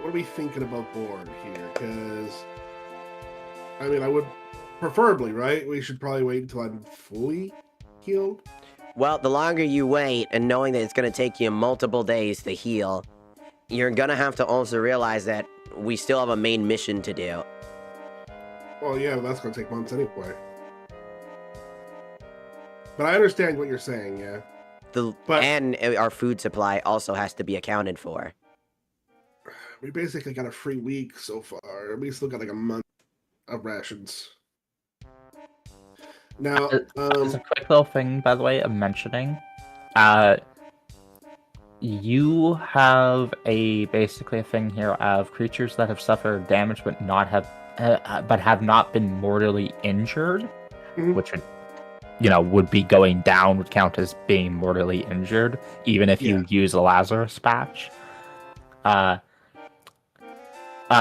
What are we thinking about board here? Because, I mean, I would preferably, right? We should probably wait until I'm fully healed. Well, the longer you wait, and knowing that it's going to take you multiple days to heal, you're going to have to also realize that we still have a main mission to do. Well, yeah, but that's going to take months anyway. But I understand what you're saying, yeah. And our food supply also has to be accounted for. We basically got a free week so far. We still got like a month of rations. Now, There's a quick little thing, by the way, I'm mentioning. You have basically a thing here of creatures that have suffered damage but have not been mortally injured, which would be going down, would count as being mortally injured, even if you use a Lazarus patch.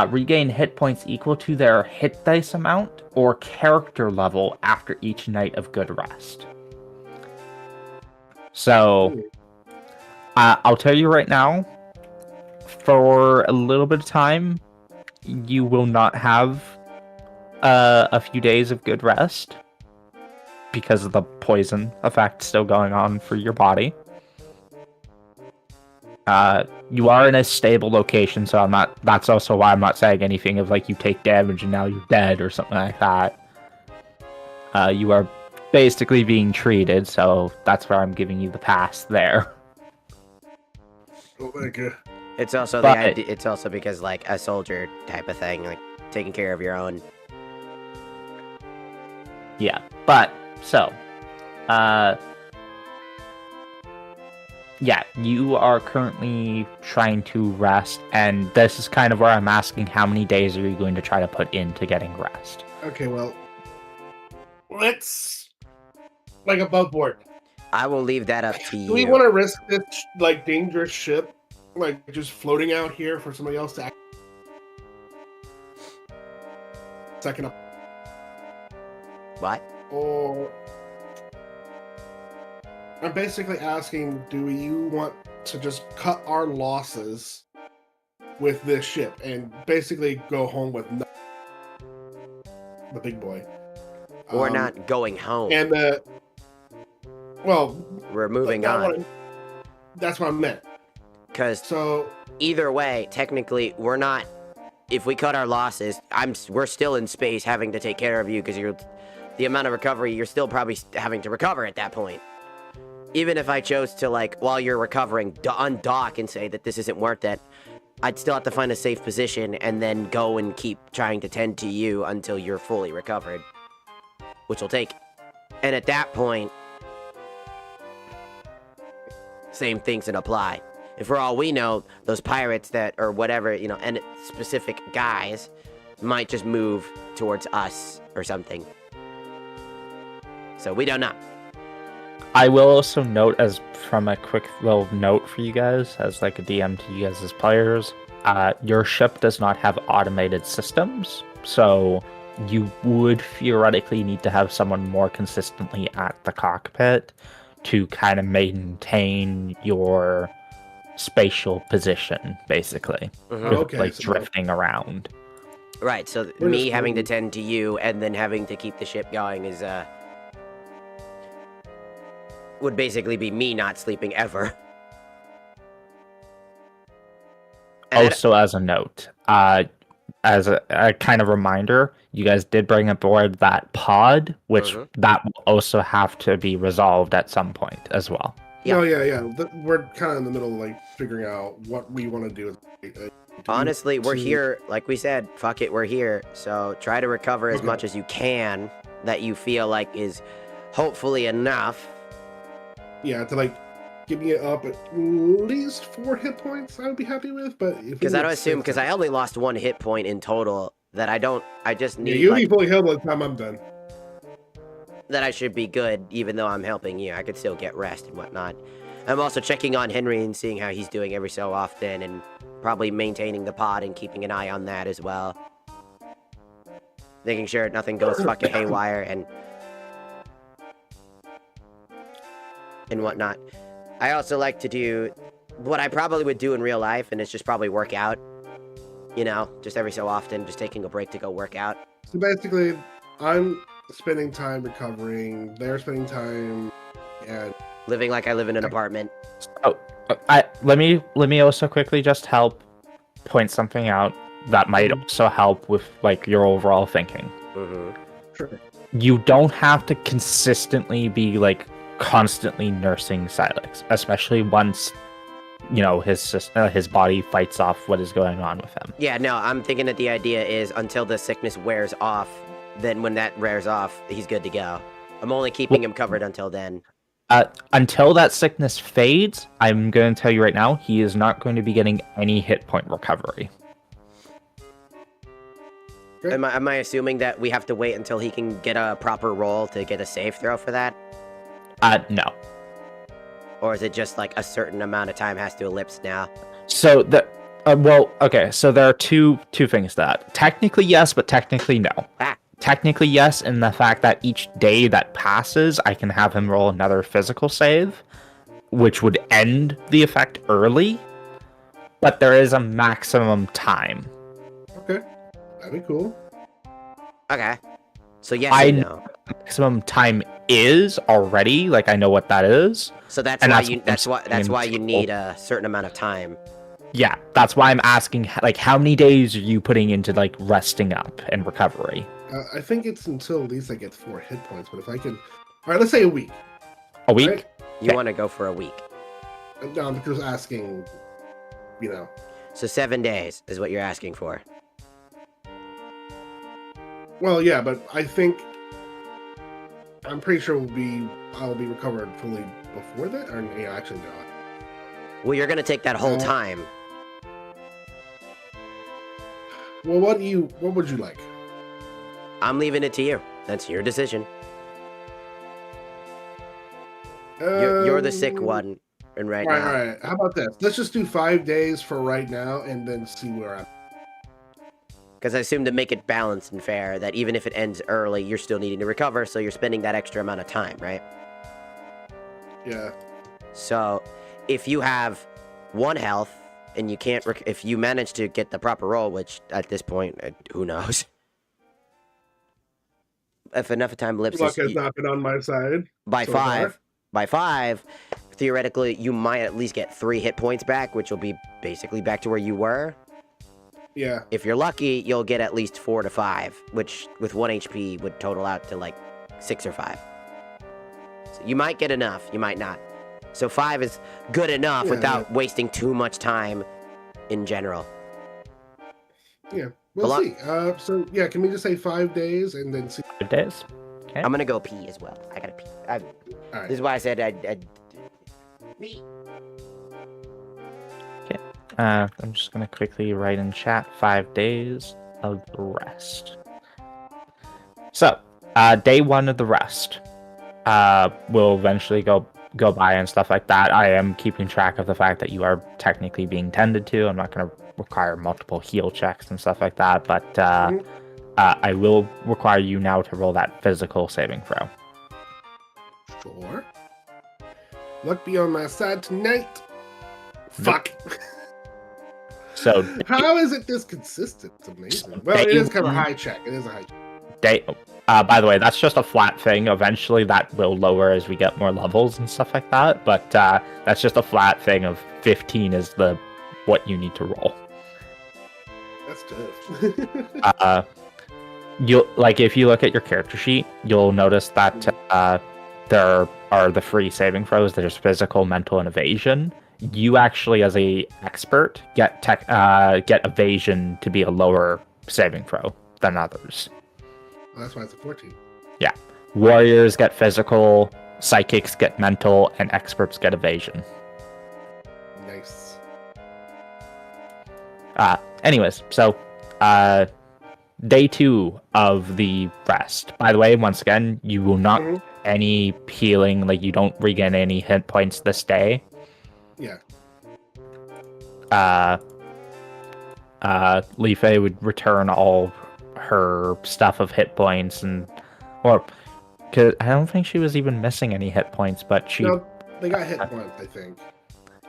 Regain hit points equal to their hit dice amount or character level after each night of good rest. So, I'll tell you right now, for a little bit of time, you will not have a few days of good rest because of the poison effect still going on for your body. You are in a stable location, so that's also why I'm not saying anything of like you take damage and now you're dead or something like that. You are basically being treated, so that's where I'm giving you the pass there. oh, thank you. It's also the idea. It's also because like a soldier type of thing, like taking care of your own. Yeah, but so, yeah, you are currently trying to rest, and this is kind of where I'm asking how many days are you going to try to put into getting rest? Okay, well, let's like above board. I will leave that up to you. Do we want to risk this like dangerous ship, like just floating out here for somebody else to act? Second up. What? Or I'm basically asking, do you want to just cut our losses with this ship and basically go home with the big boy? We're not going home. And we're moving on. That's what I meant. Because So either way, technically, we're not. If we cut our losses, we're still in space having to take care of you because the amount of recovery you're still probably having to recover at that point. Even if I chose to, like, while you're recovering, undock and say that this isn't worth it, I'd still have to find a safe position and then go and keep trying to tend to you until you're fully recovered. Which will take. And at that point, same things can apply. If for all we know, those pirates or whatever, and specific guys might just move towards us or something. So we don't know. I will also note, as from a quick little note for you guys, as like a DM to you guys as players, your ship does not have automated systems, so you would theoretically need to have someone more consistently at the cockpit to kind of maintain your spatial position, basically. Okay, like so drifting around. Right, so We're me just having to moving. tend to you and then having to keep the ship going is, would basically be me not sleeping ever. And Also, as a note, as a kind of reminder, you guys did bring aboard that pod, which that will also have to be resolved at some point as well. Yeah. No, yeah. We're kind of in the middle of like figuring out what we want to do. Honestly, we're here. Like we said, fuck it, we're here. So try to recover as much as you can that you feel like is hopefully enough. Yeah, to like give me up at least 4 hit points, I would be happy with. But because I don't assume, because I only lost 1 hit point in total. That I just need. Yeah, you'll be fully healed by the time I'm done. That I should be good, even though I'm helping you. I could still get rest and whatnot. I'm also checking on Henry and seeing how he's doing every so often, and probably maintaining the pod and keeping an eye on that as well. Making sure nothing goes fucking haywire and whatnot. I also like to do what I probably would do in real life, and it's just probably work out. You know, just every so often, just taking a break to go work out. So basically, I'm spending time recovering. They're spending time and living like I live in an apartment. Oh, let me also quickly just help point something out that might also help with like your overall thinking. Sure. You don't have to consistently be like constantly nursing Silex, especially once you know his body fights off what is going on with him. Yeah, no, I'm thinking that the idea is until the sickness wears off, then when that wears off, he's good to go. I'm only keeping him covered until then. Until that sickness fades, I'm going to tell you right now, he is not going to be getting any hit point recovery. Okay. Am I assuming that we have to wait until he can get a proper roll to get a save throw for that? No. Or is it just like a certain amount of time has to ellipse now? So so there are two things to that. Technically yes, but technically no. Technically yes, in the fact that each day that passes, I can have him roll another physical save, which would end the effect early, but there is a maximum time. Okay, that'd be cool. Okay. So yes and no. Maximum time is already, like I know what that is. So that's why you need a certain amount of time. Yeah, that's why I'm asking, like, how many days are you putting into like resting up and recovery? I think it's until at least I get 4 hit points, but if I can... All right, let's say a week. A week? Right? You want to go for a week. No, I'm just asking, you know. So 7 days is what you're asking for. Well, yeah, but I think... I'm pretty sure I'll be recovered fully before that, or yeah, actually no. Well, you're gonna take that whole time. Well, what would you like? I'm leaving it to you. That's your decision. You're the sick one, and right now. All right. How about this? Let's just do 5 days for right now, and then see where I'm. Because I assume to make it balanced and fair, that even if it ends early, you're still needing to recover, so you're spending that extra amount of time, right? Yeah. So, if you have 1 health, and you can't, if you manage to get the proper roll, which at this point, who knows? If enough time ellipses, Luck has not been on my side. By so 5, far. by 5, theoretically, you might at least get 3 hit points back, which will be basically back to where you were. Yeah. If you're lucky, you'll get at least 4 to 5, which with 1 HP would total out to like 6 or 5. So you might get enough, you might not. So 5 is good enough without wasting too much time in general. Yeah, we'll see. So yeah, can we just say 5 days and then see? 5 days. Okay. I'm gonna go pee as well. I gotta pee. All right. This is why I said I'd pee. Okay. I'm just gonna quickly write in chat 5 days of rest. So, day 1 of the rest will eventually go by and stuff like that. I am keeping track of the fact that you are technically being tended to. I'm not going to require multiple heal checks and stuff like that, but I will require you now to roll that physical saving throw. Sure. Luck be on my side tonight. Fuck. So how is it this consistent? It's amazing. Well, it is kind of a high check. It is a high check. By the way, that's just a flat thing. Eventually that will lower as we get more levels and stuff like that, but that's just a flat thing of 15 is what you need to roll. That's tough. You'll like if you look at your character sheet, you'll notice that there are the free saving throws. There's physical, mental, and evasion. You actually, as a expert, get evasion to be a lower saving throw than others. Well, that's why it's a 14. Yeah, warriors get physical, psychics get mental, and experts get evasion. Nice. Anyways, so day 2 of the rest. By the way, once again, you will not get any healing, like you don't regain any hit points this day. Yeah. Life would return all her stuff of hit points because I don't think she was even missing any hit points, but she... No, they got hit once, I think.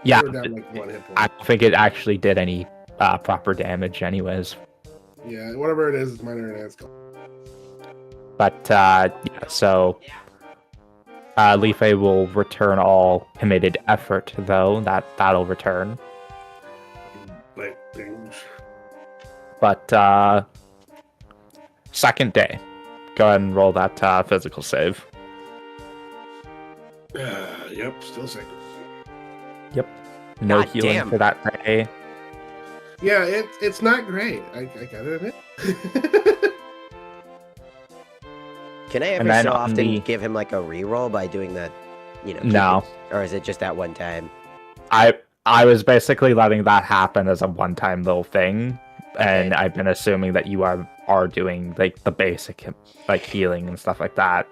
Yeah, They were down, like, 1 hit point. I don't think it actually did any proper damage anyways. Yeah, whatever it is, it's minor and it's gone. But, yeah, so... Life will return all committed effort, though. That'll return. Like, things. But, second day. Go ahead and roll that physical save. Yep, still sick. Yep. No God healing damn. for that day. Yeah, it's not great. I gotta admit. Can I And ever then so on often the- give him like a reroll by doing that? No. Or is it just that one time? I was basically letting that happen as a one-time little thing, and Okay. I've been assuming that you are doing like the basic like healing and stuff like that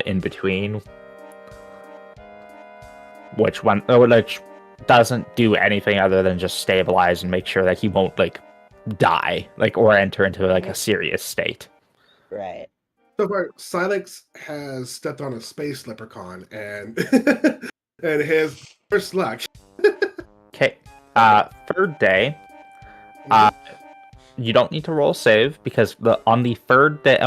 in between, which doesn't do anything other than just stabilize and make sure that he won't like die or enter into like a serious state. Right. So far, Silex has stepped on a space leprechaun and and his first luck. Okay. Third day. You don't need to roll save because on the third day,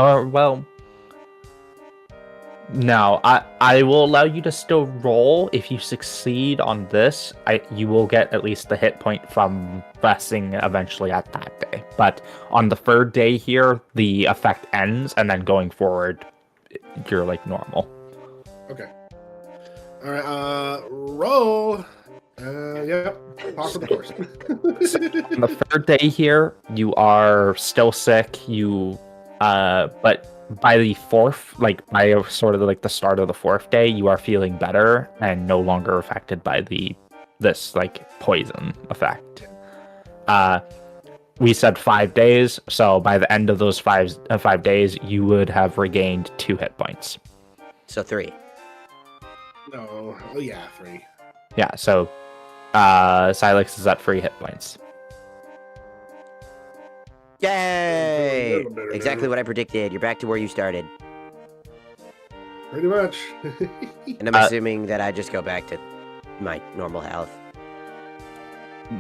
no, I will allow you to still roll. If you succeed on this, you will get at least the hit point from resting eventually at that day. But on the third day here, the effect ends, and then going forward, you're like normal. Okay. All right. Roll. Yep. Possible course. On the third day here, you are still sick. But by the fourth, by sort of the start of the fourth day, you are feeling better and no longer affected by this poison effect. We said 5 days, so by the end of those 5 days, you would have regained 2 hit points. So 3. No. Oh yeah, 3. Yeah, so Silex is at 3 hit points. Yay! little better Exactly now. what I predicted. You're back to where you started. Pretty much. And I'm assuming that I just go back to my normal health.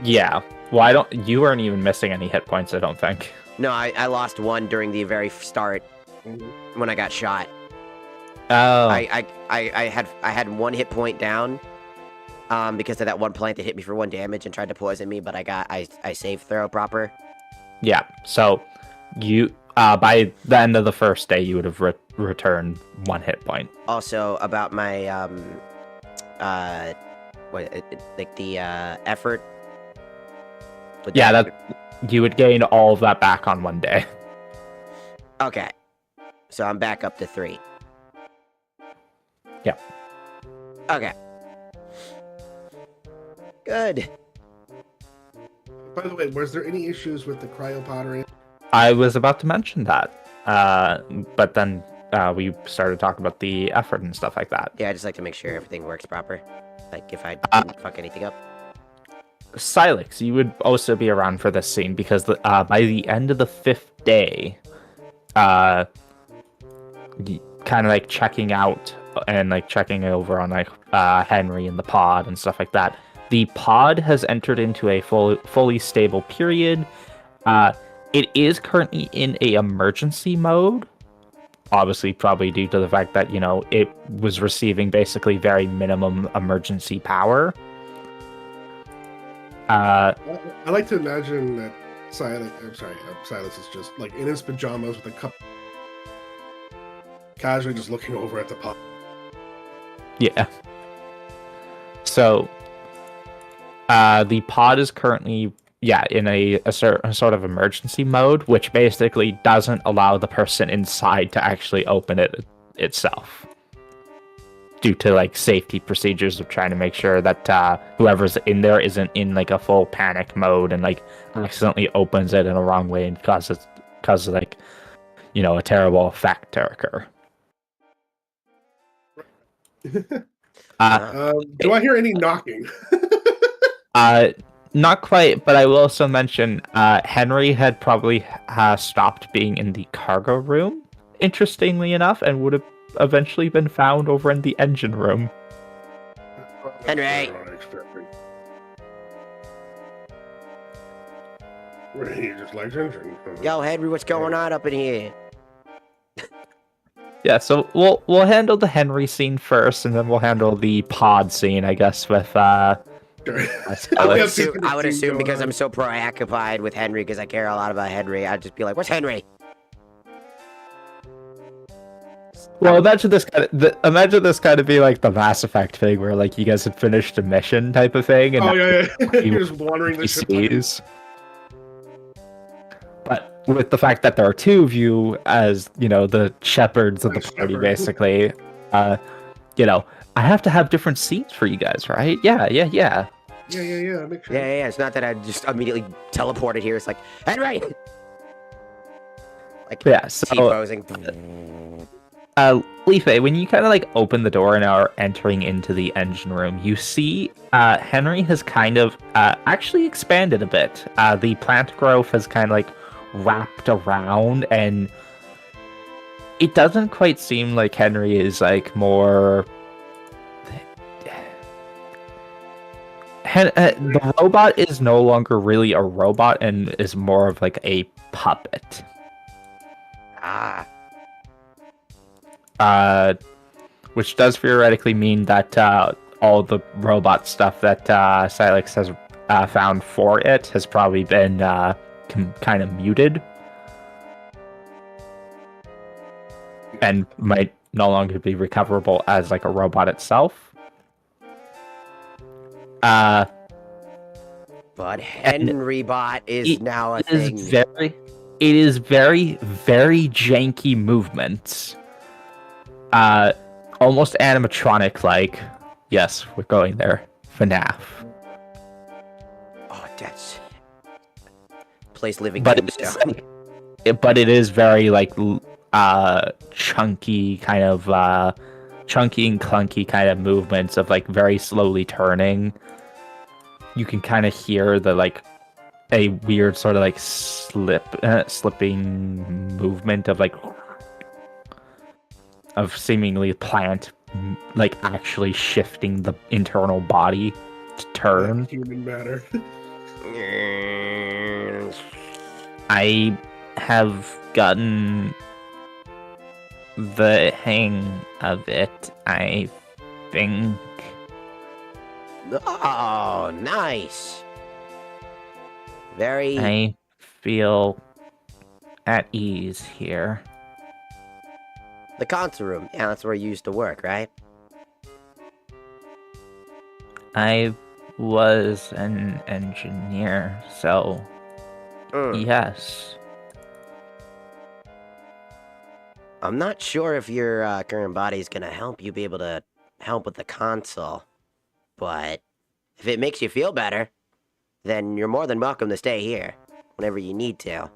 Yeah. Well, you weren't even missing any hit points, I don't think. No, I lost 1 during the very start Mhm. when I got shot. Oh. I had 1 hit point down because of that one plant that hit me for 1 damage and tried to poison me, but I saved throw proper. Yeah, so you by the end of the first day, you would have returned 1 hit point. Also about my effort. Would Yeah, you would gain all of that back on 1 day. Okay. So I'm back up to 3. Yeah. Okay. Good. By the way, was there any issues with the cryopottery? I was about to mention that, but then we started talking about the effort and stuff like that. Yeah, I just like to make sure everything works proper. Like if I didn't fuck anything up. Silex, you would also be around for this scene because by the end of the 5th day, kind of checking out and checking over on Henry and the pod and stuff like that. The pod has entered into a fully stable period. It is currently in a emergency mode. Obviously, probably due to the fact that, it was receiving basically very minimum emergency power. I like to imagine that Silas is just like in his pajamas with a cup, casually just looking over at the pod. Yeah. So, the pod is currently, in a sort of emergency mode, which basically doesn't allow the person inside to actually open it itself, due to like safety procedures of trying to make sure that whoever's in there isn't in like a full panic mode and like accidentally opens it in a wrong way and causes like, a terrible effect to occur. Do I hear any knocking? Not quite, but I will also mention Henry had probably stopped being in the cargo room, interestingly enough, and would have eventually been found over in the engine room. Henry! He just likes engine. Yo, Henry, what's going on up in here? Yeah, so we'll handle the Henry scene first, and then we'll handle the pod scene, I guess, with I would assume because I'm so preoccupied with Henry, because I care a lot about Henry, I'd just be like, "What's Henry?" Well, imagine this kind of be like the Mass Effect thing, where like you guys had finished a mission type of thing, and you're just wandering the ship. But with the fact that there are two of you as the shepherds of the party, basically, I have to have different scenes for you guys, right? Yeah. Yeah. Make sure. Yeah. It's not that I just immediately teleported here. It's like, Henry! Like, so T-posing. Leaf, when you kind of like open the door and are entering into the engine room, you see Henry has kind of actually expanded a bit. The plant growth has kind of like wrapped around, and it doesn't quite seem like Henry is like more... the robot is no longer really a robot and is more of like a puppet. Which does theoretically mean that all the robot stuff that Silex has found for it has probably been kind of muted. And might no longer be recoverable as like a robot itself. But Henry Bot is now a thing. It is very, very janky movements. Almost animatronic like. Yes, we're going there. FNAF. Oh, that's... Place living but tombstone. But it is very like chunky kind of chunky and clunky kind of movements of like very slowly turning. You can kind of hear the like a weird sort of like slipping movement of like of seemingly plant like actually shifting the internal body to turn. Human matter. I have gotten the hang of it, I think. Oh, nice. Very... I feel at ease here. The console room. Yeah, that's where you used to work, right? I was an engineer, so yes. I'm not sure if your current body is going to help you be able to help with the console, but if it makes you feel better, then you're more than welcome to stay here whenever you need to.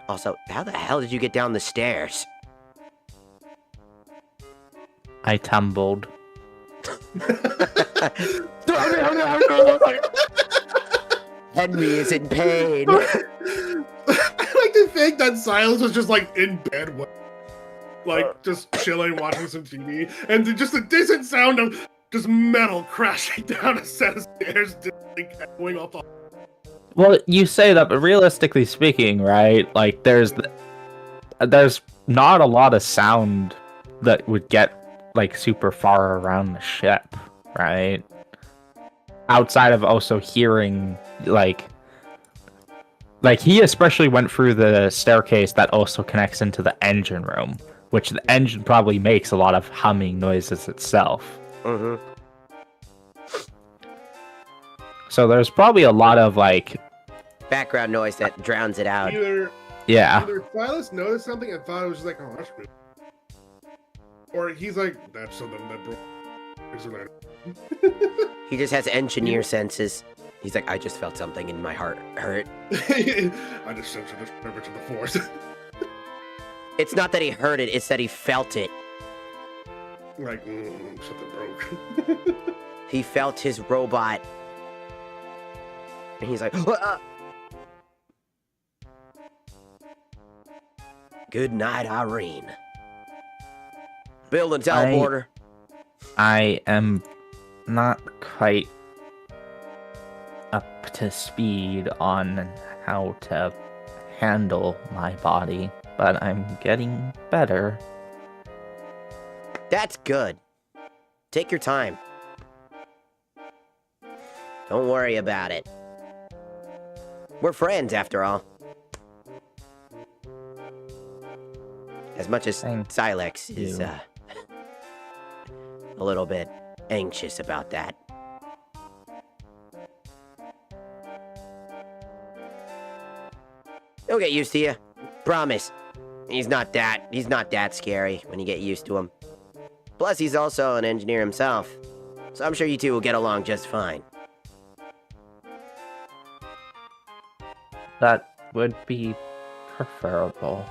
Also, how the hell did you get down the stairs? I tumbled. Henry is in pain. I like to think that Silas was just like in bed, like just chilling, watching some TV, and just a distant sound of just metal crashing down a set of stairs, just like going off. Well, you say that, but realistically speaking, right? Like, there's not a lot of sound that would get like super far around the ship, right? Outside of also hearing like Like, he especially went through the staircase that also connects into the engine room, which the engine probably makes a lot of humming noises itself. Mm-hmm. So there's probably a lot of, like... Background noise that drowns it out. Either Silas noticed something and thought it was just like, oh, that's good. Or he's like, that's something that broke. He just has engineer senses. He's like, I just felt something in my heart hurt. I just sensed a disturbance of the force. It's not that he heard it, it's that he felt it. Like, something broke. He felt his robot. And he's like, "Ah!" Good night, Irene. Build a teleporter. I am not quite up to speed on how to handle my body, but I'm getting better. That's good. Take your time. Don't worry about it. We're friends, after all. As much as Thank Silex is, you. a little bit anxious about that. He'll get used to you. Promise. He's not that scary when you get used to him. Plus, he's also an engineer himself. So I'm sure you two will get along just fine. That would be preferable.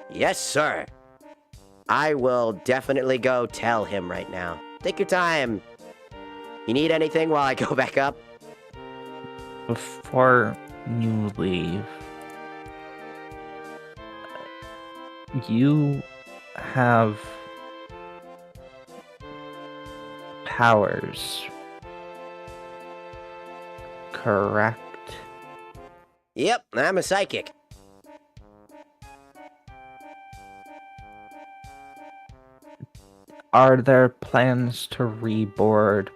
Yes, sir. I will definitely go tell him right now. Take your time. You need anything while I go back up? Before you leave, you have powers, correct? Yep, I'm a psychic. Are there plans to reboard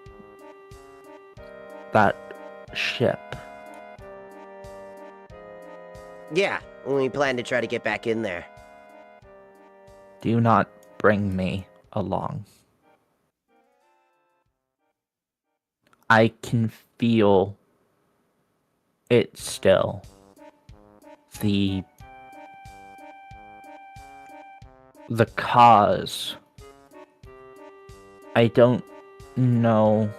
that ship? Yeah, we plan to try to get back in there. Do not bring me along. I can feel it still. The cause. I don't know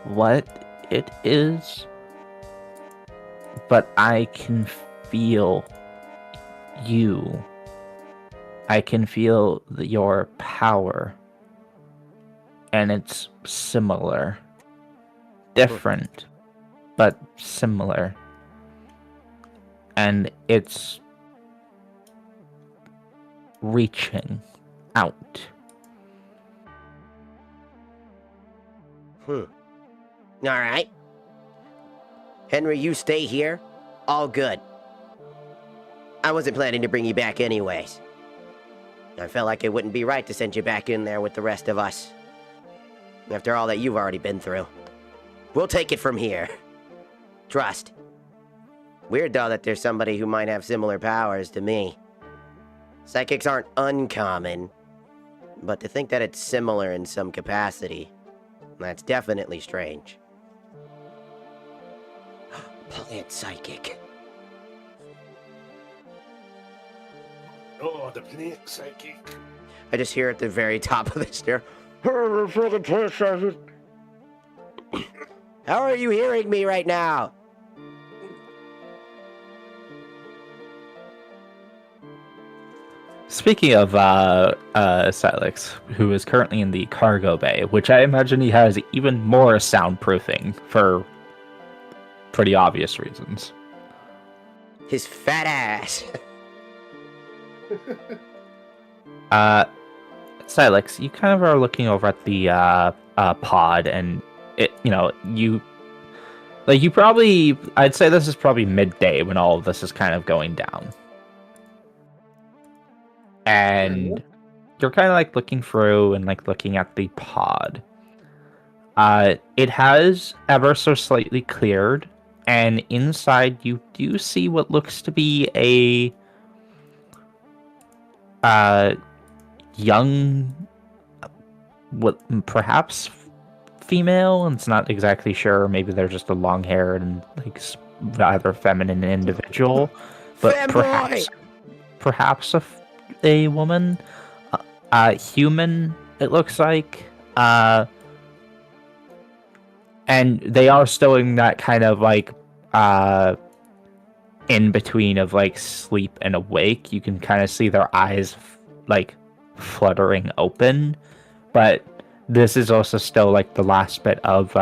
what it is, but I can feel you. I can feel your power. And it's similar. Different, but similar. And it's reaching out. Alright. Henry, you stay here. All good. I wasn't planning to bring you back anyways. I felt like it wouldn't be right to send you back in there with the rest of us. After all that you've already been through. We'll take it from here. Trust. Weird though that there's somebody who might have similar powers to me. Psychics aren't uncommon. But to think that it's similar in some capacity, that's definitely strange. Plant psychic. Oh, the plant psychic. I just hear at the very top of the stair. How are you hearing me right now? Speaking of Silex, who is currently in the cargo bay, which I imagine he has even more soundproofing for pretty obvious reasons. His fat ass. Silex, you kind of are looking over at the pod, and it, I'd say this is probably midday when all of this is kind of going down. And you're kind of like looking through and like looking at the pod. It has ever so slightly cleared And inside, you do see what looks to be a young, what perhaps female. And it's not exactly sure. Maybe they're just a long-haired and like rather feminine individual, but Femboy! perhaps a woman, human. It looks like. And they are still in that kind of like in between of like sleep and awake. You can kind of see their eyes like fluttering open, but this is also still like the last bit of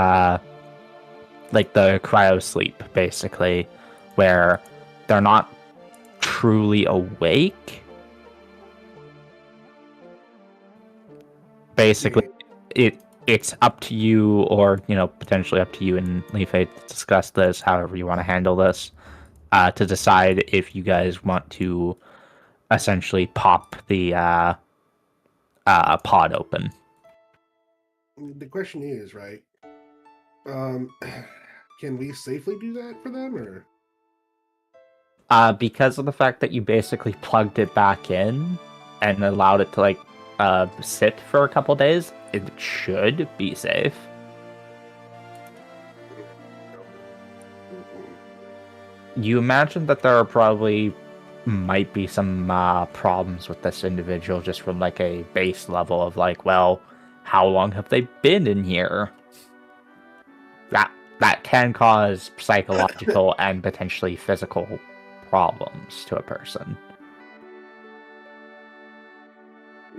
like the cryo sleep, basically, where they're not truly awake. Basically, it's up to you, or potentially up to you and Leaf to discuss this, however you want to handle this, to decide if you guys want to essentially pop the pod open. The question is, right? Can we safely do that for them, or? Because of the fact that you basically plugged it back in and allowed it to like sit for a couple days, it should be safe. You imagine that there are probably might be some problems with this individual just from like a base level of like, well, how long have they been in here? That can cause psychological and potentially physical problems to a person.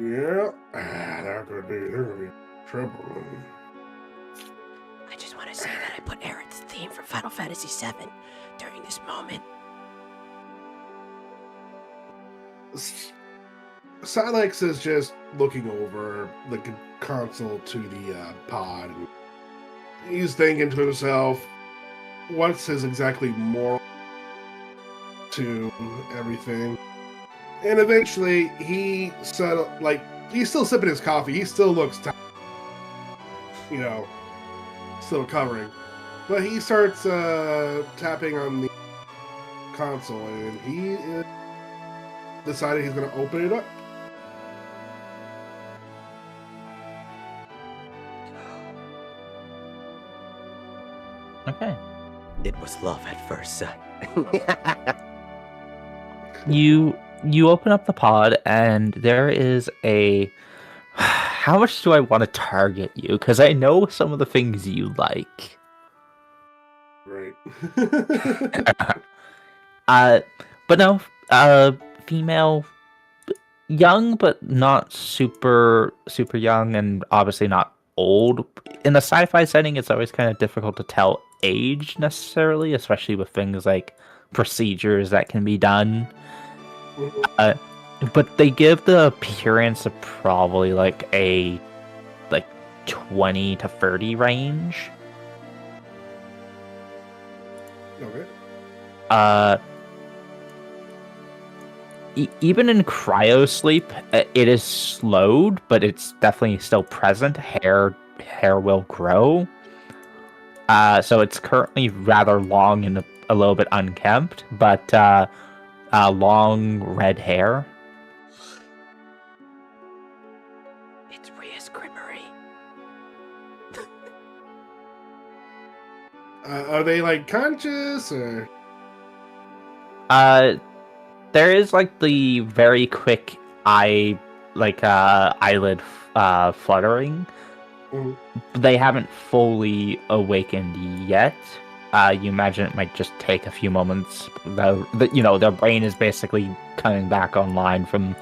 Yeah, they're gonna be trouble. I just want to say that I put Aaron's theme from Final Fantasy VII during this moment. Silex is just looking over the console to the pod. And he's thinking to himself, what's his exactly moral to everything? And eventually, he settled, like, he's still sipping his coffee. He still looks tired. Still recovering. But he starts tapping on the console, and he decided he's going to open it up. Okay. It was love at first sight. You open up the pod, and there is a... How much do I want to target you? Because I know some of the things you like. Right. But no, female, young, but not super young, and obviously not old. In a sci-fi setting, it's always kind of difficult to tell age necessarily, especially with things like procedures that can be done. But they give the appearance of probably like a 20 to 30 range. Okay. Even in cryo sleep, it is slowed, but it's definitely still present. Hair will grow. So it's currently rather long and a little bit unkempt, but long red hair. It's Ria's Grimmery. Are they like conscious or? There is like the very quick eyelid fluttering. Mhm. They haven't fully awakened yet. You imagine it might just take a few moments. Their brain is basically coming back online from,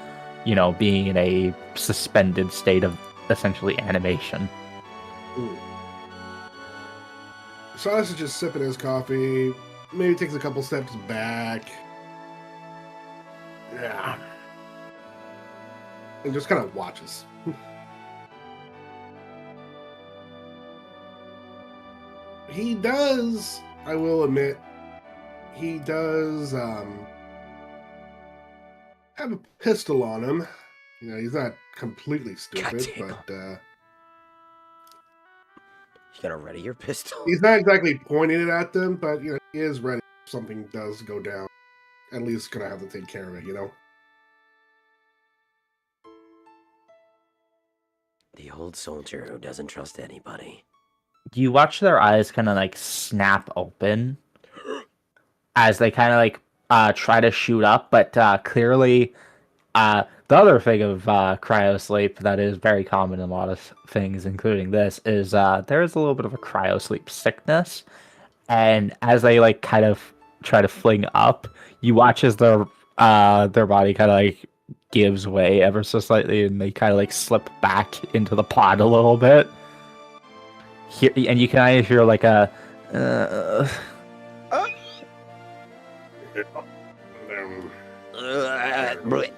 being in a suspended state of essentially animation. Silas is just sipping his coffee. Maybe takes a couple steps back. Yeah. And just kind of watches. He does, I will admit, he does have a pistol on him. He's not completely stupid, but You gonna ready your pistol? He's not exactly pointing it at them, but you know he is ready if something does go down. At least gonna have to take care of it, you know. The old soldier who doesn't trust anybody. You watch their eyes kind of like snap open as they kind of like try to shoot up, but clearly the other thing of cryo sleep that is very common in a lot of things, including this, is there is a little bit of a cryo sleep sickness. And as they like kind of try to fling up, you watch as their body kind of like gives way ever so slightly, and they kind of like slip back into the pod a little bit. Here, and you can kind of hear like a.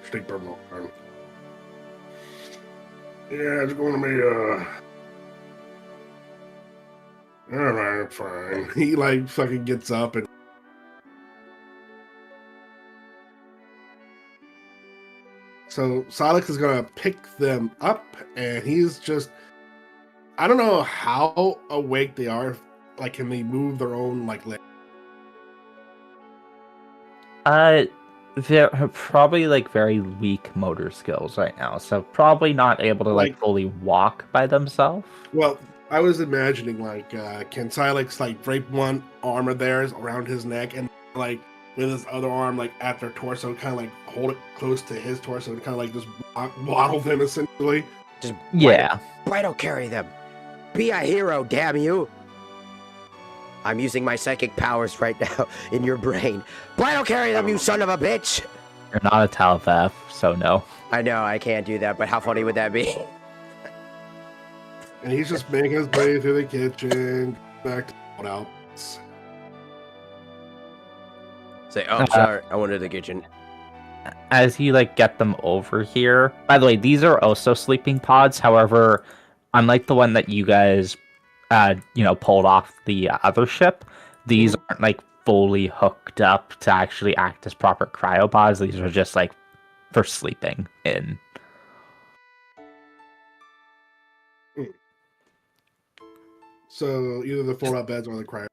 Stick purple. Yeah, it's going to be all right, fine. He like fucking gets up and. So Silex is gonna pick them up, and he's just. I don't know how awake they are. Like, can they move their own like leg? They're probably like very weak motor skills right now, so probably not able to like fully walk by themselves. Well, I was imagining like, can Silex like drape one arm of theirs around his neck and like with his other arm like at their torso, kind of like hold it close to his torso and kind of like just waddle them essentially. Just Yeah. Why don't carry them? Be a hero, damn you! I'm using my psychic powers right now in your brain. Why don't carry them, you son of a bitch! You're not a Talfaf, so no. I know, I can't do that, but how funny would that be? And he's just making his way through the kitchen, back to the house. Say, oh, sorry, I went to the kitchen. As you like get them over here. By the way, these are also sleeping pods. However, unlike the one that you guys, pulled off the other ship, these aren't like fully hooked up to actually act as proper cryopods. These are just like for sleeping in. So either the fold-out beds or the cryo.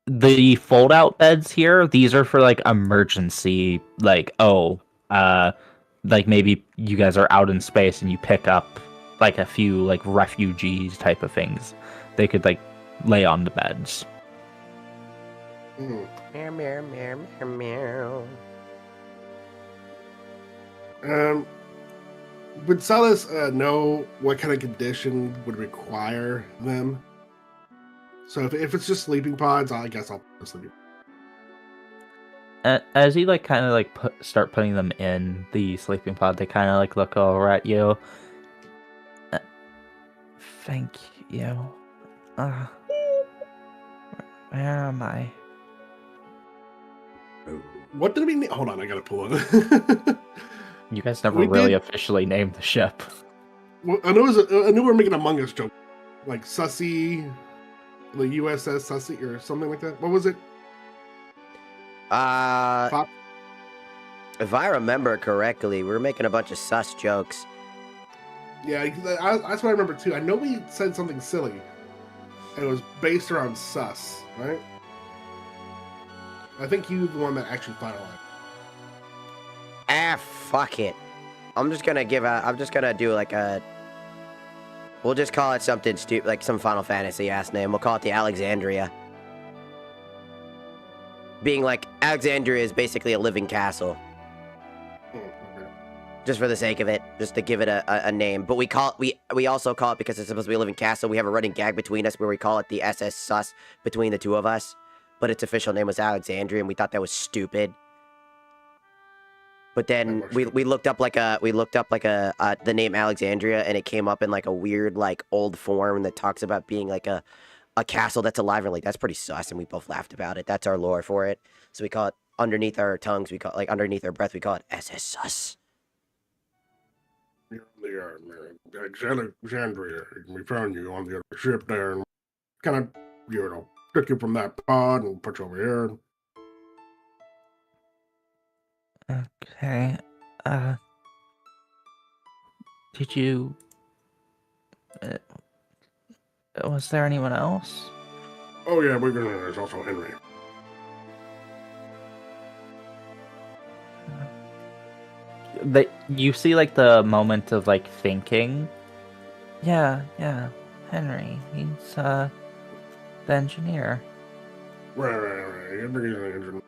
The fold-out beds here, these are for like emergency, like like maybe you guys are out in space and you pick up like a few like refugees type of things. They could like lay on the beds. Mm. Meow, meow, meow, meow, meow. Would Silas know what kind of condition would require them? So if it's just sleeping pods, I guess I'll put sleeping. As you like kind of like start putting them in the sleeping pod, they kind of like look over at you. Thank you. Where am I? What did we name? Hold on, I gotta pull it. You guys never really officially named the ship. Well, I knew we were making Among Us joke, like Sussy, the USS Sussy or something like that. What was it? If I remember correctly, we were making a bunch of sus jokes. Yeah, that's what I remember too. I know we said something silly, and it was based around sus, right? I think you were the one that actually finalized. Fuck it. I'm just gonna do like a. We'll just call it something stupid, like some Final Fantasy ass name. We'll call it the Alexandria. Being like, Alexandria is basically a living castle. Okay. Just for the sake of it, just to give it a name. But we also call it, because it's supposed to be a living castle, we have a running gag between us where we call it the SS Sus between the two of us. But its official name was Alexandria, and we thought that was stupid. But then we looked up the name Alexandria, and it came up in like a weird like old form that talks about being like a castle that's alive, and like that's pretty sus, and we both laughed about it. That's our lore for it. So we call it underneath our tongues, we call it like underneath our breath, we call it SS Sus. You're on the Alexandria. We found you on the other ship there, and kind of took you from that pod and put you over here. Okay. Did you Was there anyone else? Oh yeah, there's also Henry. You see like the moment of like thinking. Yeah, Henry. He's the engineer. Right. Henry's an engine.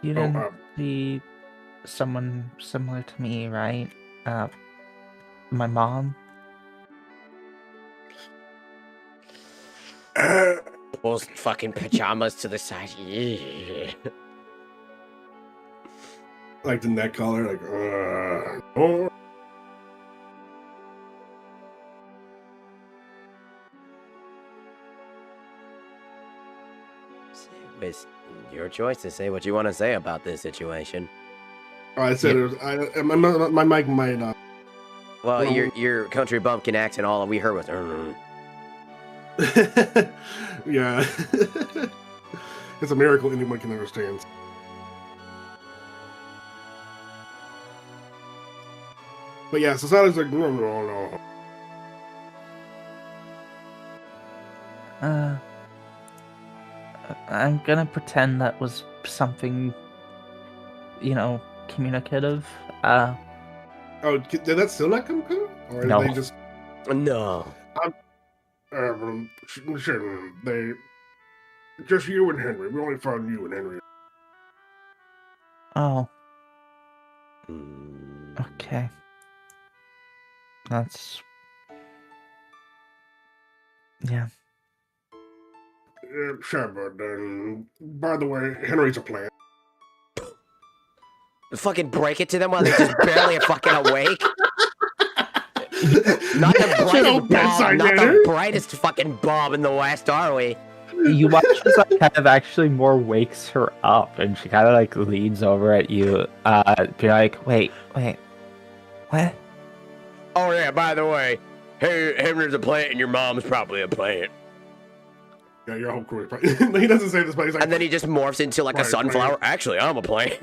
You didn't see someone similar to me, right? My mom. Pulls fucking pajamas to the side. Yeah. Like the neck collar, like, oh. It's your choice to say what you want to say about this situation. I said it was. My mic might. Well, your country bumpkin accent, all we heard was. Yeah. It's a miracle anyone can understand. But yeah, so Sally's like, no. I'm gonna pretend that was something, communicative. Oh, did that still not come through? Or No. They just... No. Sure, they... Just you and Henry. We only found you and Henry. Oh, Mm. okay. That's... Yeah. Sure, but by the way, Henry's a plant. Fucking break it to them while they're just barely fucking awake. Not the brightest fucking bulb in the West, are we? You watch as that kind of actually more wakes her up, and she kind of like leans over at you, be like, wait, what? Oh yeah, by the way, hey, Henry's a plant and your mom's probably a plant. Yeah, your whole crew is probably... He doesn't say this, but he's like... And then he just morphs into like a sunflower. Right. Actually, I'm a plant.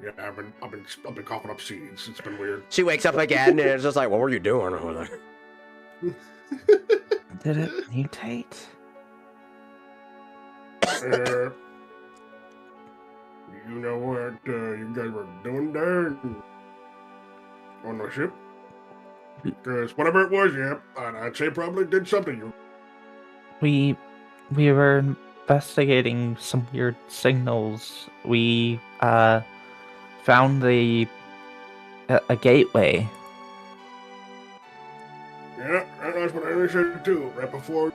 Yeah, I've been coughing up seeds. It's been weird. She wakes up again and it's just like, what were you doing over there? Did it mutate? You know what you guys were doing there on the ship? Because whatever it was, yeah, I'd say probably did something. We were investigating some weird signals. We found a gateway. Yeah, that's what I said too. Right before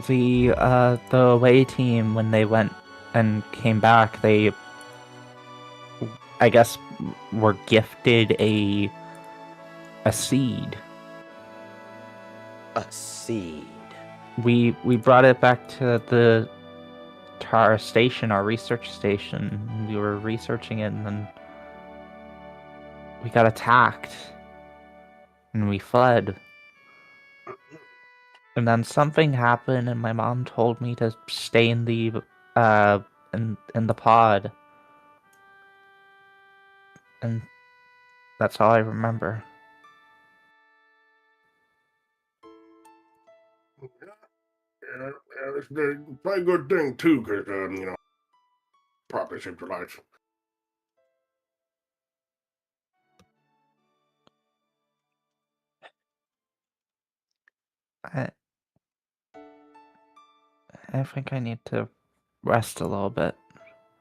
the away team, when they went and came back, they, I guess, were gifted a seed. A seed. We brought it back to our station, our research station. We were researching it, and then we got attacked, and we fled. And then something happened, and my mom told me to stay in the in the pod, and that's all I remember. Yeah, it's probably a good thing too, because probably saved your life. I think I need to rest a little bit.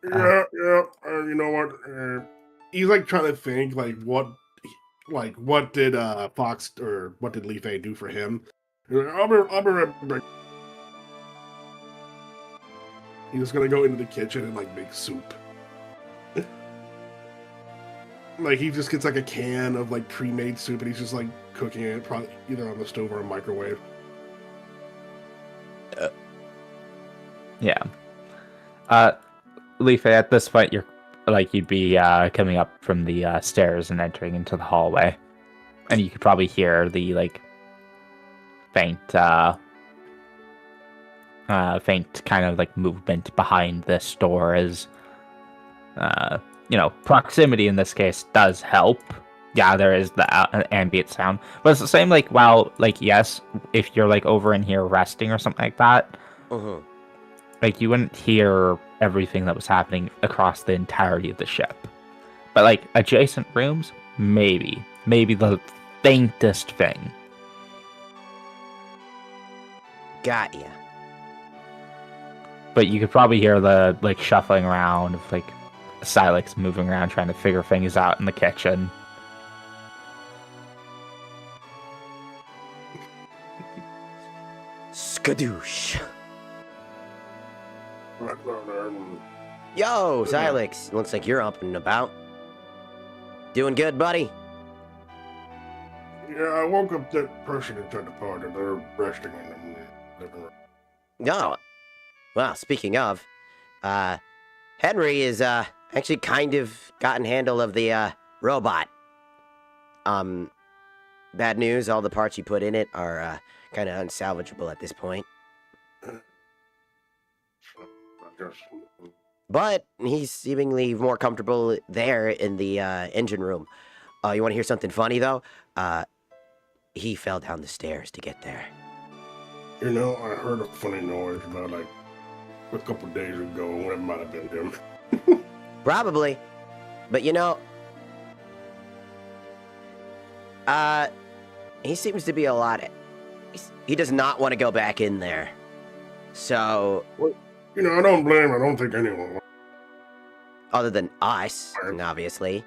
Yeah. You know what? He's like trying to think what did Fox or what did Leaf A do for him? I'll be right back. He's just gonna go into the kitchen and make soup. He just gets a can of pre-made soup and he's just cooking it, probably either on the stove or a microwave. Yeah. Leaf, at this point, you're you'd be coming up from the stairs and entering into the hallway, and you could probably hear the faint kind of movement behind this door, as proximity in this case does help. Yeah, there is the ambient sound, but it's the same. Like, while, like, yes, if you're like over in here resting or something like that, like you wouldn't hear everything that was happening across the entirety of the ship. But like adjacent rooms, maybe the faintest thing. Got ya. But you could probably hear the like shuffling around of like Silex moving around trying to figure things out in the kitchen. Skadoosh. Yo, Silex. Looks like you're up and about. Doing good, buddy? Yeah, I woke up that person inside the party. They're resting in the living room. No. Well, speaking of, Henry is actually kind of gotten handle of the robot. Bad news, all the parts you put in it are kind of unsalvageable at this point. But he's seemingly more comfortable there in the engine room. You want to hear something funny, though? He fell down the stairs to get there. You know, I heard a funny noise about like a couple days ago when it might have been him. Probably. But you know, he seems to be a lot. He does not want to go back in there. So, You know, I don't blame him. I don't think anyone will. other than us, obviously.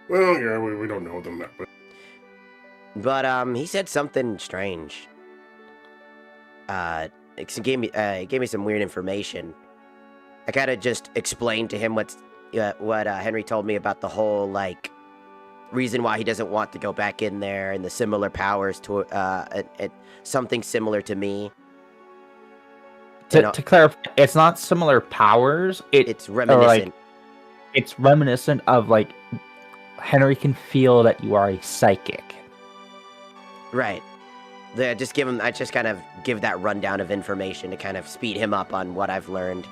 Well, yeah, we don't know them that much. But he said something strange. He gave me some weird information. I kind of just explained to him what Henry told me about the whole like reason why he doesn't want to go back in there and the similar powers to something similar to me. To clarify, it's not similar powers. It's reminiscent. It's reminiscent of like Henry can feel that you are a psychic. Right. I just kind of give that rundown of information to kind of speed him up on what I've learned.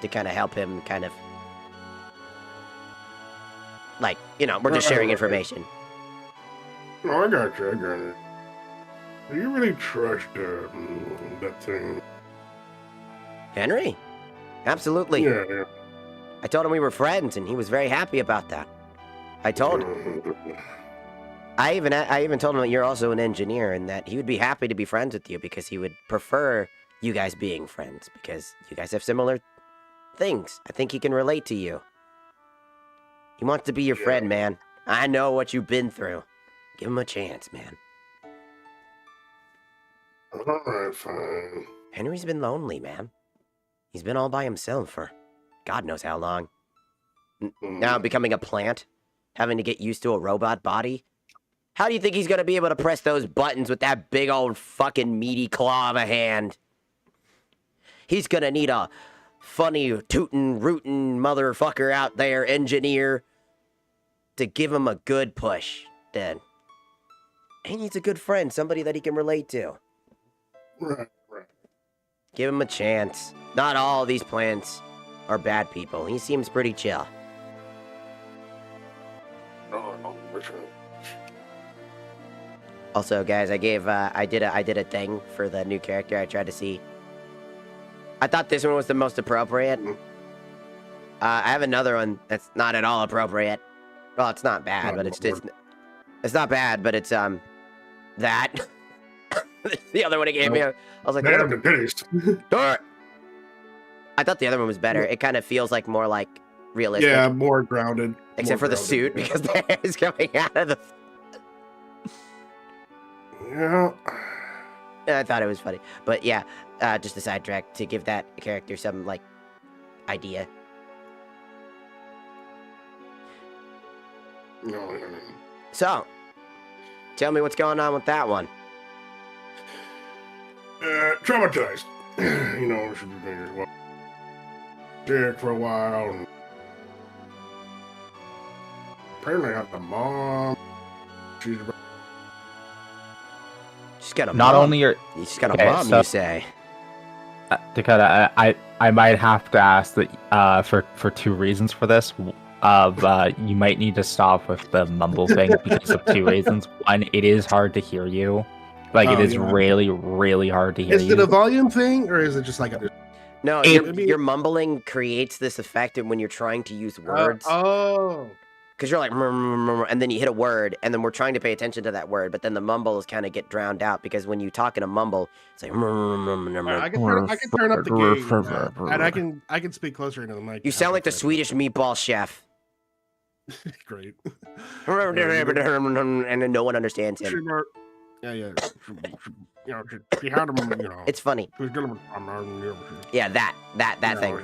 To kind of help him kind of... Like, you know, we're just sharing information. No, I got it. Do you really trust that thing? Henry? Absolutely. Yeah. I told him we were friends, and he was very happy about that. I even told him that you're also an engineer and that he would be happy to be friends with you because he would prefer you guys being friends because you guys have similar things. I think he can relate to you. He wants to be your friend, man. I know what you've been through. Give him a chance, man. Alright, fine. Henry's been lonely, man. He's been all by himself for God knows how long. Now becoming a plant, having to get used to a robot body. How do you think he's gonna be able to press those buttons with that big old fucking meaty claw of a hand? He's gonna need a funny tootin' rootin' motherfucker out there, engineer, to give him a good push. Then he needs a good friend, somebody that he can relate to. Right. Give him a chance. Not all these plants are bad people. He seems pretty chill. No, listen. Also, guys, I did a thing for the new character. I tried to see. I thought this one was the most appropriate. I have another one that's not at all appropriate. Well, it's not bad, but it's not bad, but it's that. The other one he gave me, I was like, damn the taste. I thought the other one was better. It kind of feels like more like realistic. Yeah, more grounded. Except for the suit, because the hair is coming out of the... Yeah. I thought it was funny. But yeah, just a sidetrack to give that character some, like, idea. No. So, tell me what's going on with that one. Traumatized. You know, should be well, sick for a while. And apparently, I got the mom. She's got a Not mom. only your... She's got a mom, you say. Dakota, I might have to ask that for two reasons for this. You might need to stop with the mumble thing because of two reasons. One, it is hard to hear you. Like, it is really, really hard to hear you. Is it a volume thing, or is it just like a... No, your mumbling creates this effect when you're trying to use words. Because you're like, and then you hit a word, and then we're trying to pay attention to that word, but then the mumbles kind of get drowned out because when you talk in a mumble, it's like. I can turn up the gain, and I can speak closer into the mic. You sound like the Swedish meatball chef. Great. And then no one understands him. Yeah. She had him, It's funny. Yeah, that thing.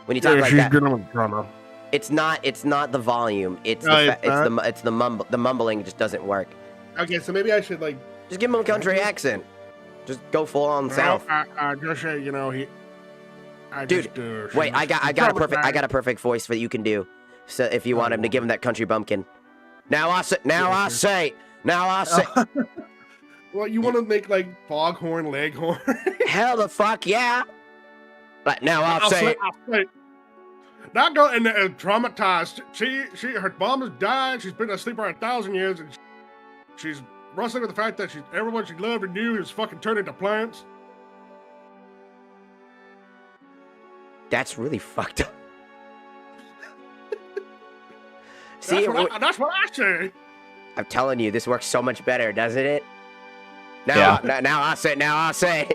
When you talk like that. It's not the volume. It's the mumble. The mumbling just doesn't work. Okay, so maybe I should just give him a country accent. Just go full on south. I just say, Dude, wait, I got a perfect voice that you can do. So if you want him to give him that country bumpkin. Now I say. Well, you want to make like foghorn, leghorn? Hell the fuck yeah! But now I'll say. That girl and traumatized. Her mom has died. She's been asleep for 1,000 years, and she's wrestling with the fact that everyone she loved and knew is fucking turned into plants. That's really fucked up. See, that's what I say. I'm telling you, this works so much better, doesn't it? Now I say.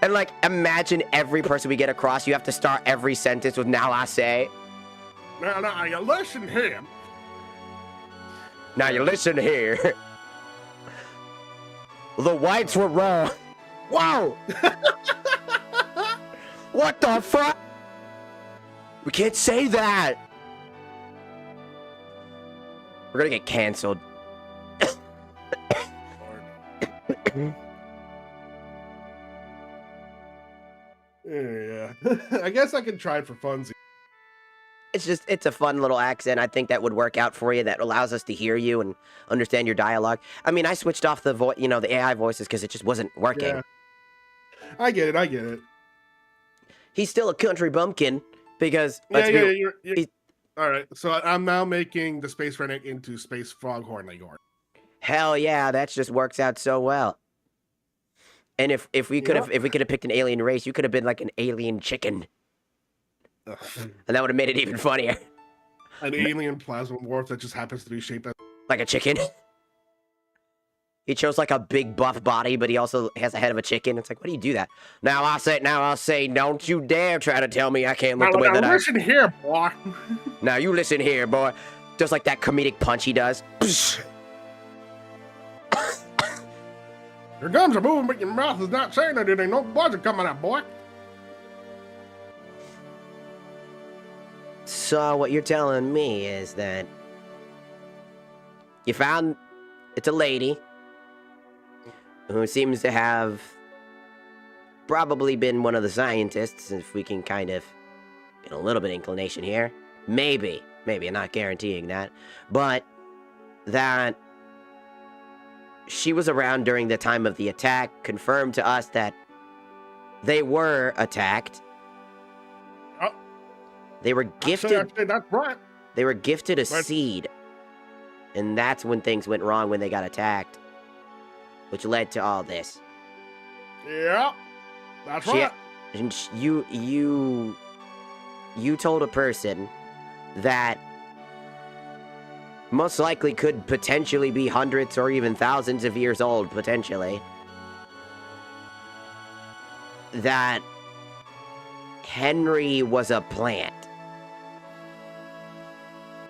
And like, imagine every person we get across, you have to start every sentence with "now I say." Now you listen here. Now you listen here. The whites were wrong. Whoa! What the fuck? We can't say that. We're gonna get canceled. Yeah. I guess I can try it for funsies. It's a fun little accent. I think that would work out for you. That allows us to hear you and understand your dialogue. I mean, I switched off the the AI voices because it just wasn't working. Yeah. I get it. He's still a country bumpkin because all right. So I'm now making the Space Redneck into Space Foghorn Leghorn. Hell yeah, that just works out so well. And if we could have picked an alien race, you could have been like an alien chicken. Ugh. And that would have made it even funnier. An alien plasma morph that just happens to be shaped like a chicken. He chose like a big buff body, but he also has a head of a chicken. It's like, what do you do that? Now I'll say, don't you dare try to tell me I can't look the way that I... Listen here, boy. Now you listen here, boy. Just like that comedic punch he does. Your gums are moving, but your mouth is not saying that. There ain't no buzz coming out, boy. So what you're telling me is that you found it's a lady who seems to have probably been one of the scientists, if we can kind of get a little bit of inclination here. Maybe, I'm not guaranteeing that, but that she was around during the time of the attack, confirmed to us that they were attacked. They were gifted. I say that's right. They were gifted a seed, and that's when things went wrong when they got attacked, which led to all this. Yeah, that's right. And you told a person that most likely could potentially be hundreds or even thousands of years old, potentially, that Henry was a plant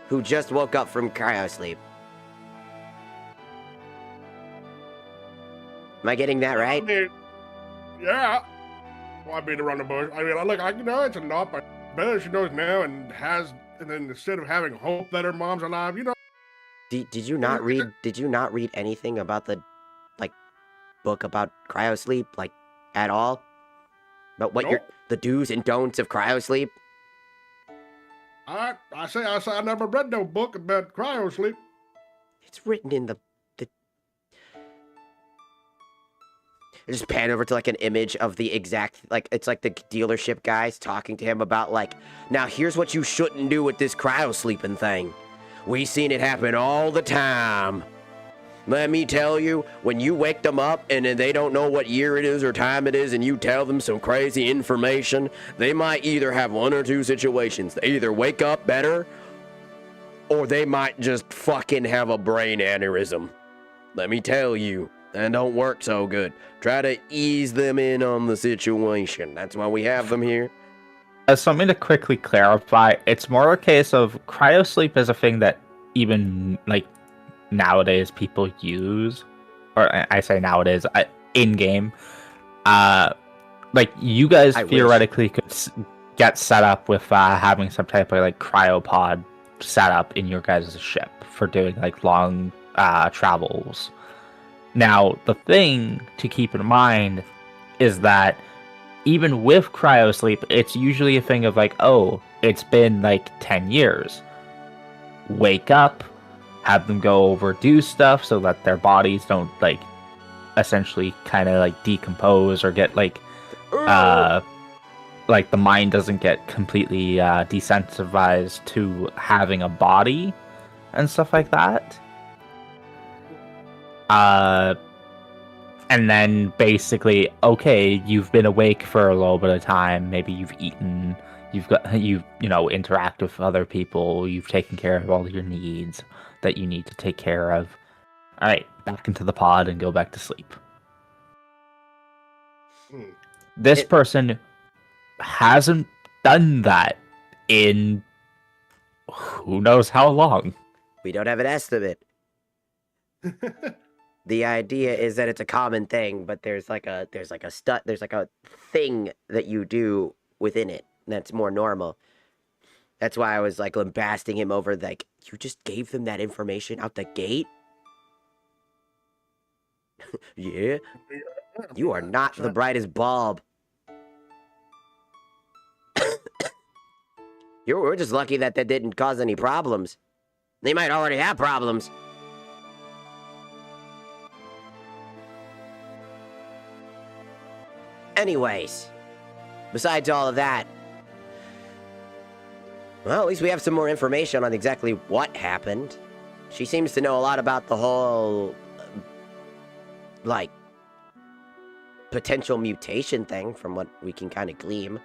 who just woke up from cryosleep. Am I getting that right? I mean, yeah. Well, I beat around the bush. I mean, look, it's enough. But better she knows now and then instead of having hope that her mom's alive, Did you not read anything about the book about cryosleep at all? About what the do's and don'ts of cryosleep? I say I never read no book about cryosleep. It's written in the just pan over to like an image of the exact, like, it's like the dealership guys talking to him about like, now here's what you shouldn't do with this cryo sleeping thing. We seen it happen all the time. Let me tell you, when you wake them up and then they don't know what year it is or time it is and you tell them some crazy information, they might either have one or two situations. They either wake up better or they might just fucking have a brain aneurysm. Let me tell you, that don't work so good. Try to ease them in on the situation. That's why we have them here. As something to quickly clarify, it's more a case of cryosleep is a thing that even like nowadays people use, or I say nowadays, in game. Like you guys theoretically could get set up with having some type of like cryopod set up in your guys' ship for doing like long travels. Now, the thing to keep in mind is that even with cryosleep, it's usually a thing of like, oh, it's been like 10 years. Wake up, have them go over, do stuff so that their bodies don't like essentially kind of like decompose or get like the mind doesn't get completely desensitized to having a body and stuff like that. And then basically, okay, you've been awake for a little bit of time. Maybe you've eaten, you interact with other people. You've taken care of all your needs that you need to take care of. All right, back into the pod and go back to sleep. This person hasn't done that in who knows how long. We don't have an estimate. The idea is that it's a common thing, but there's like a thing that you do within it that's more normal. That's why I was like lambasting him over like, you just gave them that information out the gate? Yeah. You are not the brightest bulb. We're just lucky that didn't cause any problems. They might already have problems. Anyways, besides all of that, well, at least we have some more information on exactly what happened. She seems to know a lot about the whole, like, potential mutation thing from what we can kind of glean.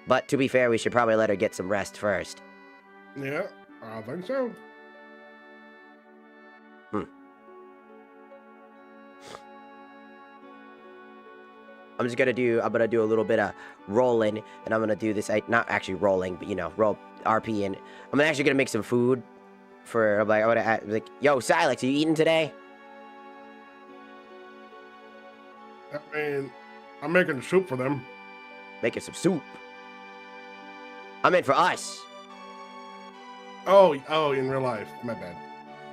But to be fair, we should probably let her get some rest first. Yeah, I think so. I'm gonna do a little bit of rolling, and I'm gonna do this, not actually rolling, but roll RP, and I'm actually gonna make some food for, like, yo, Silex, are you eating today? I mean, I'm making soup for them. Making some soup. I meant for us. Oh, in real life, my bad.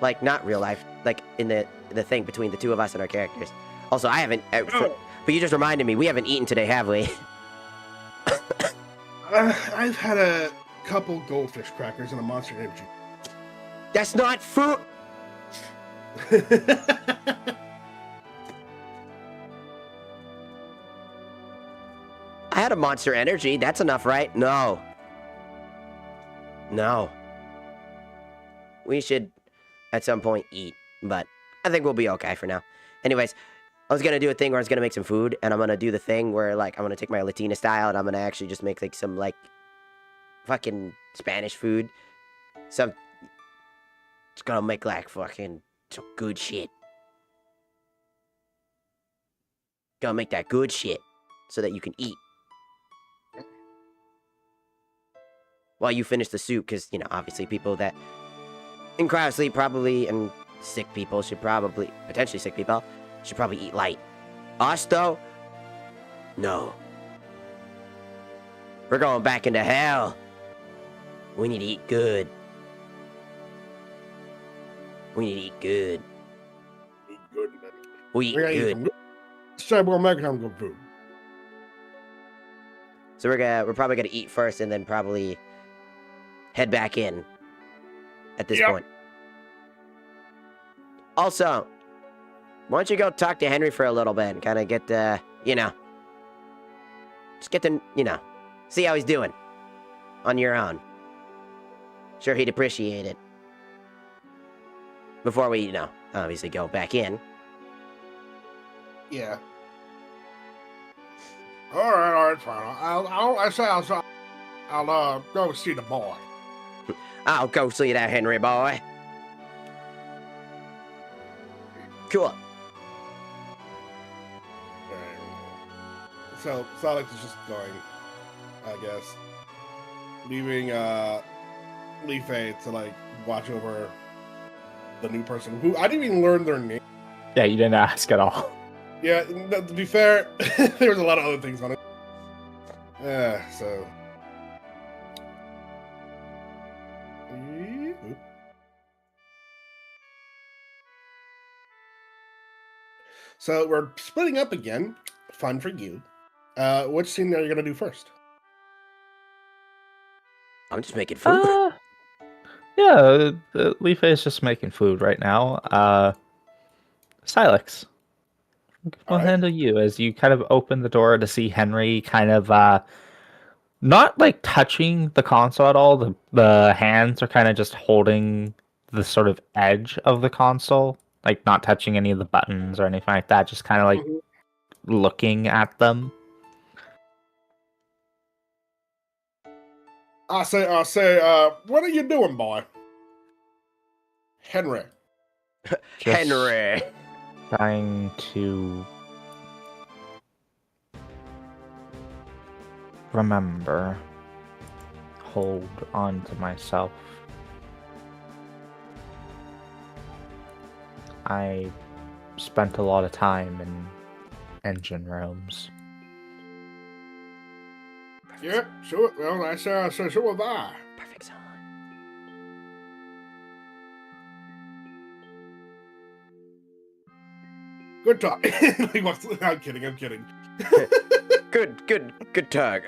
Like, not real life, like in the thing between the two of us and our characters. Also, I haven't, but you just reminded me, we haven't eaten today, have we? I've had a couple goldfish crackers and a Monster Energy. That's not food! I had a Monster Energy, that's enough, right? No. We should, at some point, eat, but I think we'll be okay for now. Anyways, I was gonna do a thing where I was gonna make some food, and I'm gonna do the thing where, like, I'm gonna take my Latina style, and I'm gonna actually just make, like, some, like, fucking Spanish food. Just gonna make, like, fucking some good shit. Gonna make that good shit so that you can eat. While you finish the soup, because, obviously people that in cryosleep probably, and sick people should probably, potentially sick people, should probably eat light. Us, though? No. We're going back into hell. We need to eat good. We need to eat good. Eat good, man. We eat good. So we'll make some good food. So we're probably gonna eat first and then probably head back in at this point. Also, Why don't you go talk to Henry for a little bit and kind of get, just get to, see how he's doing on your own. Sure, he'd appreciate it. Before we, obviously go back in. Yeah. All right, fine. I'll go see the boy. I'll go see that Henry boy. Cool. So Alex is just going, I guess, leaving Leaf to like watch over the new person who I didn't even learn their name. Yeah, you didn't ask at all. Yeah, to be fair, there was a lot of other things on it. So. So we're splitting up again. Fun for you. Which scene are you gonna do first? I'm just making food. Yeah, Leaf is just making food right now. Silex, I'll handle you as you kind of open the door to see Henry kind of not like touching the console at all. The hands are kind of just holding the sort of edge of the console, like not touching any of the buttons or anything like that, just kind of like looking at them. I say, what are you doing, boy? Henry. Henry. Trying to remember, hold on to myself. I spent a lot of time in engine rooms. Yeah, sure. Well, I say, sure was I. Perfect song. Good talk. I'm kidding. Good talk.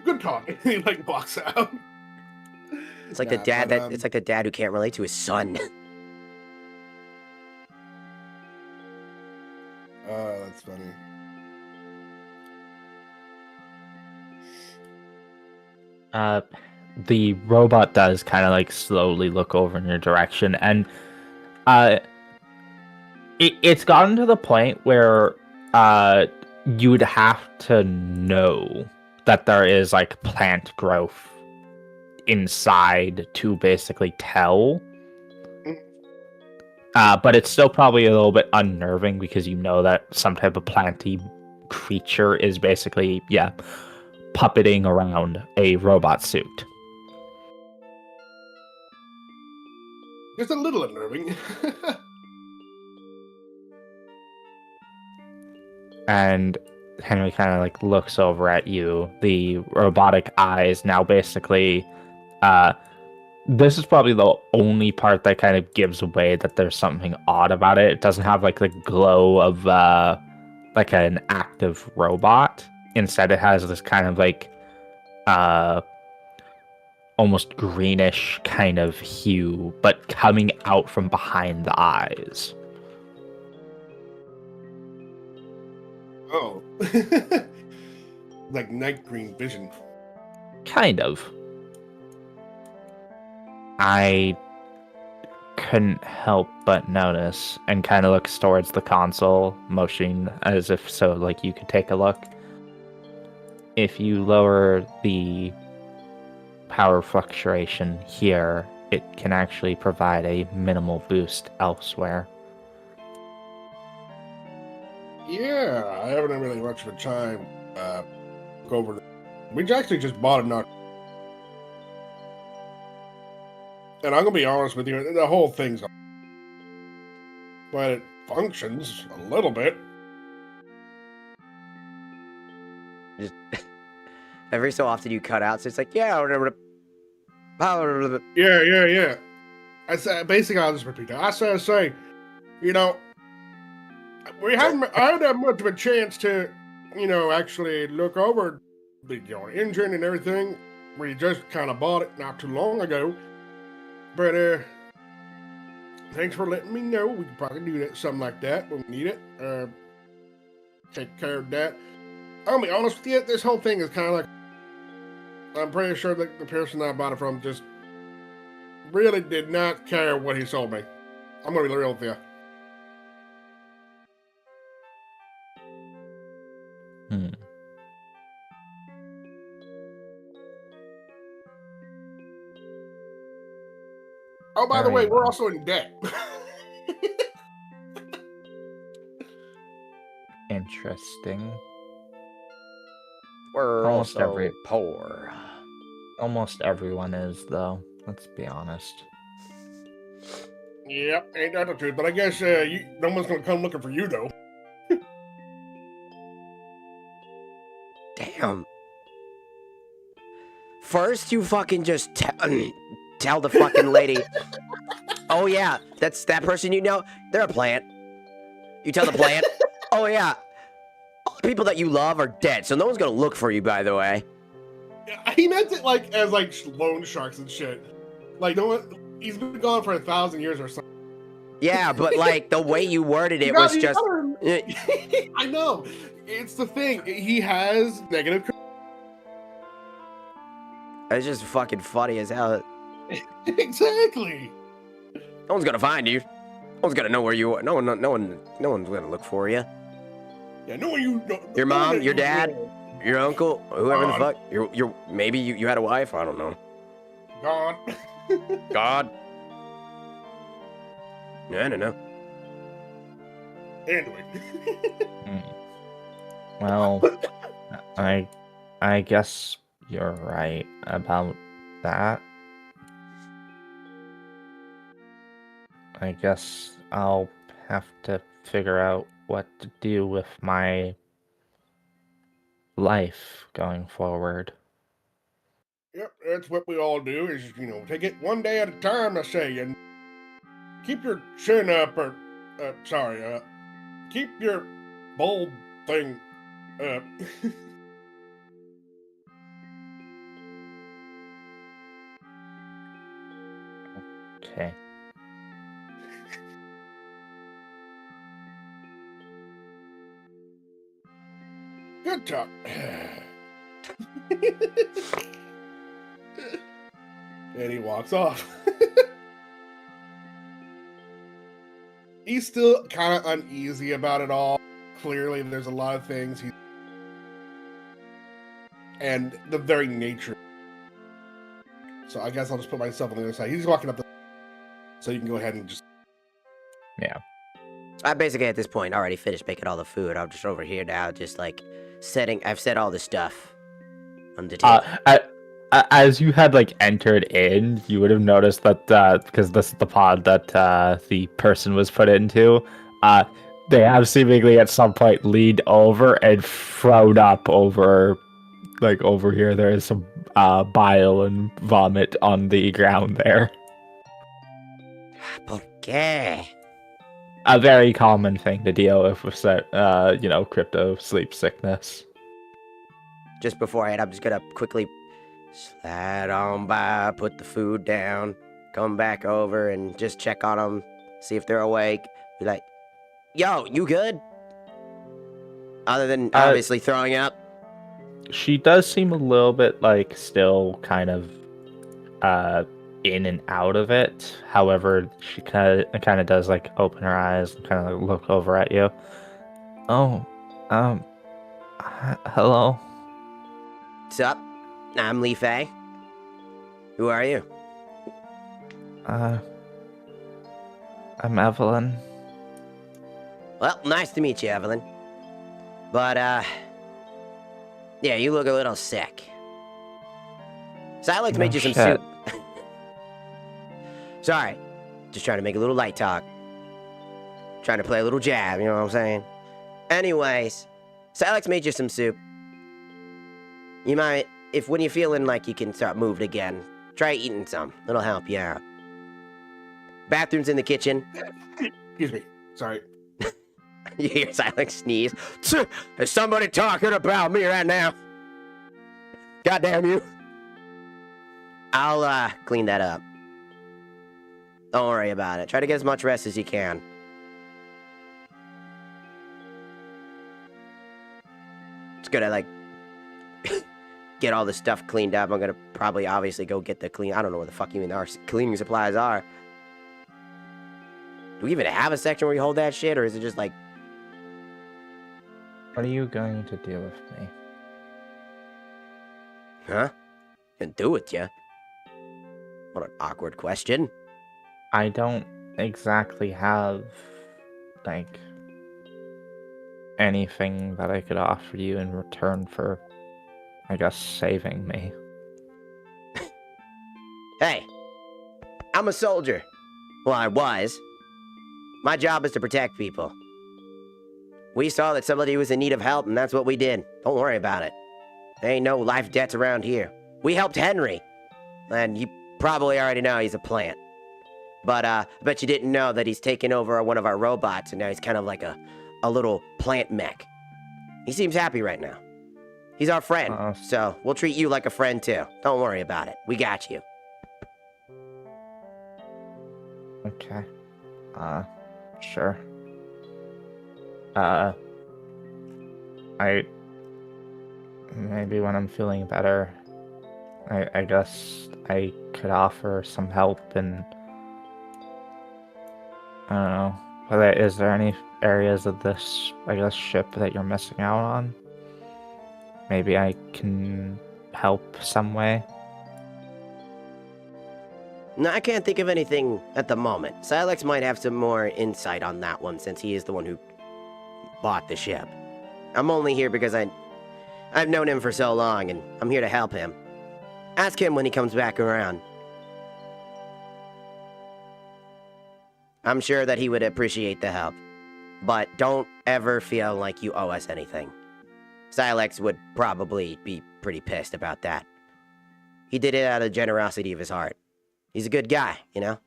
Good talk. He like walks out. It's like the dad it's like the dad who can't relate to his son. That's funny. The robot does kind of like slowly look over in your direction, and it's gotten to the point where you would have to know that there is like plant growth inside to basically tell. But it's still probably a little bit unnerving because you know that some type of planty creature is basically, puppeting around a robot suit. Just a little unnerving. And Henry kind of like looks over at you. The robotic eyes now basically, this is probably the only part that kind of gives away that there's something odd about it. It doesn't have like the glow of like an active robot. Instead, it has this kind of like almost greenish kind of hue, but coming out from behind the eyes. Oh. Like night green vision. Kind of. I couldn't help but notice and kind of looks towards the console, motioning as if so like you could take a look. If you lower the power fluctuation here, it can actually provide a minimal boost elsewhere. Yeah, I haven't had really much of a time go over. We actually just bought it not. And I'm gonna be honest with you, the whole thing's, but it functions a little bit. Just every so often you cut out, so it's like, yeah, whatever. Yeah. I say basically, I'll just repeat that. I say, I haven't had much of a chance to, actually look over the engine and everything. We just kind of bought it not too long ago. But thanks for letting me know. We could probably do that, something like that when we need it. Take care of that. I'll be honest with you, this whole thing is kind of like, I'm pretty sure that the person I bought it from just really did not care what he sold me. I'm gonna be real with you. Oh, by the way, we're also in debt. Interesting. We're Almost also poor. Almost everyone is, though. Let's be honest. Yep, ain't that the truth? But I guess no one's gonna come looking for you, though. Damn. First, you fucking just tell the fucking lady, oh yeah, that's that person you know, they're a plant. You tell the plant, oh yeah, all the people that you love are dead, so no one's gonna look for you, by the way. He meant it like as like loan sharks and shit. Like no one, he's been gone for 1,000 years or something. Yeah, but like the way you worded it was just. I know, it's the thing. He has negative. It's just fucking funny as hell. Exactly. No one's gonna find you. No one's gonna know where you are. No one's gonna look for you. Yeah, no one you. Your mom, your dad, your uncle, whoever the fuck. Maybe you had a wife. I don't know. God. God. I don't know. Anyway. Well, I guess you're right about that. I guess I'll have to figure out what to do with my life going forward. Yep, that's what we all do. Is take it one day at a time. I say, and keep your chin up, or keep your bulb thing up. Okay. Good talk. And he walks off. He's still kind of uneasy about it all. Clearly, there's a lot of things and the very nature. So I guess I'll just put myself on the other side. He's walking up so you can go ahead and just. Yeah. I basically at this point already finished making all the food. I'm just over here now, just like I've set all the stuff on the table. As you had like entered in, you would have noticed that because this is the pod that the person was put into, they have seemingly at some point leaned over and thrown up over here. There is some bile and vomit on the ground there. Okay. A very common thing to deal with crypto sleep sickness. Just before I'm just gonna quickly slide on by, put the food down, come back over and just check on them, see if they're awake. Be like, yo, you good? Other than obviously throwing up. She does seem a little bit like still kind of in and out of it. However, she kind of does like open her eyes and kind of like look over at you. Oh, hello. What's up? I'm Lee Fay. Who are you? I'm Evelyn. Well, nice to meet you, Evelyn. But, yeah, you look a little sick. So I'd like to make you some soup. Sorry. Just trying to make a little light talk. Trying to play a little jab, you know what I'm saying? Anyways, so I'd like to make you some soup. You might, when you're feeling like you can start moving again, try eating some. It'll help you out. Bathroom's in the kitchen. Excuse me. Sorry. You hear silent sneeze. There's somebody talking about me right now. Goddamn you. I'll clean that up. Don't worry about it. Try to get as much rest as you can. It's gonna, like, get all the stuff cleaned up. I'm gonna probably, obviously, go get the I don't know what the fuck even our cleaning supplies are. Do we even have a section where we hold that shit, or is it just, like... What are you going to do with me? Huh? Can do with ya? What an awkward question. I don't exactly have, like, anything that I could offer you in return for, I guess, saving me. Hey, I'm a soldier. Well, I was. My job is to protect people. We saw that somebody was in need of help, and that's what we did. Don't worry about it. There ain't no life debts around here. We helped Henry. And you probably already know he's a plant. But I bet you didn't know that he's taken over one of our robots, and now he's kind of like a little plant mech. He seems happy right now. He's our friend, so we'll treat you like a friend too. Don't worry about it. We got you. Okay. Sure. Maybe when I'm feeling better, I guess I could offer some help and I don't know. But is there any areas of this, I guess, ship that you're missing out on? Maybe I can help some way? No, I can't think of anything at the moment. Silex might have some more insight on that one since he is the one who bought the ship. I'm only here because I've known him for so long and I'm here to help him. Ask him when he comes back around. I'm sure that he would appreciate the help. But don't ever feel like you owe us anything. Silex would probably be pretty pissed about that. He did it out of the generosity of his heart. He's a good guy, you know?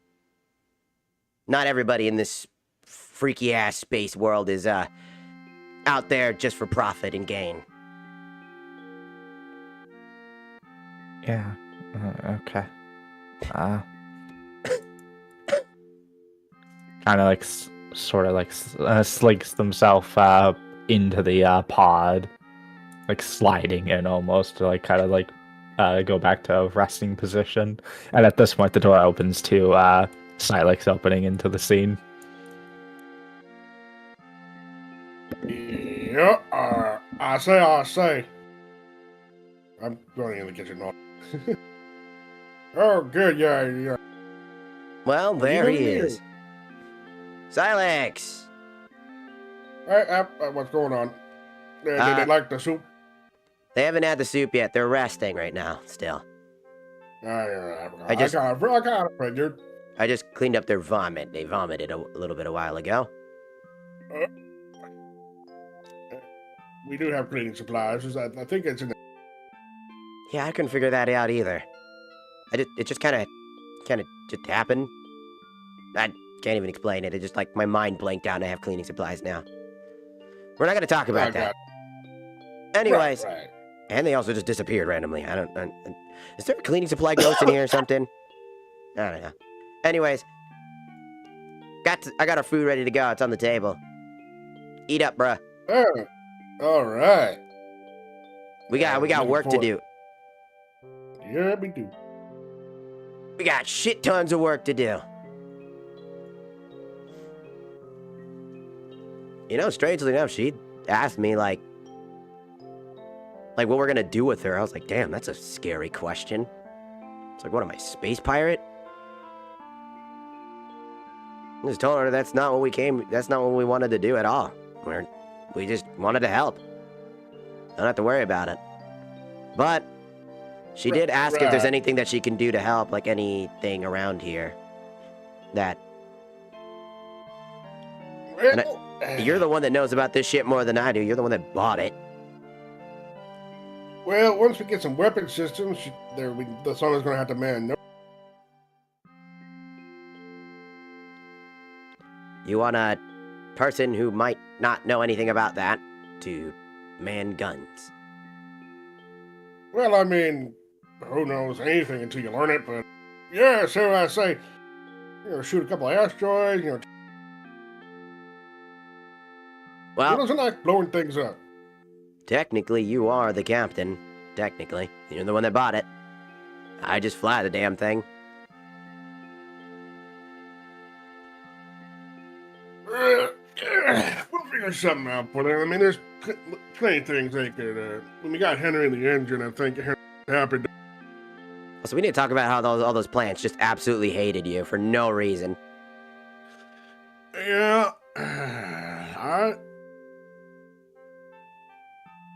Not everybody in this freaky-ass space world is, out there just for profit and gain. Yeah, okay. Kind of like, sort of like, slinks themselves into the pod. Like sliding in almost, to like kind of like go back to a resting position. And at this point, the door opens to Silex opening into the scene. Yeah, I say. I'm going in the kitchen now. Oh, good, yeah. Well, there he is. Silex! Hey, what's going on? Did they like the soup? They haven't had the soup yet. They're resting right now, still. I kind of figured. I just cleaned up their vomit. They vomited a little bit a while ago. We do have cleaning supplies. I think it's in the... Yeah, I couldn't figure that out either. It just kind of just happened. I can't even explain it. It just, like, my mind blanked out and I have cleaning supplies now. We're not going to talk about that. Anyways, right. And they also just disappeared randomly. Is there a cleaning supply ghost in here or something? I don't know. Anyways, I got our food ready to go. It's on the table. Eat up, bruh. All right. We got work to do. Yeah, we do. We got shit tons of work to do. You know, strangely enough, she asked me, like what we're gonna do with her. I was like, damn, that's a scary question. It's like, what am I, space pirate? I just told her that's not what we wanted to do at all. We just wanted to help. Don't have to worry about it. But she did ask if there's anything that she can do to help, like anything around here. That... You're the one that knows about this shit more than I do. You're the one that bought it. Well, once we get some weapon systems, the son is going to have to man. You want a person who might not know anything about that to man guns. Well, I mean, who knows anything until you learn it, but yeah, so I say, shoot a couple of asteroids. Who Well, doesn't like blowing things up? technically, you are the captain. Technically. You're the one that bought it. I just fly the damn thing. We'll figure something out for them. I mean, there's plenty of things they could. When we got Henry in the engine, I think Henry's happy. So we need to talk about how all those plants just absolutely hated you for no reason. Yeah.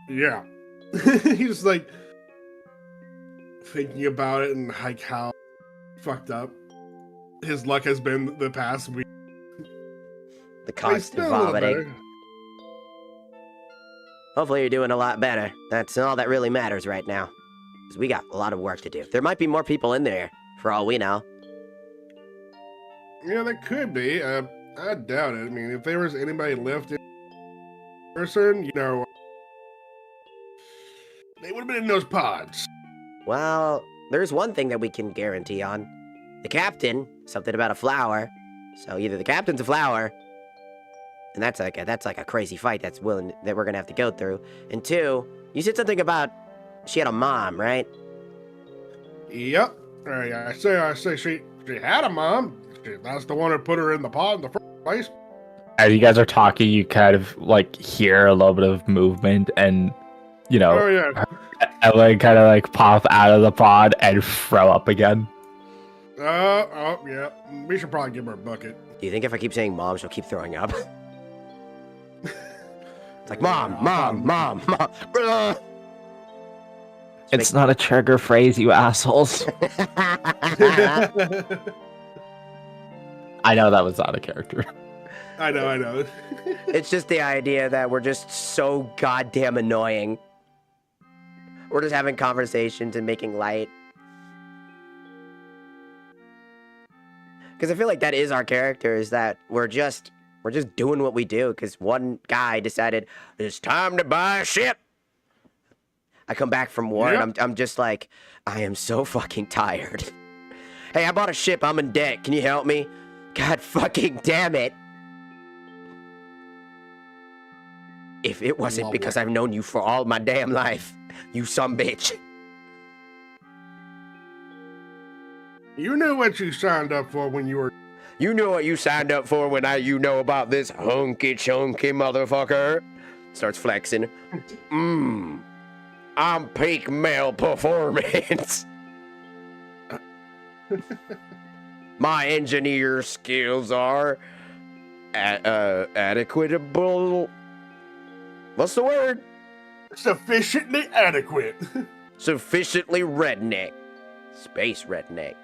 Yeah. He's like thinking about it and like how fucked up his luck has been the past week. The constant vomiting. Hopefully you're doing a lot better. That's all that really matters right now. Because we got a lot of work to do. There might be more people in there, for all we know. Yeah, that could be. I doubt it. I mean, if there was anybody left in person, they would have been in those pods. Well, there's one thing that we can guarantee on. The captain, something about a flower. So either the captain's a flower, and that's like a crazy fight that we're gonna have to go through. And two, you said something about she had a mom, right? Yep. I say she had a mom. That's the one that put her in the pod in the first place. As you guys are talking, you kind of like hear a little bit of movement, and Oh yeah. Evelyn kind of like pop out of the pod and throw up again. Oh yeah. We should probably give her a bucket. Do you think if I keep saying mom, she'll keep throwing up? It's like mom. It's not a trigger phrase, you assholes. I know that was not a character. I know. It's just the idea that we're just so goddamn annoying. We're just having conversations and making light. Because I feel like that is our character, is that we're just doing what we do. Because one guy decided, it's time to buy a ship. I come back from war and I'm just like, I am so fucking tired. Hey, I bought a ship. I'm in debt. Can you help me? God fucking damn it. If it wasn't because I've known you for all my damn life, you sumbitch. You knew what you signed up for when you were... You knew what you signed up for when you know about this hunky chunky motherfucker. Starts flexing. I'm peak male performance. My engineer skills are adequatable. What's the word? Sufficiently adequate. Sufficiently redneck. Space redneck.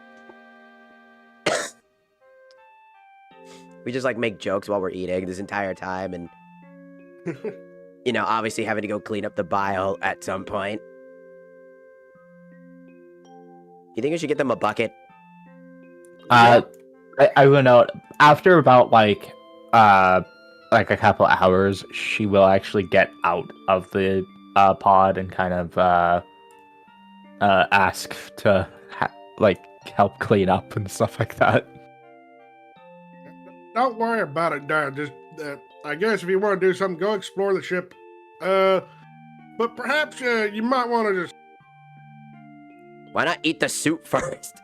We just like make jokes while we're eating this entire time, and obviously having to go clean up the bile at some point. You think I should get them a bucket? I will note after about like a couple hours, she will actually get out of the pod and kind of ask to help clean up and stuff like that. Don't worry about it, Dad. Just, I guess if you want to do something, go explore the ship. But perhaps you might want to just... Why not eat the soup first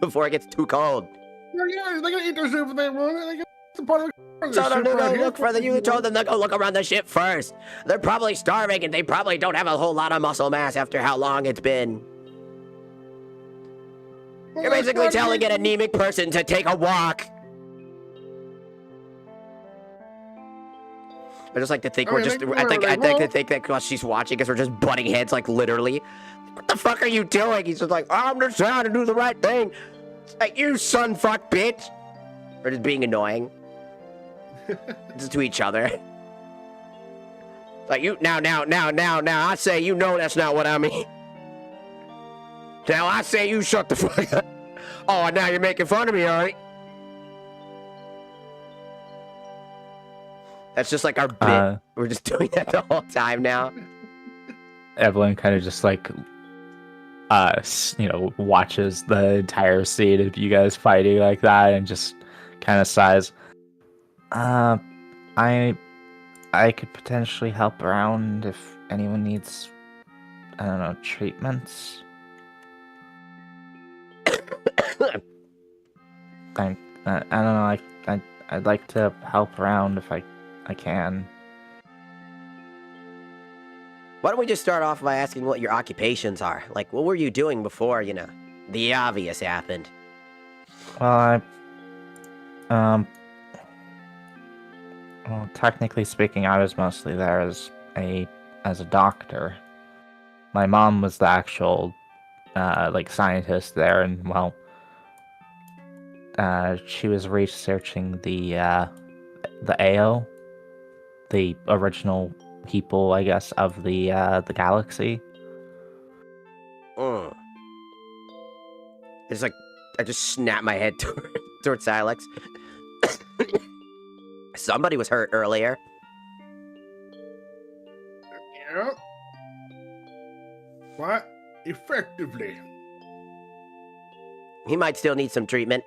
before it gets too cold? Yeah, they can eat their soup if they want. It's a part of the So soup no, right here. look further. You told them to go look around the ship first. They're probably starving and they probably don't have a whole lot of muscle mass after how long it's been. Well, You're that's basically not telling good. an anemic person to take a walk. I just like to think we're just. I think to think that while she's watching, because we're just butting heads, like literally. What the fuck are you doing? He's just like, I'm just trying to do the right thing. It's like, you son fuck bitch. We're just being annoying. Just to each other. Like, you now. I say you know that's not what I mean. Now I say you shut the fuck up. Oh, now you're making fun of me, alright? That's just like our bit. We're just doing that the whole time now. Evelyn kind of just watches the entire scene of you guys fighting like that and just kind of sighs. I could potentially help around if anyone needs, I don't know, treatments. I don't know. I'd like to help around if I can. Why don't we just start off by asking what your occupations are? Like, what were you doing before, the obvious happened? Well, well, technically speaking, I was mostly there as a doctor. My mom was the actual, scientist there, and well, she was researching the AO, the original people, I guess, of the galaxy. It's like I just snapped my head towards Silex. Somebody was hurt earlier. Yeah. Quite effectively. He might still need some treatment.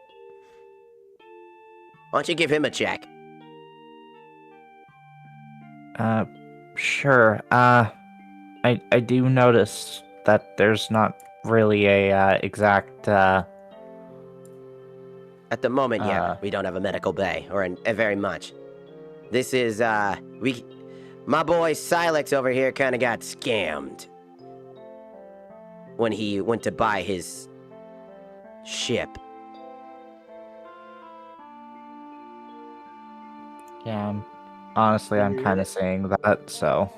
Why don't you give him a check? Sure. I do notice that there's not really a exact At the moment, yeah, we don't have a medical bay, or very much. This is, my boy Silex over here kind of got scammed when he went to buy his ship. Yeah, honestly, I'm kind of saying that, so.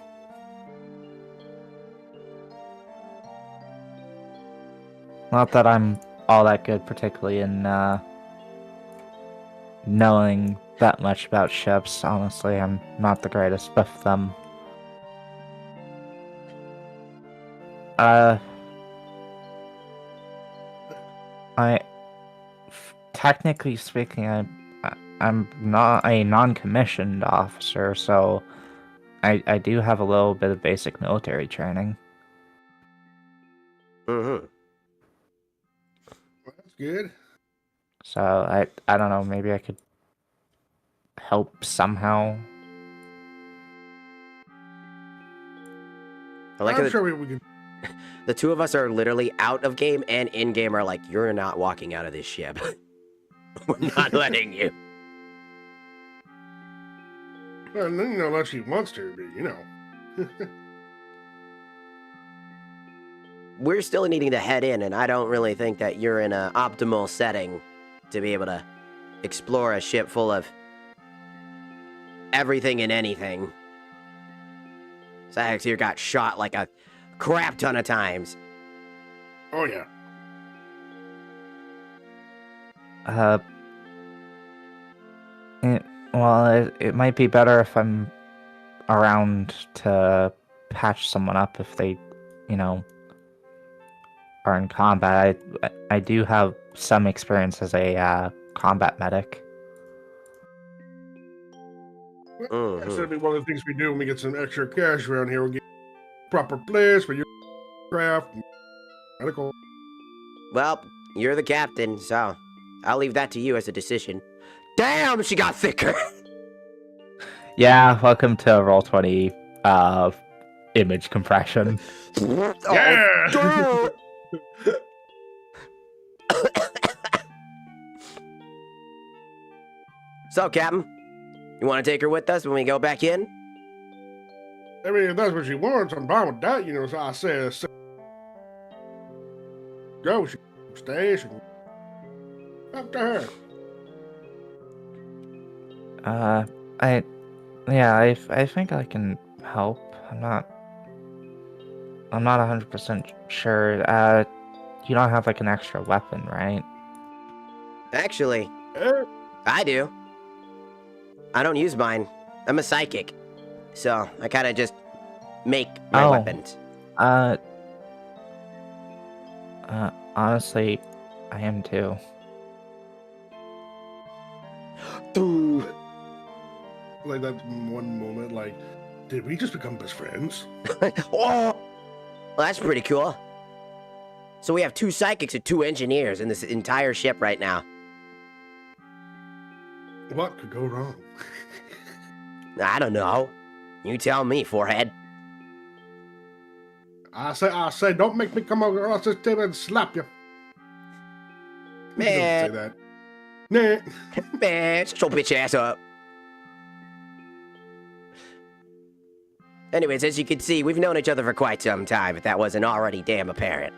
Not that I'm all that good, particularly in knowing that much about ships. Honestly, I'm not the greatest with them. Technically speaking, I'm not a non-commissioned officer, so I do have a little bit of basic military training. Mm-hmm. Well, that's good. So I don't know, maybe I could help somehow. I like I'm that sure we can. the two of us are literally out of game and in game are like, you're not walking out of this ship. We're not letting you. Well, unless she wants to, but We're still needing to head in, and I don't really think that you're in an optimal setting to be able to explore a ship full of everything and anything. Zax here got shot like a crap ton of times. Oh yeah. It might be better if I'm around to patch someone up if they, are in combat. I do have some experience as a combat medic. Well, that's gonna be one of the things we do when we get some extra cash around here. We'll get proper place for your craft, medical. Well, you're the captain, so I'll leave that to you as a decision. Damn, she got thicker! Yeah, welcome to Roll20 image compression. Yeah! Oh, so, Captain, you want to take her with us when we go back in? I mean, if that's what she wants, I'm fine with that, so I said, go, she can stay, she can... Up to her. I think I can help. I'm not 100% sure. You don't have like an extra weapon, right? Actually, I do. I don't use mine. I'm a psychic. So, I kind of just make my weapons. Honestly, I am too. Like that one moment, like, did we just become best friends? Oh! Well, that's pretty cool. So we have 2 psychics and 2 engineers in this entire ship right now. What could go wrong? I don't know. You tell me, forehead. I say, don't make me come over across this table and slap you. Don't say Man, that. Nah. man, shut your bitch ass up. Anyways, as you can see, we've known each other for quite some time, if that wasn't already damn apparent.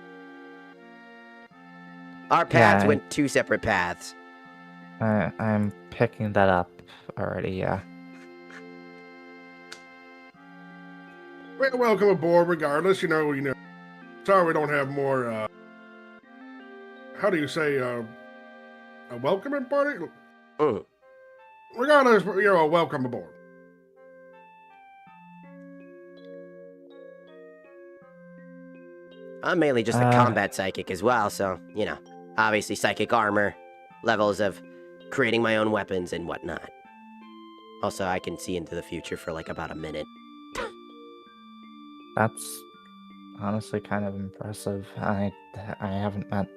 Our paths Yeah, went two separate paths. I'm picking that up already, yeah. Well, welcome aboard, regardless. You know. Sorry we don't have more, how do you say, a welcoming party? Mm. Regardless, welcome aboard. I'm mainly just a combat psychic as well, so, you know, obviously psychic armor, levels of creating my own weapons and whatnot. Also, I can see into the future for like about a minute. That's honestly kind of impressive. I haven't met,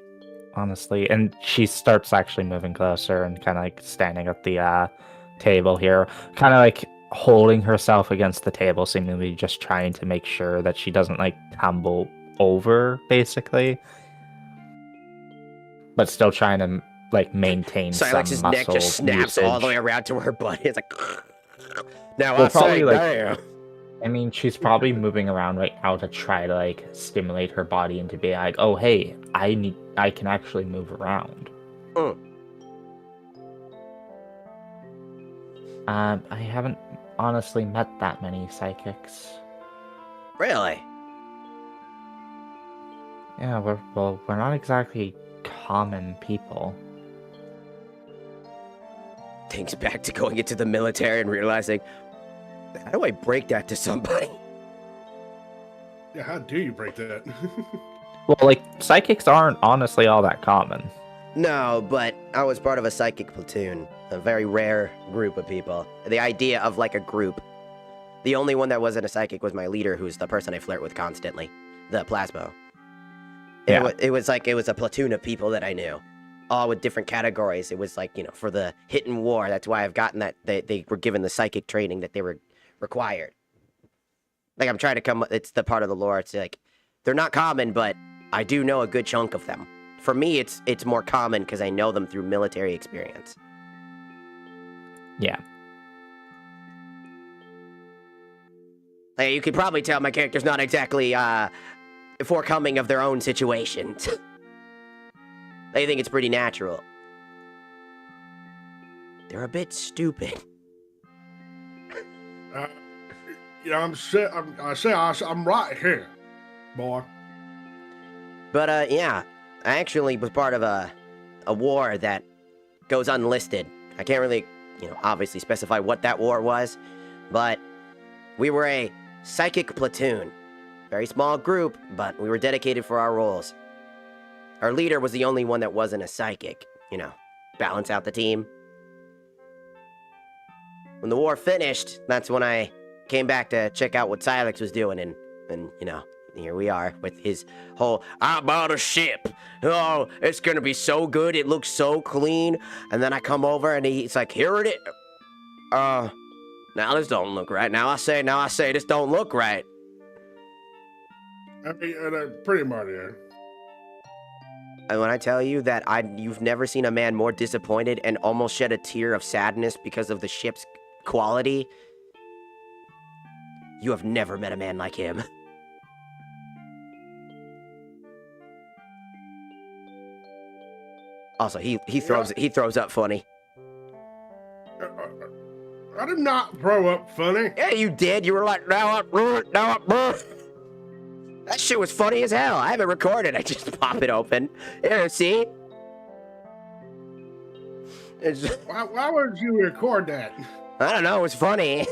honestly. And she starts actually moving closer and kind of like standing at the table here, kind of like holding herself against the table, seemingly just trying to make sure that she doesn't like tumble over, basically, but still trying to like maintain Silex's some neck muscle just snaps all the way usage. around to her butt. It's like, now Well, I probably, say, like- damn. I mean, she's probably moving around right now to try to like stimulate her body into being like, oh hey, I can actually move around. Mm. I haven't honestly met that many psychics. Really? Yeah, we're not exactly common people. Thinks back to going into the military and realizing, how do I break that to somebody? Yeah, how do you break that? Well, like psychics aren't honestly all that common. No, but I was part of a psychic platoon, a very rare group of people. The idea of like a group. The only one that wasn't a psychic was my leader, who's the person I flirt with constantly, the Plasmo. Yeah. It was a platoon of people that I knew, all with different categories. It was like, you know, for the hit and war. That's why I've gotten that they were given the psychic training that they were required. Like I'm trying to come. It's the part of the lore. It's like they're not common, but I do know a good chunk of them. For me, it's more common because I know them through military experience. Yeah. Like, you could probably tell my character's not exactly forthcoming of their own situations. They think it's pretty natural. They're a bit stupid. Yeah, I'm right here, boy. But yeah, I actually was part of a war that goes unlisted. I can't really, you know, obviously specify what that war was, but we were a psychic platoon. Very small group, but we were dedicated for our roles. Our leader was the only one that wasn't a psychic, you know, balance out the team. When the war finished, that's when I came back to check out what Silex was doing, and you know, here we are with his whole, I bought a ship. Oh, it's gonna be so good. It looks so clean. And then I come over and he's like, here it is. Now this don't look right. Now I say this don't look right. I mean, pretty much, yeah. And when I tell you that you've never seen a man more disappointed and almost shed a tear of sadness because of the ship's quality, you have never met a man like him. Also, he throws up funny. I did not throw up funny. Yeah, you did. You were like, now I'm. That shit was funny as hell. I haven't recorded. I just pop it open. Here, see? It's, Why would you record that? I don't know. It was funny.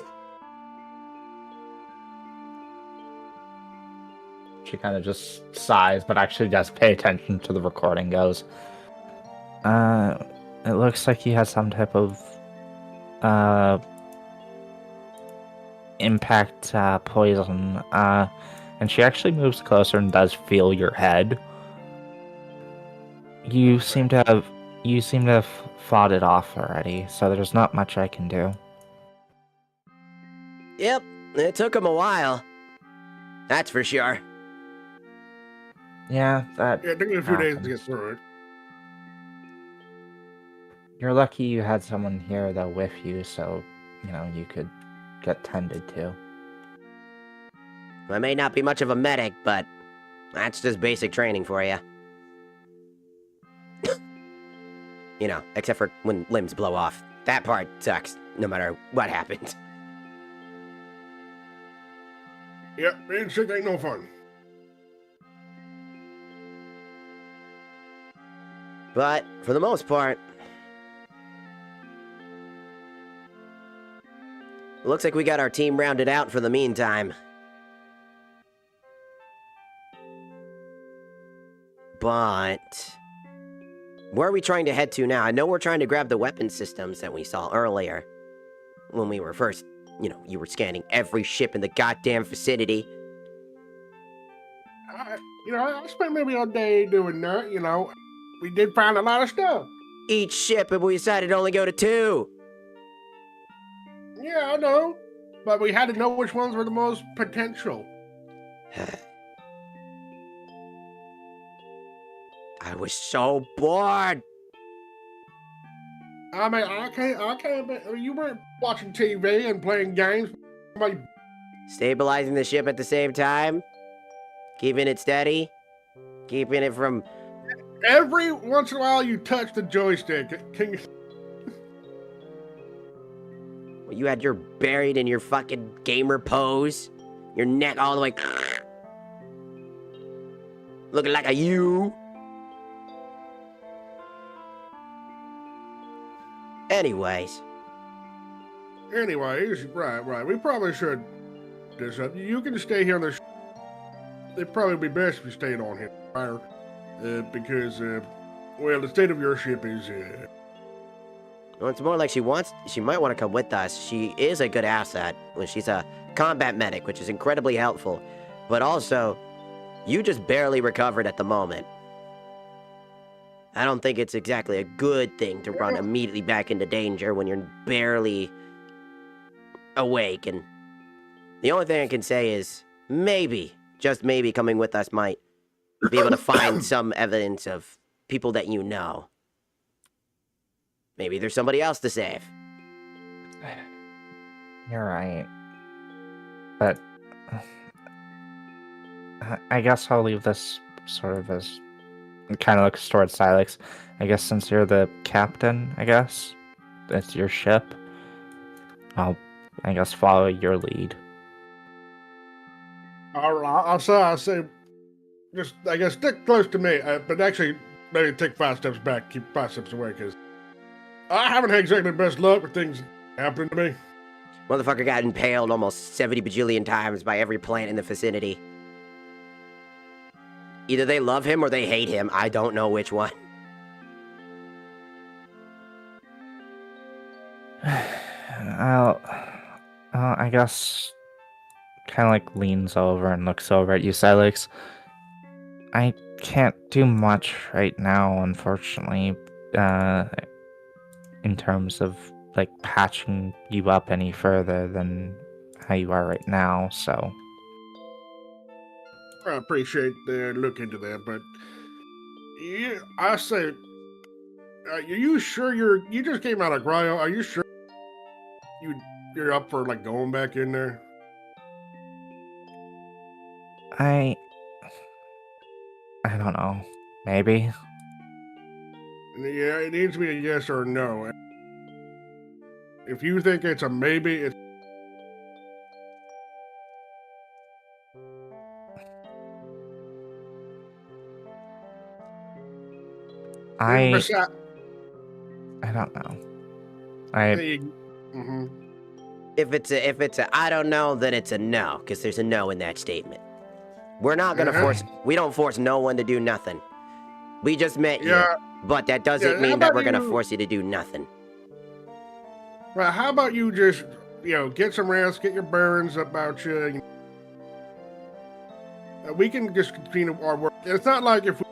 She kind of just sighs, but actually does pay attention to the recording. Goes, it looks like he has some type of impact poison. And she actually moves closer and does feel your head. You seem to have you seem to have fought it off already, so there's not much I can do. Yep, it took him a while. That's for sure. Yeah, that Yeah, it took me a few days to happens. get through it. You're lucky you had someone here though with you, so, you could get tended to. I may not be much of a medic, but that's just basic training for you. Except for when limbs blow off. That part sucks, no matter what happens. Yep, being sick ain't no fun. But, for the most part, looks like we got our team rounded out for the meantime. But where are we trying to head to now? I know we're trying to grab the weapon systems that we saw earlier. When we were first, you were scanning every ship in the goddamn vicinity. I spent maybe a day doing that, We did find a lot of stuff. Each ship, and we decided to only go to 2. Yeah, I know. But we had to know which ones were the most potential. I was so bored. I mean, I can't. You weren't watching TV and playing games. Like, Stabilizing the ship at the same time. Keeping it steady. Keeping it from... every once in a while, you touch the joystick. Can you? You had your buried in your fucking gamer pose. Your neck all the way... looking like a U. Anyways, right. We probably should do something. You can stay here on the. It'd probably be best if you stayed on here, because, the state of your ship is. well, it's more like she might want to come with us. She is a good asset. Well, she's a combat medic, which is incredibly helpful. But also, you just barely recovered at the moment. I don't think it's exactly a good thing to run immediately back into danger when you're barely awake. And the only thing I can say is maybe, just maybe, coming with us might be able to find some evidence of people that you know. Maybe there's somebody else to save. You're right. But I guess I'll leave this sort of as... kind of looks towards Silex. I guess since you're the captain, it's your ship. I'll follow your lead. I'll say, just stick close to me, but actually maybe take 5 steps back, keep 5 steps away, because I haven't had exactly the best luck with things happening to me. Motherfucker got impaled almost 70 bajillion times by every plant in the vicinity. Either they love him or they hate him. I don't know which one. I guess kind of like leans over and looks over at you, Silex. I can't do much right now, unfortunately, in terms of like patching you up any further than how you are right now, so... I appreciate the look into that, but I say, are you sure you just came out of cryo? Are you sure you're up for like going back in there? I don't know. Maybe. Yeah, it needs to be a yes or a no. If you think it's a maybe, it's... I don't know. Mm-hmm. If it's a I don't know, then it's a no, because there's a no in that statement. We're not gonna we don't force no one to do nothing. We just met you, but that doesn't mean that we're gonna force you to do nothing. Well, how about you just, get some rest, get your bearings about you. We can just continue our work. It's not like if we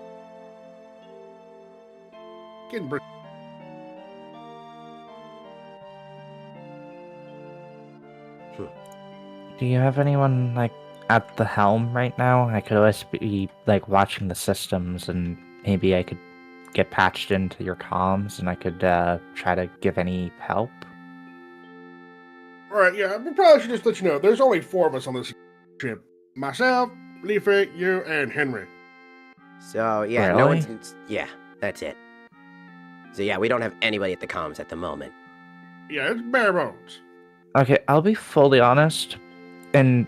can Do you have anyone, like, at the helm right now? I could always be, like, watching the systems, and maybe I could get patched into your comms, and I could, try to give any help. All right, yeah, we probably should just let you know. There's only 4 of us on this ship. Myself, Leafy, you, and Henry. So yeah, no Really? one's. Yeah, that's it. So yeah, we don't have anybody at the comms at the moment. Yeah, it's bare bones. Okay, I'll be fully honest, and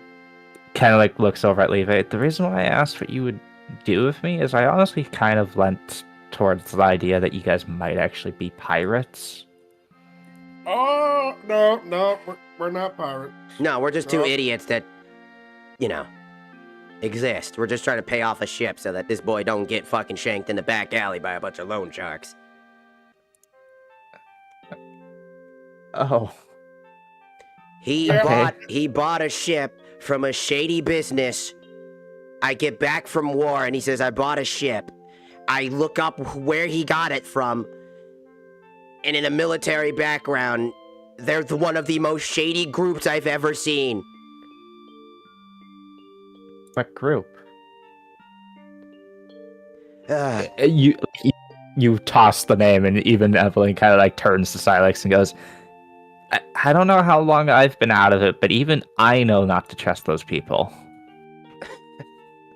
kind of, like, looks over at Levi. The reason why I asked what you would do with me is I honestly kind of leant towards the idea that you guys might actually be pirates. Oh, no, we're not pirates. No, we're just two No. idiots that, exist. We're just trying to pay off a ship so that this boy don't get fucking shanked in the back alley by a bunch of loan sharks. Oh. He Okay. bought a ship from a shady business. I get back from war and he says, I bought a ship. I look up where he got it from. And in a military background, they're one of the most shady groups I've ever seen. What group? Ugh. You toss the name, and even Evelyn kind of, like, turns to Silex and goes, I don't know how long I've been out of it, but even I know not to trust those people.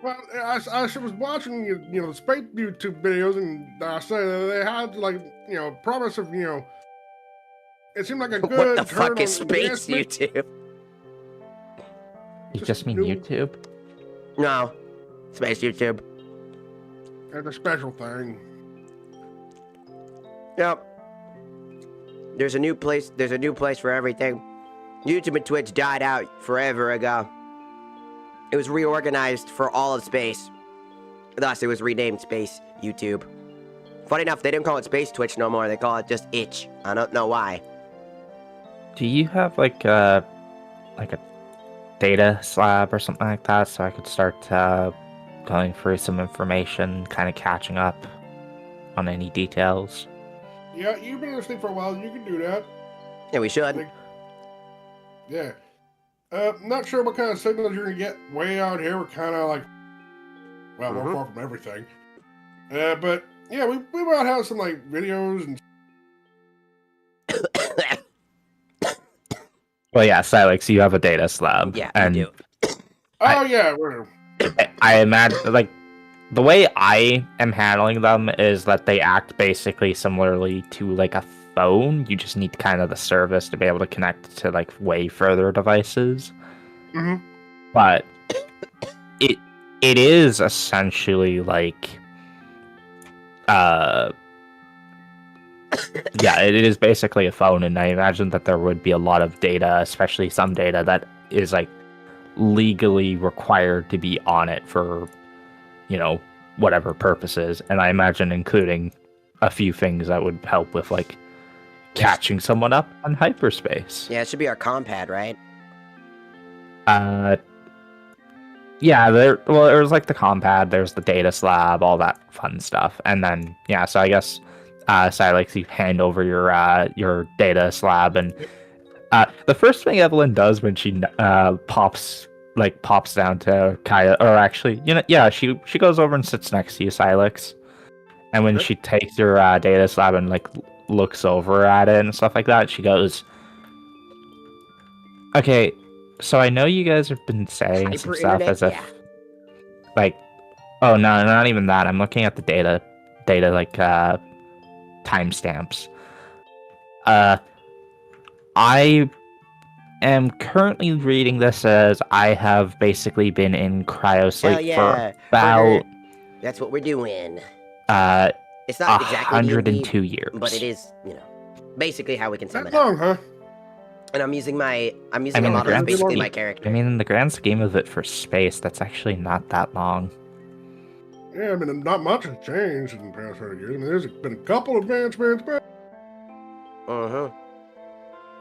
Well, I was watching, the space YouTube videos, and I said they had, like, promise of, it seemed like a good What the turn fuck is on space investment. YouTube? You Just just mean new- YouTube? No. Space YouTube. It's a special thing. Yep. There's a new place for everything. YouTube and Twitch died out forever ago. It was reorganized for all of space. Thus, it was renamed Space YouTube. Funny enough, they didn't call it Space Twitch no more. They call it just Itch. I don't know why. Do you have, like a data slab or something like that, so I could start going through some information, kind of catching up on any details? Yeah, you've been listening for a while. You can do that. Yeah, we should. Like, yeah. Not sure what kind of signals you're gonna get way out here. We're kind of like, well, we're far from everything. But yeah, we might have some like videos and. Well, yeah, Silex, you have a data slab. Yeah, and you do. Oh yeah, we're. I imagine, like, the way I am handling them is that they act basically similarly to, like, a phone. You just need kind of the service to be able to connect to, like, way further devices. Mm-hmm. But it is essentially like, yeah, it is basically a phone, and I imagine that there would be a lot of data, especially some data that is, like, legally required to be on it for, whatever purposes, and I imagine including a few things that would help with, like, catching someone up on hyperspace. Yeah, it should be our compad, right? Yeah, there's, like, the compad, there's the data slab, all that fun stuff, and then, yeah, so I guess, Silex, you hand over your data slab, and the first thing Evelyn does when she pops down to Kaya, or actually, she goes over and sits next to you, Silex, and when she takes your data slab and, like, looks over at it and stuff like that, she goes, okay, so I know you guys have been saying some stuff Hyper-internet, as if, yeah. like, oh no, not even that. I'm looking at the data like timestamps. I am currently reading this as I have basically been in cryosleep Hell yeah. for about That's what we're doing. uh It's not exactly D&D, 102 years. but it is, basically how we can sum That it up. long, huh? And I'm using a mean, model that's grand basically scheme- my character. I mean, in the grand scheme of it for space, that's actually not that long. Yeah, I mean, not much has changed in the past 100 years. I mean, there's been a couple advancements, but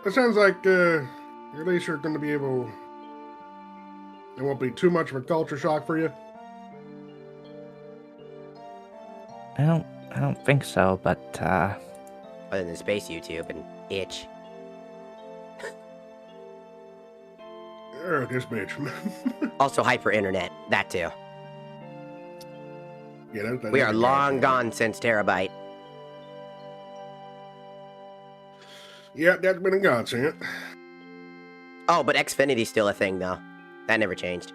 it sounds like at least you're going to be able. It won't be too much of a culture shock for you. I don't think so, but Other than Space YouTube and Itch. this bitch. Also hyper internet, that too. Yeah, We are long gone since terabyte. Yeah, that's been a godsend. Oh, but Xfinity's still a thing though. That never changed.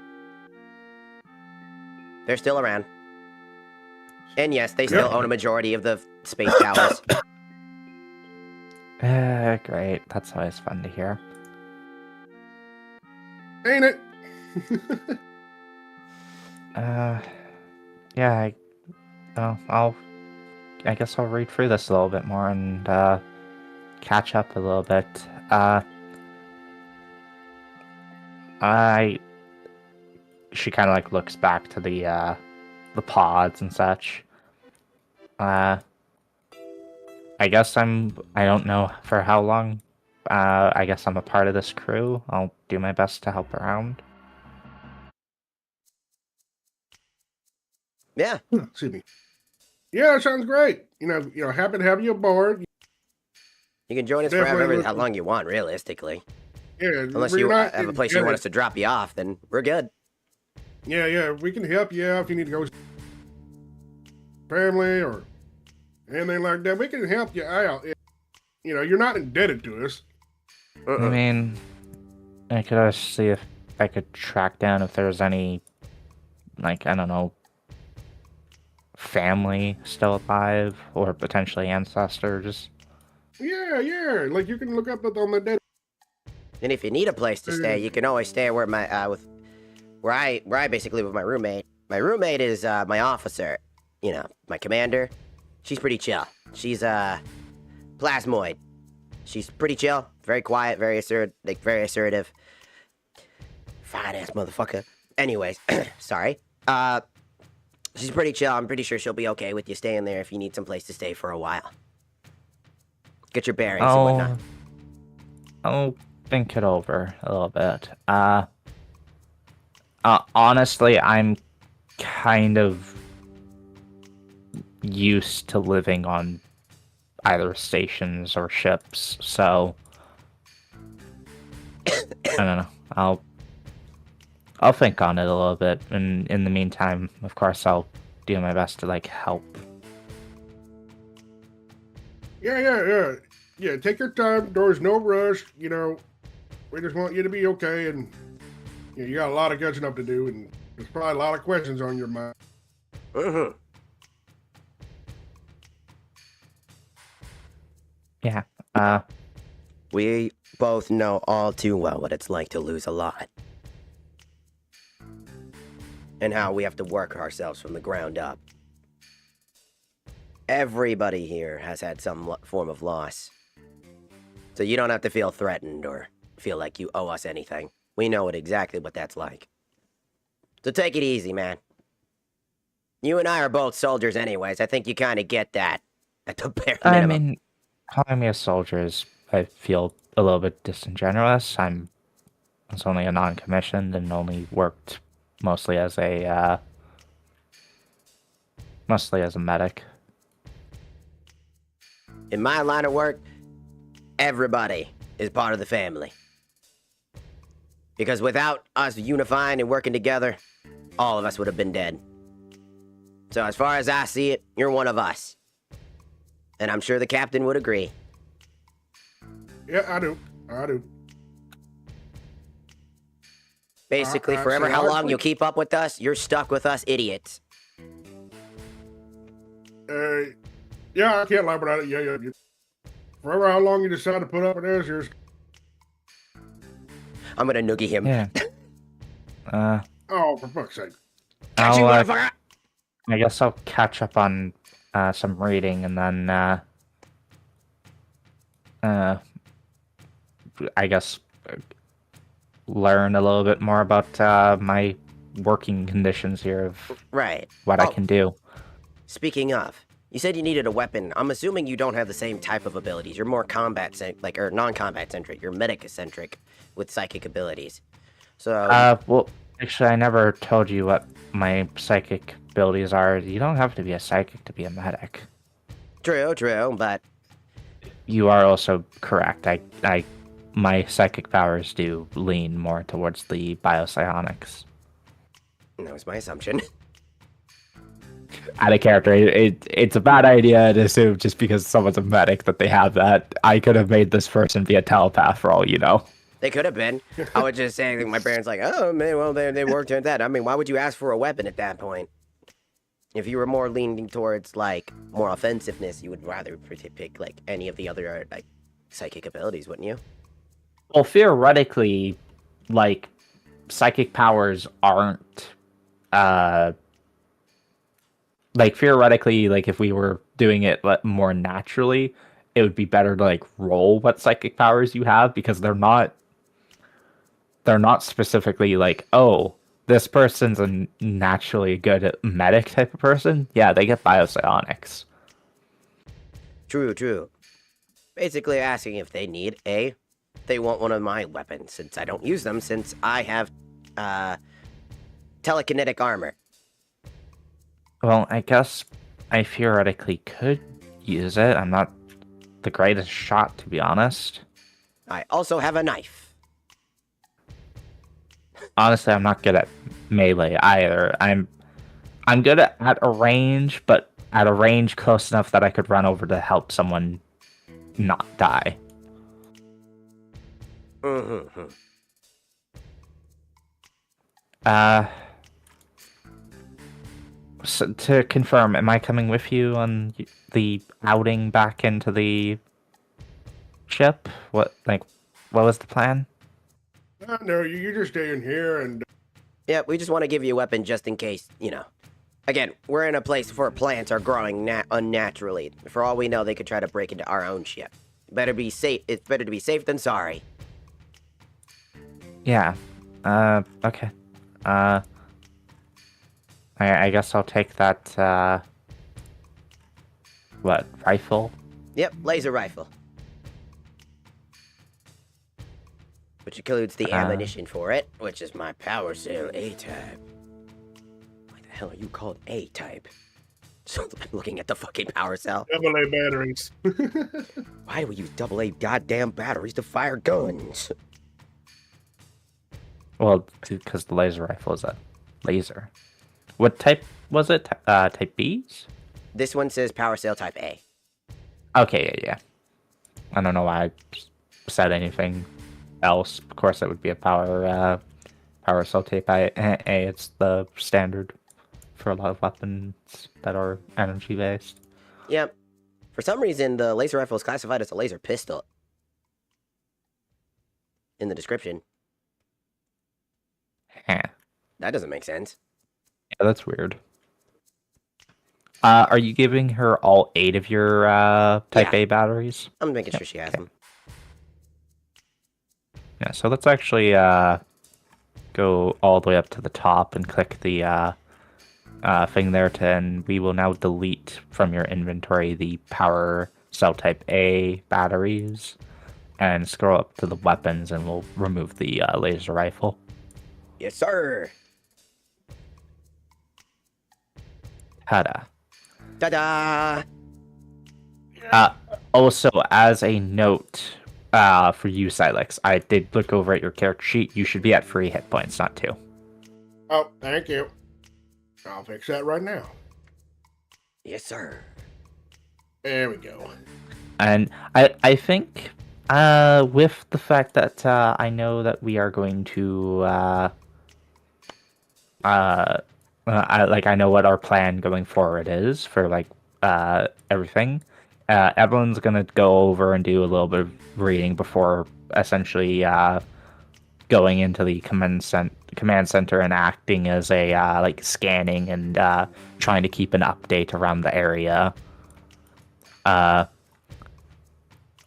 They're still around. And yes, they still own a majority of the space towers. Great. That's always fun to hear. Ain't it? Yeah, I guess I'll read through this a little bit more and catch up a little bit. She kind of like looks back to the pods and such. I guess I don't know for how long. I guess I'm a part of this crew. I'll do my best to help around. Yeah. Excuse me. Yeah, that sounds great. You know, happy to have you aboard. You can join us for how long you want, realistically. Yeah, unless you have a place you want us to drop you off, then we're good. Yeah, we can help you out if you need to go family or anything like that. We can help you out. You know, you're not indebted to us. I mean, I could always see if I could track down if there's any, like, I don't know, family still alive or potentially ancestors. Yeah. Like you can look up on the dead. And if you need a place to stay, you can always stay where where I basically live with my roommate. My roommate is my officer, you know, my commander. She's pretty chill. She's plasmoid. She's pretty chill, very quiet, very assertive. Fine ass motherfucker. Anyways, sorry. She's pretty chill. I'm pretty sure she'll be okay with you staying there if you need some place to stay for a while. Get your bearings and whatnot. I'll think it over a little bit. Honestly, I'm kind of used to living on either stations or ships, so I don't know. I'll think on it a little bit, and in the meantime, of course, I'll do my best to like help. Yeah, take your time. There's no rush. You know, we just want you to be okay, and you got a lot of catching up to do, and there's probably a lot of questions on your mind. Yeah. We both know all too well what it's like to lose a lot. And how we have to work ourselves from the ground up. Everybody here has had some form of loss. So you don't have to feel threatened or feel like you owe us anything. We know exactly what that's like. So take it easy, man. You and I are both soldiers anyways. I think you kind of get that at the bare minimum. I mean, calling me a soldier is, I feel, a little bit disingenuous. I was only a non-commissioned and only worked mostly as a medic. In my line of work, everybody is part of the family. Because without us unifying and working together, all of us would have been dead. So as far as I see it, you're one of us. And I'm sure the captain would agree. Yeah, I do. Basically, forever how long you'll keep up with us, you're stuck with us idiots. Yeah, I can't lie about it. Yeah. Forever how long you decide to put up with us, you're... I'm gonna noogie him. Yeah. Oh, for fuck's sake. I guess I'll catch up on some reading and then I guess learn a little bit more about my working conditions here of what I can do. Speaking of, you said you needed a weapon. I'm assuming you don't have the same type of abilities. You're more or non-combat centric. You're medic centric with psychic abilities. So well, actually, I never told you what my psychic abilities are. You don't have to be a psychic to be a medic. True, but you are also correct. I my psychic powers do lean more towards the biopsionics. That was my assumption. Out of character, it's a bad idea to assume just because someone's a medic that they have that. I could have made this person be a telepath for all you know. They could have been. I was just saying, like, my parents like, oh man, well they worked at that. I mean, why would you ask for a weapon at that point? If you were more leaning towards like more offensiveness, you would rather pick like any of the other like psychic abilities, wouldn't you? Well, theoretically, like psychic powers aren't like theoretically, like if we were doing it more naturally, it would be better to like roll what psychic powers you have because they're not specifically like, oh, this person's a naturally good at medic type of person. Yeah, they get biopsionics. True. Basically asking if they they want one of my weapons since I don't use them since I have telekinetic armor. Well, I guess I theoretically could use it. I'm not the greatest shot, to be honest. I also have a knife. Honestly, I'm not good at melee either. I'm good at a range, but at a range close enough that I could run over to help someone not die. Mm-hmm. So to confirm, am I coming with you on the outing back into the ship? What was the plan? No, you're just staying here and... Yeah, we just want to give you a weapon just in case, you know. Again, we're in a place where plants are growing unnaturally. For all we know, they could try to break into our own ship. Better be safe. It's better to be safe than sorry. Yeah. Okay. I guess I'll take that, what, rifle? Yep, laser rifle. Which includes the ammunition for it, which is my power cell A-type. Why the hell are you called A-type? So I'm looking at the fucking power cell. AA batteries. Why do we use AA goddamn batteries to fire guns? Well, because the laser rifle is a laser. What type was it? Type B's? This one says power cell type A. Okay, yeah. I don't know why I said anything else. Of course, it would be a power cell type A. It's the standard for a lot of weapons that are energy based. Yep. For some reason, the laser rifle is classified as a laser pistol in the description. Huh. That doesn't make sense. Yeah, that's weird. Are you giving her all 8 of your Type A batteries? I'm making sure she has them. Yeah, so let's actually go all the way up to the top and click the thing there, and we will now delete from your inventory the power cell Type A batteries, and scroll up to the weapons, and we'll remove the laser rifle. Yes, sir. Ta-da. Ta-da! Also, as a note for you, Silex, I did look over at your character sheet. You should be at 3 hit points, not 2. Oh, thank you. I'll fix that right now. Yes, sir. There we go. And I think with the fact that I know that we are going to I know what our plan going forward is for like everything. Everyone's gonna go over and do a little bit of reading before essentially going into the command center and acting as a like scanning and trying to keep an update around the area.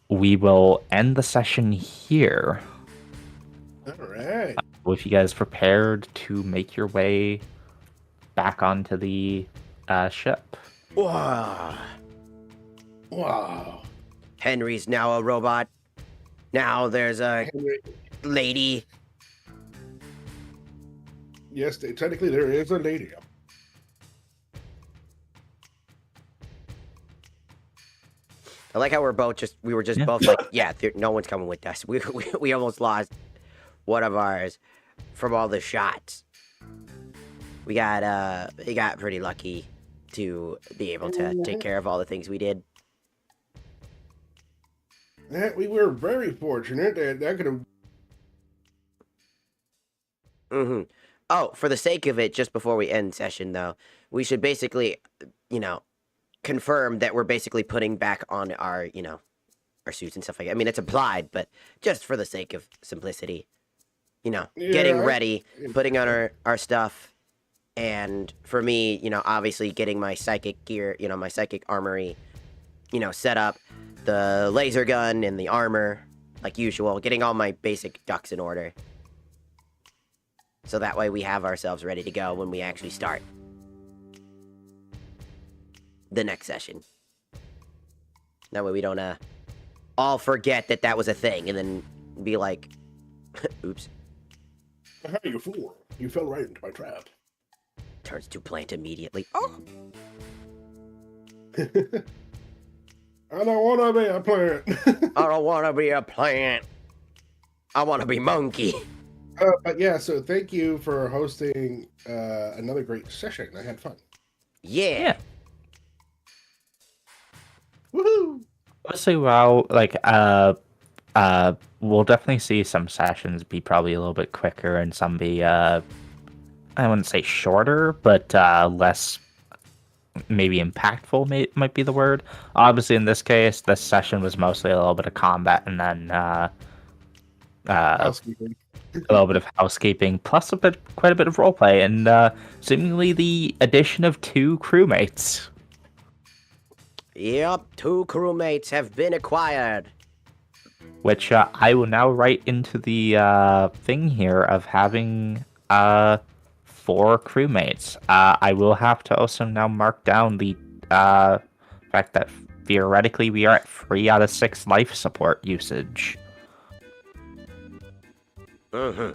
We will end the session here. All right. If you guys prepared to make your way back onto the ship. Wow. Wow. Henry's now a robot. Now there's a lady. Yes, technically there is a lady. I like how we were just Yeah. both like, yeah, no one's coming with us. We almost lost one of ours from all the shots. We got pretty lucky to be able to take care of all the things we did. We were very fortunate. That could have. Mm-hmm. Oh, for the sake of it, just before we end session, though, we should basically, confirm that we're basically putting back on our, our suits and stuff like that. I mean, it's implied, but just for the sake of simplicity, getting ready, putting on our stuff, and for me, obviously getting my psychic gear, my psychic armory, set up, the laser gun and the armor, like usual, getting all my basic ducks in order. So that way we have ourselves ready to go when we actually start the next session. That way we don't all forget that was a thing and then be like, oops. Hey, you fool. You fell right into my trap. Turns to plant immediately. Oh! I don't want to be a plant. I don't want to be a plant. I want to be monkey. But yeah, so thank you for hosting another great session. I had fun. Yeah. Woohoo! Honestly, well, we'll definitely see some sessions be probably a little bit quicker and some be, I wouldn't say shorter, but less, maybe impactful might be the word. Obviously, in this case, this session was mostly a little bit of combat and then Housekeeping. a little bit of housekeeping, plus quite a bit of roleplay, and seemingly the addition of 2 crewmates. Yep, 2 crewmates have been acquired. Which I will now write into the thing here of having 4 crewmates. I will have to also now mark down the fact that theoretically we are at 3 out of 6 life support usage. Mm-hmm.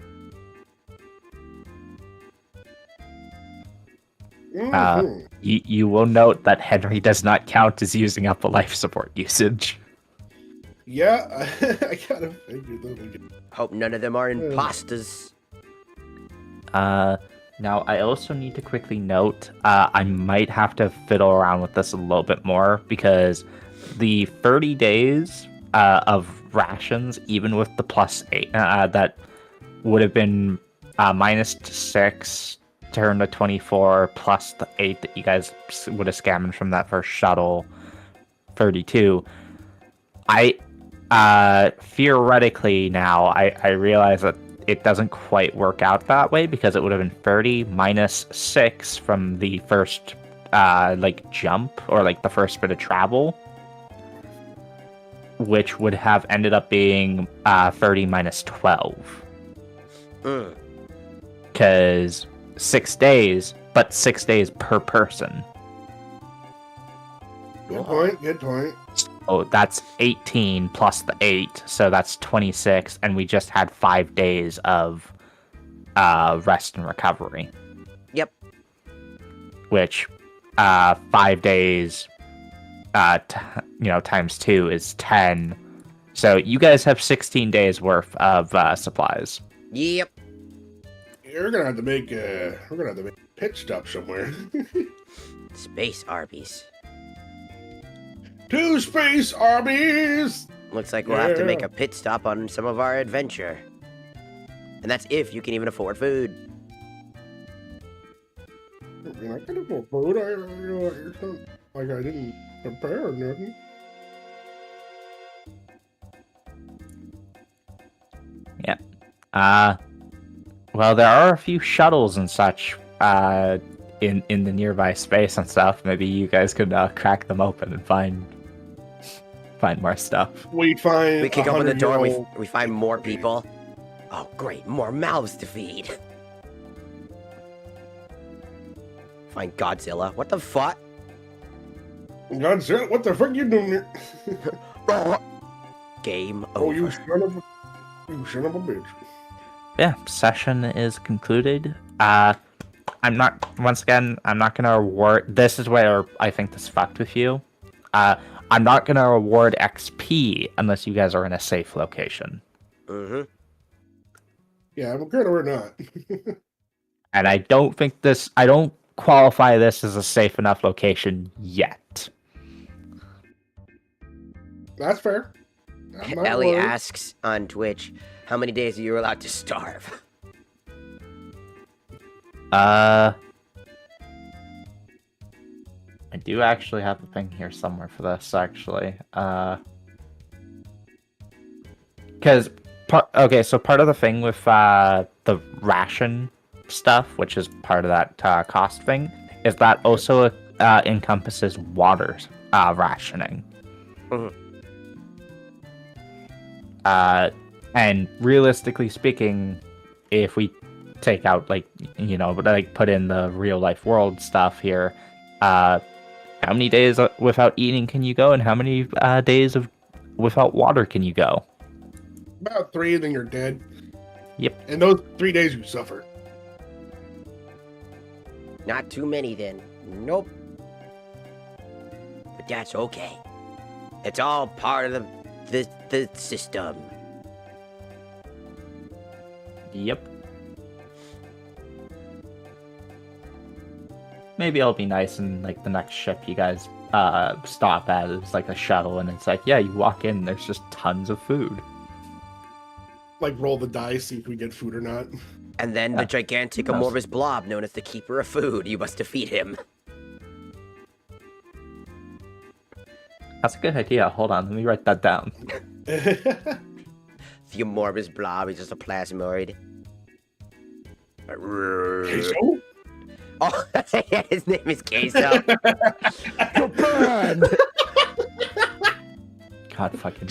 You will note that Henry does not count as using up a life support usage. Yeah, I kind of figured that we could. Hope none of them are imposters. Now, I also need to quickly note, I might have to fiddle around with this a little bit more, because the 30 days of rations, even with the +8, that would have been -6, turn to 24, plus the 8 that you guys would have scammed from that first shuttle, 32. Theoretically now, I realize that it doesn't quite work out that way, because it would have been 30 minus 6 from the first jump, or the first bit of travel, which would have ended up being 30 minus 12. Because 6 days, but 6 days per person. Good point. So that's 18 plus the 8, so that's 26, and we just had 5 days of rest and recovery. Yep. Which 5 days times 2 is 10. So you guys have 16 days worth of supplies. Yep. We're gonna have to make a pit stop somewhere. Space Arby's. 2 space Arby's! Looks like we'll have to make a pit stop on some of our adventure. And that's if you can even afford food. I mean, I can afford food. It's not like I didn't prepare or nothing. Yeah. Well, there are a few shuttles and such in the nearby space and stuff. Maybe you guys could crack them open and find more stuff. We kick open the door and we find more people. Oh, great. More mouths to feed. Find Godzilla. What the fuck? Godzilla, what the fuck you doing here? Game over. Oh, you son of a bitch. Yeah, session is concluded. I'm not gonna award. This is where I think this fucked with you. I'm not going to reward XP unless you guys are in a safe location. Mm-hmm. Yeah, we're good or not. And I don't qualify this as a safe enough location yet. That's fair. I'm not Ellie worried. asks on Twitch, how many days are you allowed to starve? I do actually have a thing here somewhere for this, actually. Because, so part of the thing with the ration stuff, which is part of that cost thing, is that also encompasses water rationing. Mm-hmm. And realistically speaking, if we take out, put in the real life world stuff here, how many days without eating can you go, and how many days without water can you go? About 3, then you're dead. Yep. And those 3 days you suffer. Not too many then. Nope. But that's okay. It's all part of the system. Yep. Maybe it'll be nice and the next ship you guys stop at is a shuttle, and it's you walk in and there's just tons of food. Roll the dice, see if we get food or not. And then the gigantic amorphous blob known as the Keeper of Food. You must defeat him. That's a good idea. Hold on, let me write that down. The amorphous blob is just a plasmoid. Queso? Oh, his name is Queso. You're banned! God fucking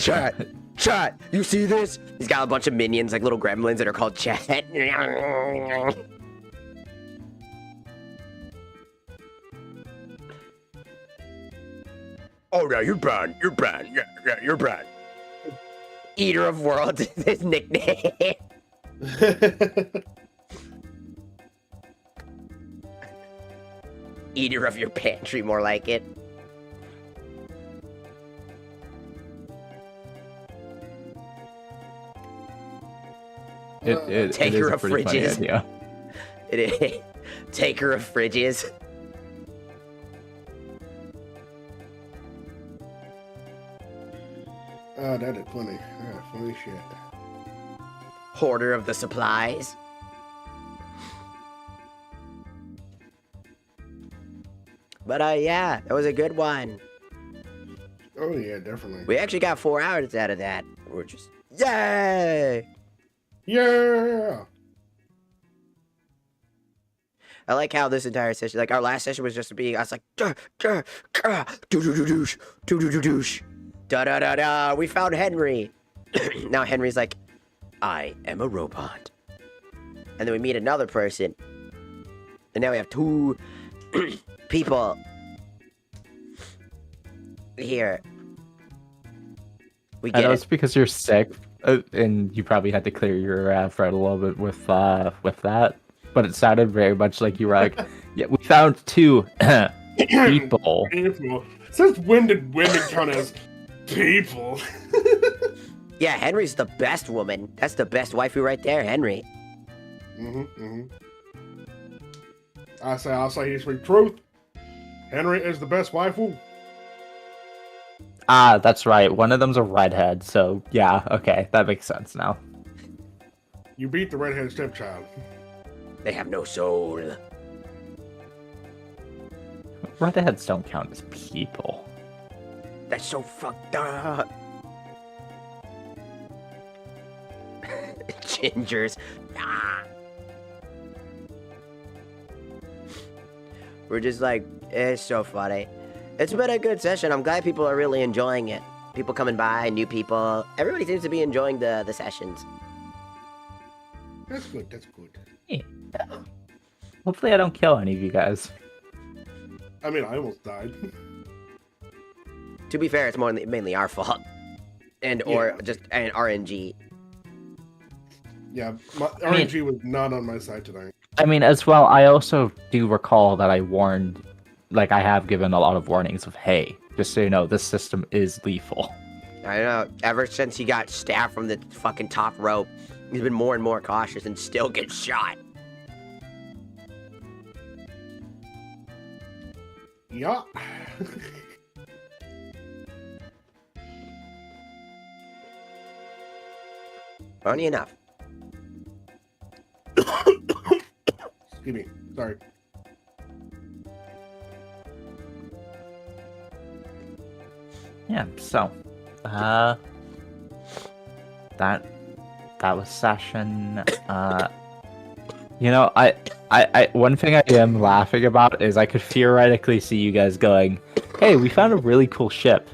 Chat, you see this? He's got a bunch of minions, little gremlins that are called Chat. Oh, yeah, you're banned. You're banned. Yeah, you're banned. Eater of Worlds is his nickname. Eater of your pantry, more like it. Taker of fridges. It is. Taker of fridges. Oh, that is funny. Yeah, funny shit. Hoarder of the supplies. But yeah, that was a good one. Oh yeah, definitely. We actually got 4 hours out of that. We're just yay! Yeah. I like how this entire session, our last session was just being, I was like, doosh, da da da da. We found Henry. Now Henry's like, I am a robot. And then we meet another person. And now we have 2 people here. We I know get it's because you're sick, and you probably had to clear your throat a little bit with that. But it sounded very much like you were like, yeah, we found 2 people. People. Since when did women count as people? Yeah, Henry's the best woman. That's the best waifu right there, Henry. I'll say he's speak truth. Henry is the best waifu. Ah, that's right. One of them's a redhead, so yeah, okay, that makes sense now. You beat the redheaded stepchild. They have no soul. Redheads don't count as people. That's so fucked up. Gingers. Ah. We're just it's so funny. It's been a good session. I'm glad people are really enjoying it. People coming by, new people. Everybody seems to be enjoying the sessions. That's good. That's good. Yeah. Hopefully I don't kill any of you guys. I mean, I almost died. To be fair, it's mainly our fault. Or just an RNG. Yeah, RNG was not on my side tonight. I mean, as well, I also do recall that I warned, I have given a lot of warnings of, hey, Just so you know, this system is lethal. I know. Ever since he got stabbed from the fucking top rope, he's been more and more cautious and still gets shot. Yeah. Funny enough. Excuse me. Sorry. Yeah, so that was session. You know, I one thing I am laughing about is I could theoretically see you guys going, "Hey, we found a really cool ship.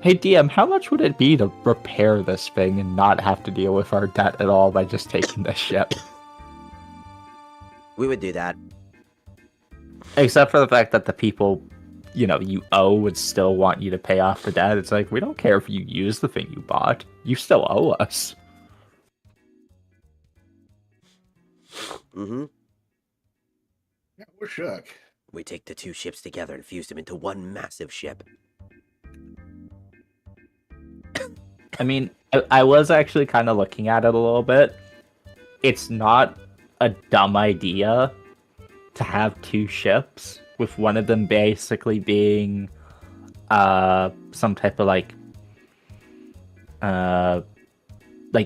Hey DM, how much would it be to repair this thing and not have to deal with our debt at all by just taking the ship?" We would do that. Except for the fact that the people, you know, you owe would still want you to pay off the debt. It's like, we don't care if you use the thing you bought. You still owe us. Mm-hmm. Yeah, we're shook. We take the two ships together and fuse them into one massive ship. I mean, I was actually kind of looking at it a little bit. It's not a dumb idea to have two ships, with one of them basically being some type of like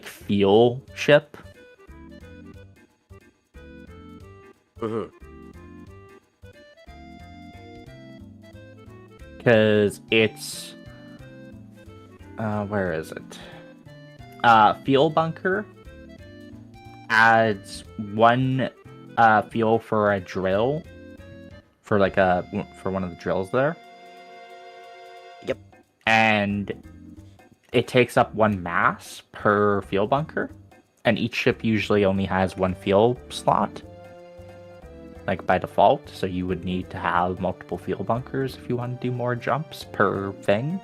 fuel ship. Mm-hmm. Because it's where is it? Fuel bunker adds one fuel for a drill, for one of the drills there. Yep. And it takes up one mass per fuel bunker, and each ship usually only has one fuel slot, like by default. So you would need to have multiple fuel bunkers if you want to do more jumps per thing.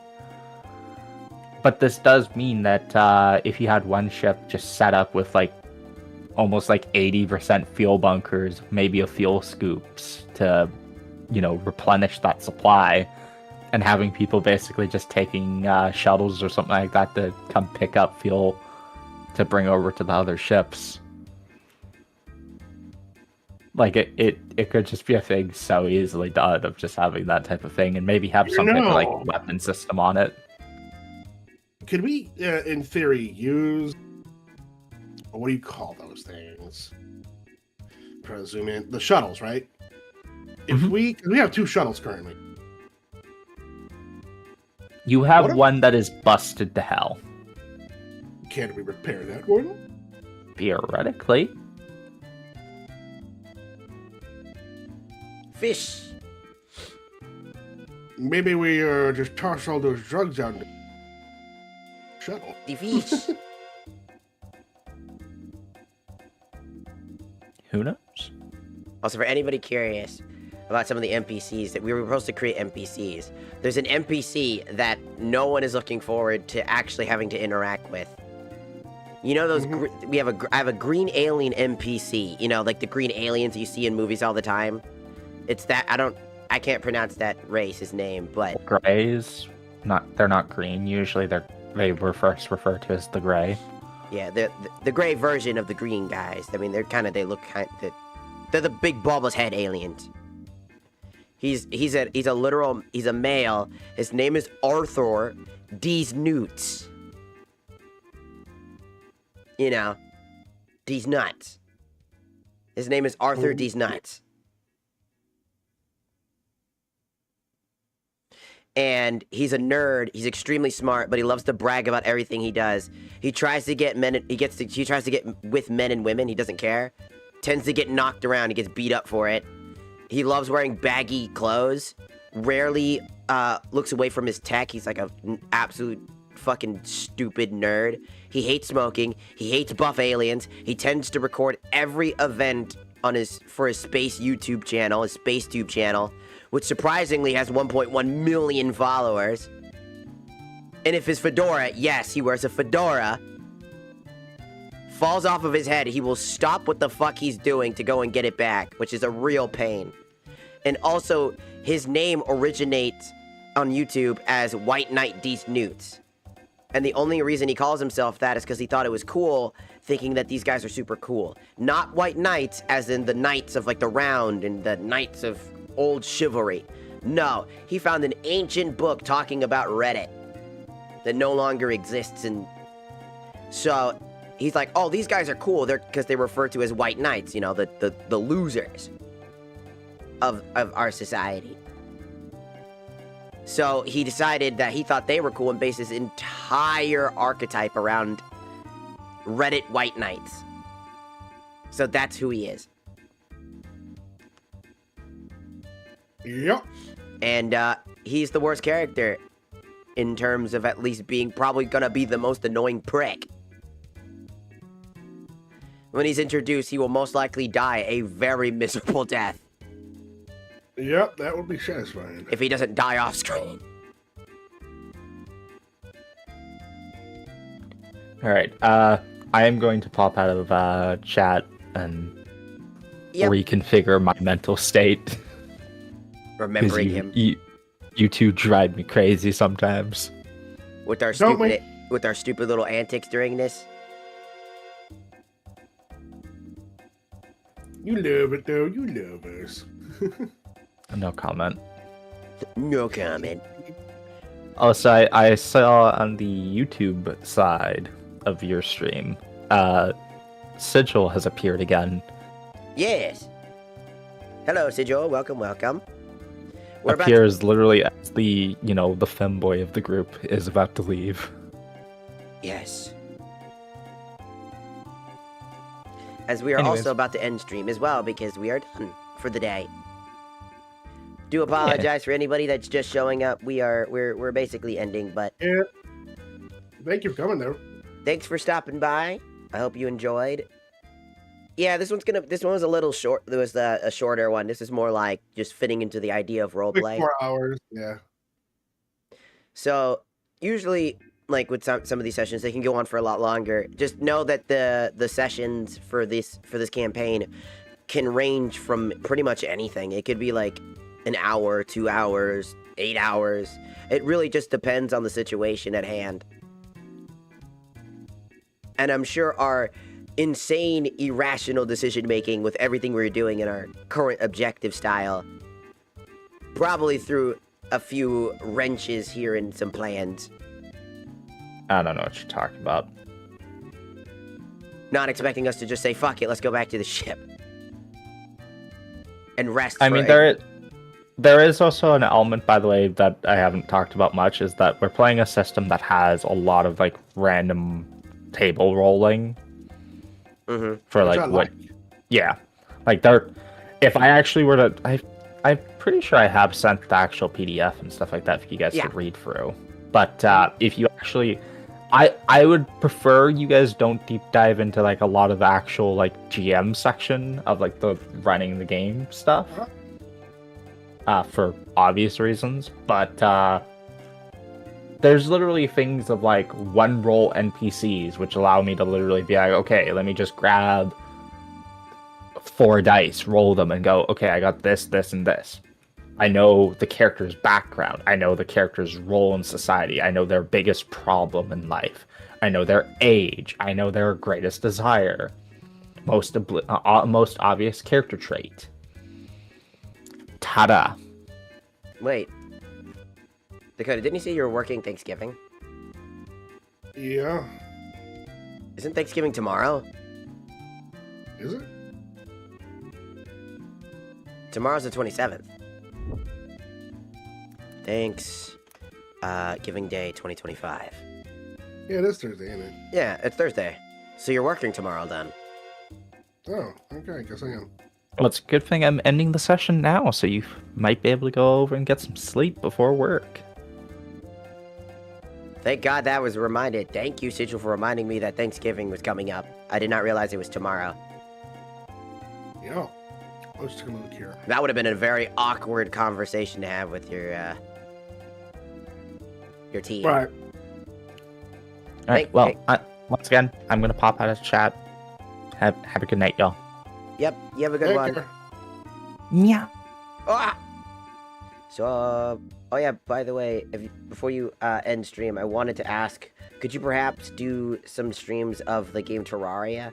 But this does mean that if you had one ship just set up with almost 80% fuel bunkers, maybe a fuel scoops to, you know, replenish that supply, and having people basically just taking shuttles or something like that to come pick up fuel to bring over to the other ships. It could just be a thing so easily done of just having that type of thing, and maybe have some type of weapon system on it. Could we, in theory, use, what do you call those things? Try to zoom in. The shuttles, right? If we have two shuttles currently. You have one that is busted to hell. Can we repair that one? Theoretically. Fish. Maybe we just toss all those drugs out in the shuttle. The fish. Who knows? Also, for anybody curious about some of the NPCs, that we were supposed to create NPCs, there's an NPC that no one is looking forward to actually having to interact with. You know those? I have a green alien NPC. You know, like the green aliens you see in movies all the time. It's that I can't pronounce that race's name, but Greys, they're not green. Usually they were first referred to as the gray. Yeah, the gray version of the green guys. I mean, they're the big bulbous head aliens. He's a male. His name is Arthur D's Newts. You know, D's nuts. His name is Arthur D's nuts. And he's a nerd. He's extremely smart, but he loves to brag about everything he does. He tries to get he tries to get with men and women. He doesn't care. Tends to get knocked around. He gets beat up for it. He loves wearing baggy clothes. Rarely looks away from his tech. He's like an absolute fucking stupid nerd. He hates smoking. He hates buff aliens. He tends to record every event on for his space YouTube channel, his SpaceTube channel, which surprisingly has 1.1 million followers. And if his fedora, yes, he wears a fedora, falls off of his head, he will stop what the fuck he's doing to go and get it back, which is a real pain. And also, his name originates on YouTube as White Knight D's Newts. And the only reason he calls himself that is because he thought it was cool, thinking that these guys are super cool. Not White Knights, as in the Knights of, like, the Round and the Knights of old chivalry. No, he found an ancient book talking about Reddit that no longer exists, and so he's like, oh, these guys are cool. They're because they refer to as White Knights, you know, the losers of our society. So he decided that he thought they were cool and based his entire archetype around Reddit White Knights. So that's who he is. Yep. And he's the worst character in terms of at least being probably gonna be the most annoying prick. When he's introduced, he will most likely die a very miserable death. Yep, that would be satisfying. If he doesn't die off screen. Alright, I am going to pop out of chat and reconfigure my mental state. Remembering him. You two drive me crazy sometimes. With our stupid little antics during this. You love it though, you love us. No comment. No comment. Also, I saw on the YouTube side of your stream, Sigil has appeared again. Yes. Hello, Sigil. Welcome, welcome. Appears literally as the, the femboy of the group is about to leave. Yes. As we are also about to end stream as well, because we are done for the day. Do apologize for anybody that's just showing up. We're basically ending, but yeah. Thank you for coming though. Thanks for stopping by. I hope you enjoyed. Yeah, this one was a little short. There was a shorter one. This is more like just fitting into the idea of roleplay. 4 hours, yeah. So usually, like with some of these sessions, they can go on for a lot longer. Just know that the sessions for this campaign can range from pretty much anything. It could be like an hour, 2 hours, 8 hours. It really just depends on the situation at hand. And I'm sure our insane, irrational decision-making with everything we're doing in our current objective style probably threw a few wrenches here in some plans. I don't know what you're talking about. Not expecting us to just say, fuck it, let's go back to the ship. And rest. I mean, there is also an element, by the way, that I haven't talked about much, is that we're playing a system that has a lot of, like, random table rolling. Mm-hmm. For, like, what... Yeah. Like, if I actually were to... I'm pretty sure I have sent the actual PDF and stuff like that for you guys to read through. But if you actually... I would prefer you guys don't deep dive into, like, a lot of the actual, like, GM section of, like, the running the game stuff. For obvious reasons. But there's literally things of, like, one roll NPCs, which allow me to literally be like, okay, let me just grab 4 dice, roll them, and go, okay, I got this, this, and this. I know the character's background. I know the character's role in society. I know their biggest problem in life. I know their age. I know their greatest desire. Most obvious character trait. Ta-da. Wait. Dakota, didn't you say you were working Thanksgiving? Yeah. Isn't Thanksgiving tomorrow? Is it? Tomorrow's the 27th. Thanks. Giving Day 2025. Yeah, it is Thursday, isn't it? Yeah, it's Thursday. So you're working tomorrow then? Oh, okay, guess I am. Well, it's a good thing I'm ending the session now, so you might be able to go over and get some sleep before work. Thank God that was reminded. Thank you, Sigil, for reminding me that Thanksgiving was coming up. I did not realize it was tomorrow. Yeah. Let's take a look here. That would have been a very awkward conversation to have with your team. Right. Alright, well, once again, I'm going to pop out of chat. Have a good night, y'all. Yep, you have a good one. Care. Yeah. Ah! So, oh yeah, by the way, before you end stream, I wanted to ask, could you perhaps do some streams of the game Terraria?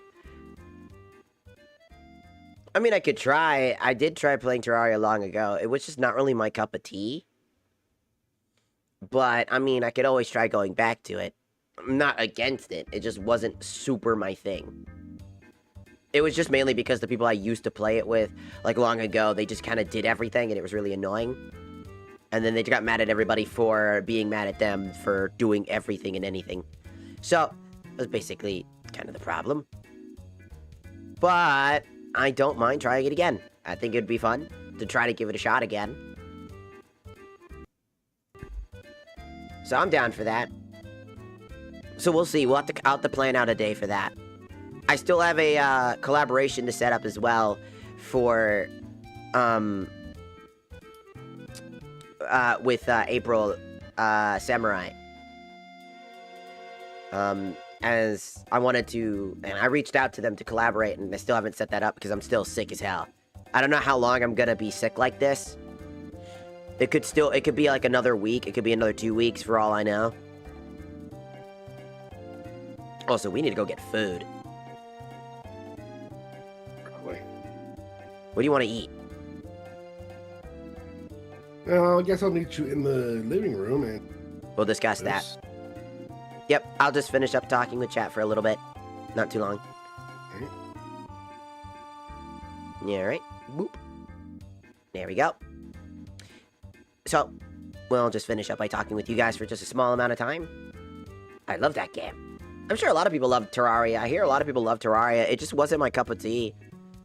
I mean, I could try. I did try playing Terraria long ago. It was just not really my cup of tea. But, I mean, I could always try going back to it. I'm not against it. It just wasn't super my thing. It was just mainly because the people I used to play it with, like, long ago, they just kind of did everything, and it was really annoying. And then they got mad at everybody for being mad at them for doing everything and anything. So, that was basically kind of the problem. But I don't mind trying it again. I think it'd be fun to try to give it a shot again. So I'm down for that. So we'll see. We'll have to plan out a day for that. I still have a collaboration to set up as well for with April Samurai. As I wanted to, and I reached out to them to collaborate, and I still haven't set that up because I'm still sick as hell. I don't know how long I'm gonna be sick like this. It could be like another week. It could be another 2 weeks for all I know. Also, we need to go get food. Probably. What do you want to eat? Well, I guess I'll meet you in the living room and We'll discuss that. Yep, I'll just finish up talking with chat for a little bit. Not too long. Okay. Yeah, right. Boop. There we go. So, we'll just finish up by talking with you guys for just a small amount of time. I love that game. I'm sure a lot of people love Terraria. I hear a lot of people love Terraria. It just wasn't my cup of tea.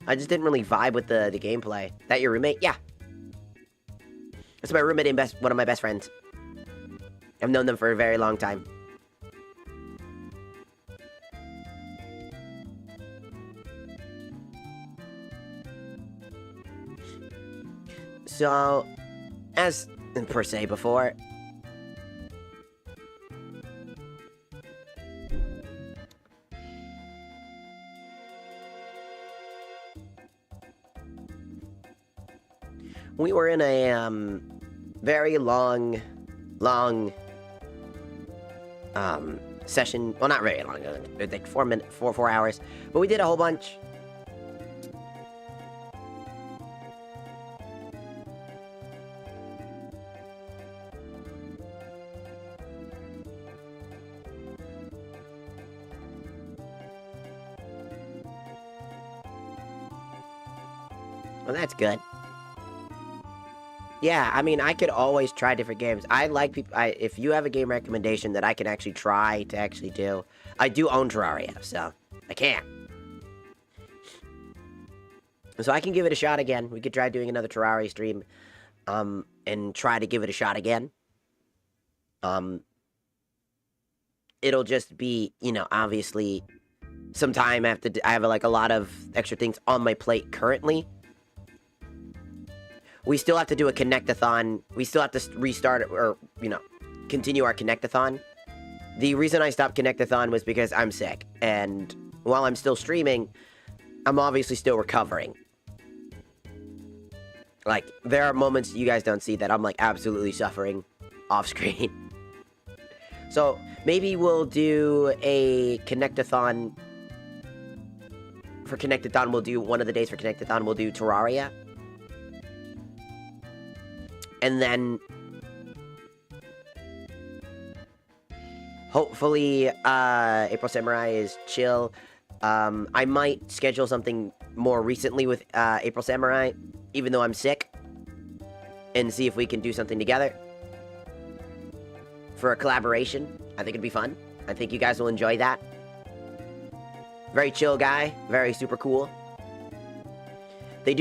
I just didn't really vibe with the gameplay. That your roommate? Yeah. That's my roommate and one of my best friends. I've known them for a very long time. So, as per se before, we were in a very long session. Well, not very long, like 4 hours, but we did a whole bunch. Well, that's good. Yeah, I mean, I could always try different games. I like people. If you have a game recommendation that I can actually try to actually do, I do own Terraria, so I can. So I can give it a shot again. We could try doing another Terraria stream, and try to give it a shot again. It'll just be, you know, obviously, sometime after I have like a lot of extra things on my plate currently. We still have to do a connect-a-thon. We still have to restart or, you know, continue our connect-a-thon. The reason I stopped connect-a-thon was because I'm sick. And while I'm still streaming, I'm obviously still recovering. Like, there are moments you guys don't see that I'm, like, absolutely suffering off-screen. So, maybe we'll do a connect-a-thon. For connect-a-thon, we'll do one of the days for connect-a-thon, we'll do Terraria. And then, hopefully, April Samurai is chill. I might schedule something more recently with April Samurai, even though I'm sick, and see if we can do something together for a collaboration. I think it'd be fun. I think you guys will enjoy that. Very chill guy, very super cool. They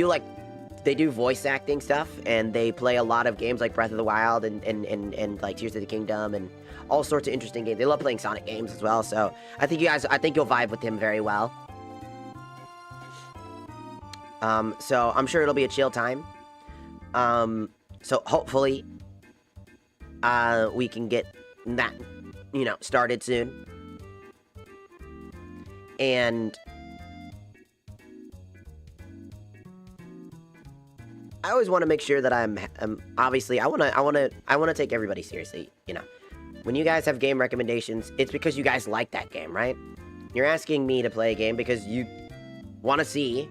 do voice acting stuff, and they play a lot of games like Breath of the Wild and like Tears of the Kingdom and all sorts of interesting games. They love playing Sonic games as well, so I think you'll vibe with him very well. So I'm sure it'll be a chill time. So hopefully, we can get that, you know, started soon. And I always want to make sure that I'm obviously I want to take everybody seriously, you know. When you guys have game recommendations, it's because you guys like that game, right? You're asking me to play a game because you want to see,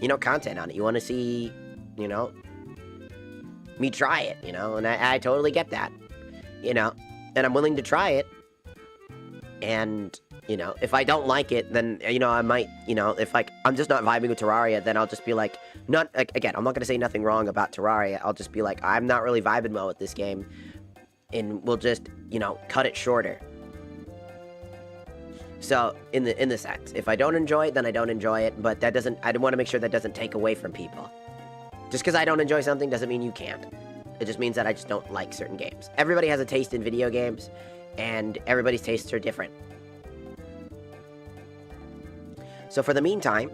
you know, content on it. You want to see, you know, me try it, you know, and I totally get that, you know, and I'm willing to try it. And, you know, if I don't like it, then, you know, I might, you know, if like I'm just not vibing with Terraria, then I'll just be like, again, I'm not going to say nothing wrong about Terraria. I'll just be like, I'm not really vibing well with this game. And we'll just, you know, cut it shorter. So, in the sense, if I don't enjoy it, then I don't enjoy it, but that doesn't, I want to make sure that doesn't take away from people. Just because I don't enjoy something doesn't mean you can't. It just means that I just don't like certain games. Everybody has a taste in video games, and everybody's tastes are different. So for the meantime,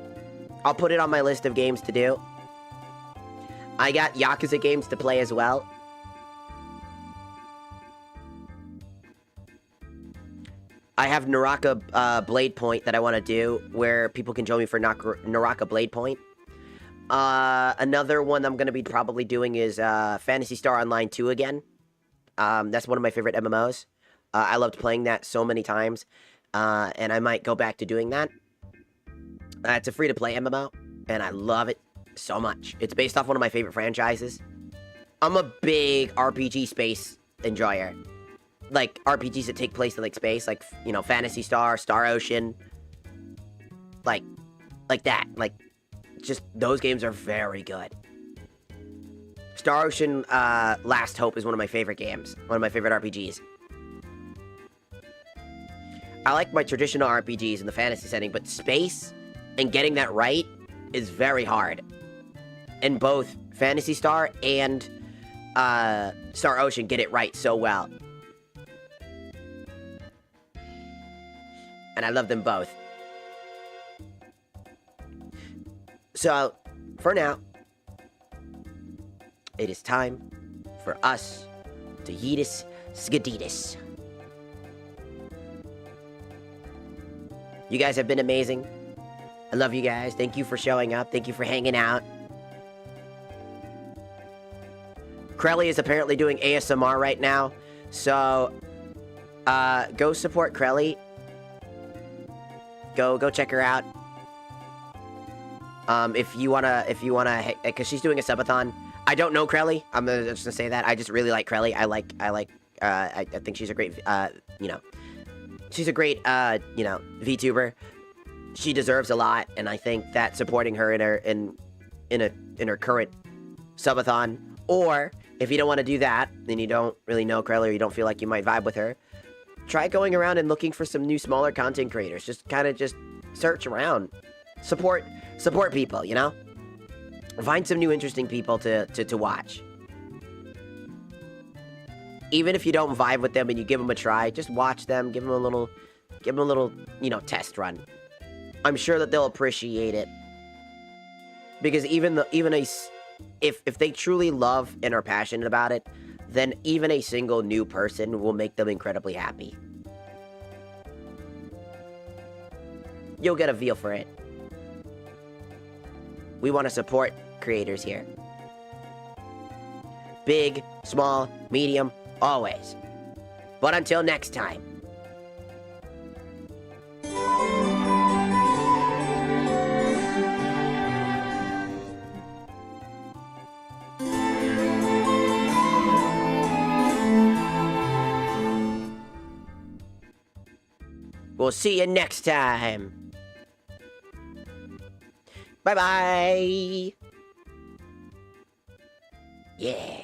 I'll put it on my list of games to do. I got Yakuza games to play as well. I have Naraka Blade Point that I want to do, where people can join me for Naraka Blade Point. Another one I'm going to be probably doing is Phantasy Star Online 2 again. That's one of my favorite MMOs. I loved playing that so many times, and I might go back to doing that. It's a free-to-play MMO, and I love it so much. It's based off one of my favorite franchises. I'm a big RPG space enjoyer. Like, RPGs that take place in, like, space, like, you know, Phantasy Star, Star Ocean, like that, like, just, those games are very good. Star Ocean, Last Hope is one of my favorite games, one of my favorite RPGs. I like my traditional RPGs in the fantasy setting, but space and getting that right is very hard. And both Phantasy Star and, Star Ocean get it right so well. And I love them both. So, for now, it is time for us to Yeetus Skaditas. You guys have been amazing. I love you guys. Thank you for showing up. Thank you for hanging out. Krelly is apparently doing ASMR right now. So, go support Krelly. Go check her out. If you wanna, cause she's doing a subathon. I don't know Krelly. I'm just gonna say that. I just really like Krelly. I think she's a great, you know, she's a great, you know, VTuber. She deserves a lot, and I think that supporting her in her current subathon, or if you don't want to do that, then you don't really know Krelly, or you don't feel like you might vibe with her, try going around and looking for some new smaller content creators. Just kind of just search around. Support people, you know? Find some new interesting people to watch. Even if you don't vibe with them and you give them a try, just watch them, give them a little, you know, test run. I'm sure that they'll appreciate it. Because if they truly love and are passionate about it, then even a single new person will make them incredibly happy. You'll get a feel for it. We want to support creators here. Big, small, medium, always. But until next time. We'll see you next time. Bye-bye. Yeah.